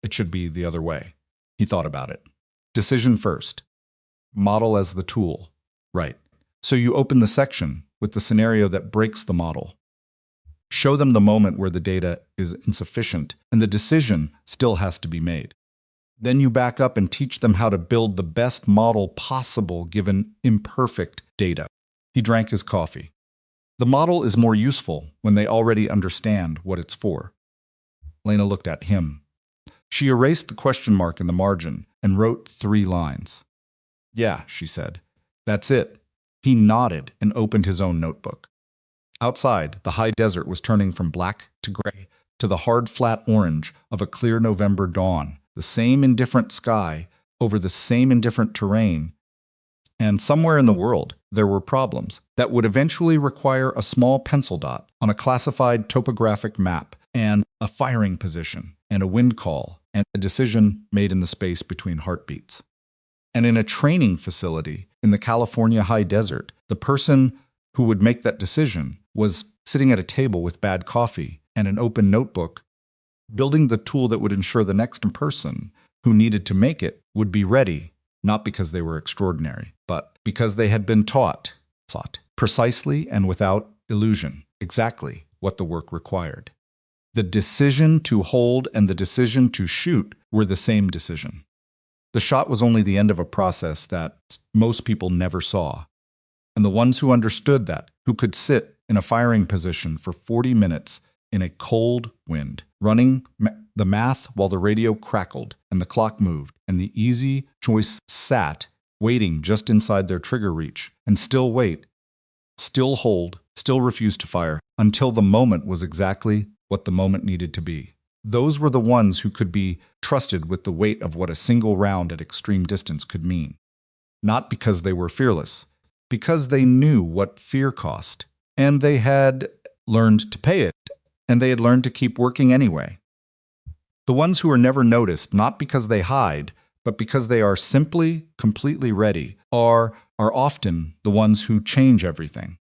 It should be the other way. He thought about it. Decision first. Model as the tool. Right. So you open the section with the scenario that breaks the model. Show them the moment where the data is insufficient and the decision still has to be made. Then you back up and teach them how to build the best model possible given imperfect data. He drank his coffee. The model is more useful when they already understand what it's for. Lena looked at him. She erased the question mark in the margin and wrote 3 lines. Yeah, she said. That's it. He nodded and opened his own notebook. Outside, the high desert was turning from black to gray to the hard flat orange of a clear November dawn, the same indifferent sky over the same indifferent terrain. And somewhere in the world, there were problems that would eventually require a small pencil dot on a classified topographic map and a firing position and a wind call and a decision made in the space between heartbeats. And in a training facility, in the California high desert, the person who would make that decision was sitting at a table with bad coffee and an open notebook, building the tool that would ensure the next person who needed to make it would be ready, not because they were extraordinary, but because they had been taught precisely and without illusion exactly what the work required. The decision to hold and the decision to shoot were the same decision. The shot was only the end of a process that most people never saw. And the ones who understood that, who could sit in a firing position for 40 minutes in a cold wind, running the math while the radio crackled and the clock moved, and the easy choice sat, waiting just inside their trigger reach, and still wait, still hold, still refuse to fire, until the moment was exactly what the moment needed to be. Those were the ones who could be trusted with the weight of what a single round at extreme distance could mean. Not because they were fearless, because they knew what fear cost, and they had learned to pay it, and they had learned to keep working anyway. The ones who are never noticed, not because they hide, but because they are simply completely ready, are often the ones who change everything.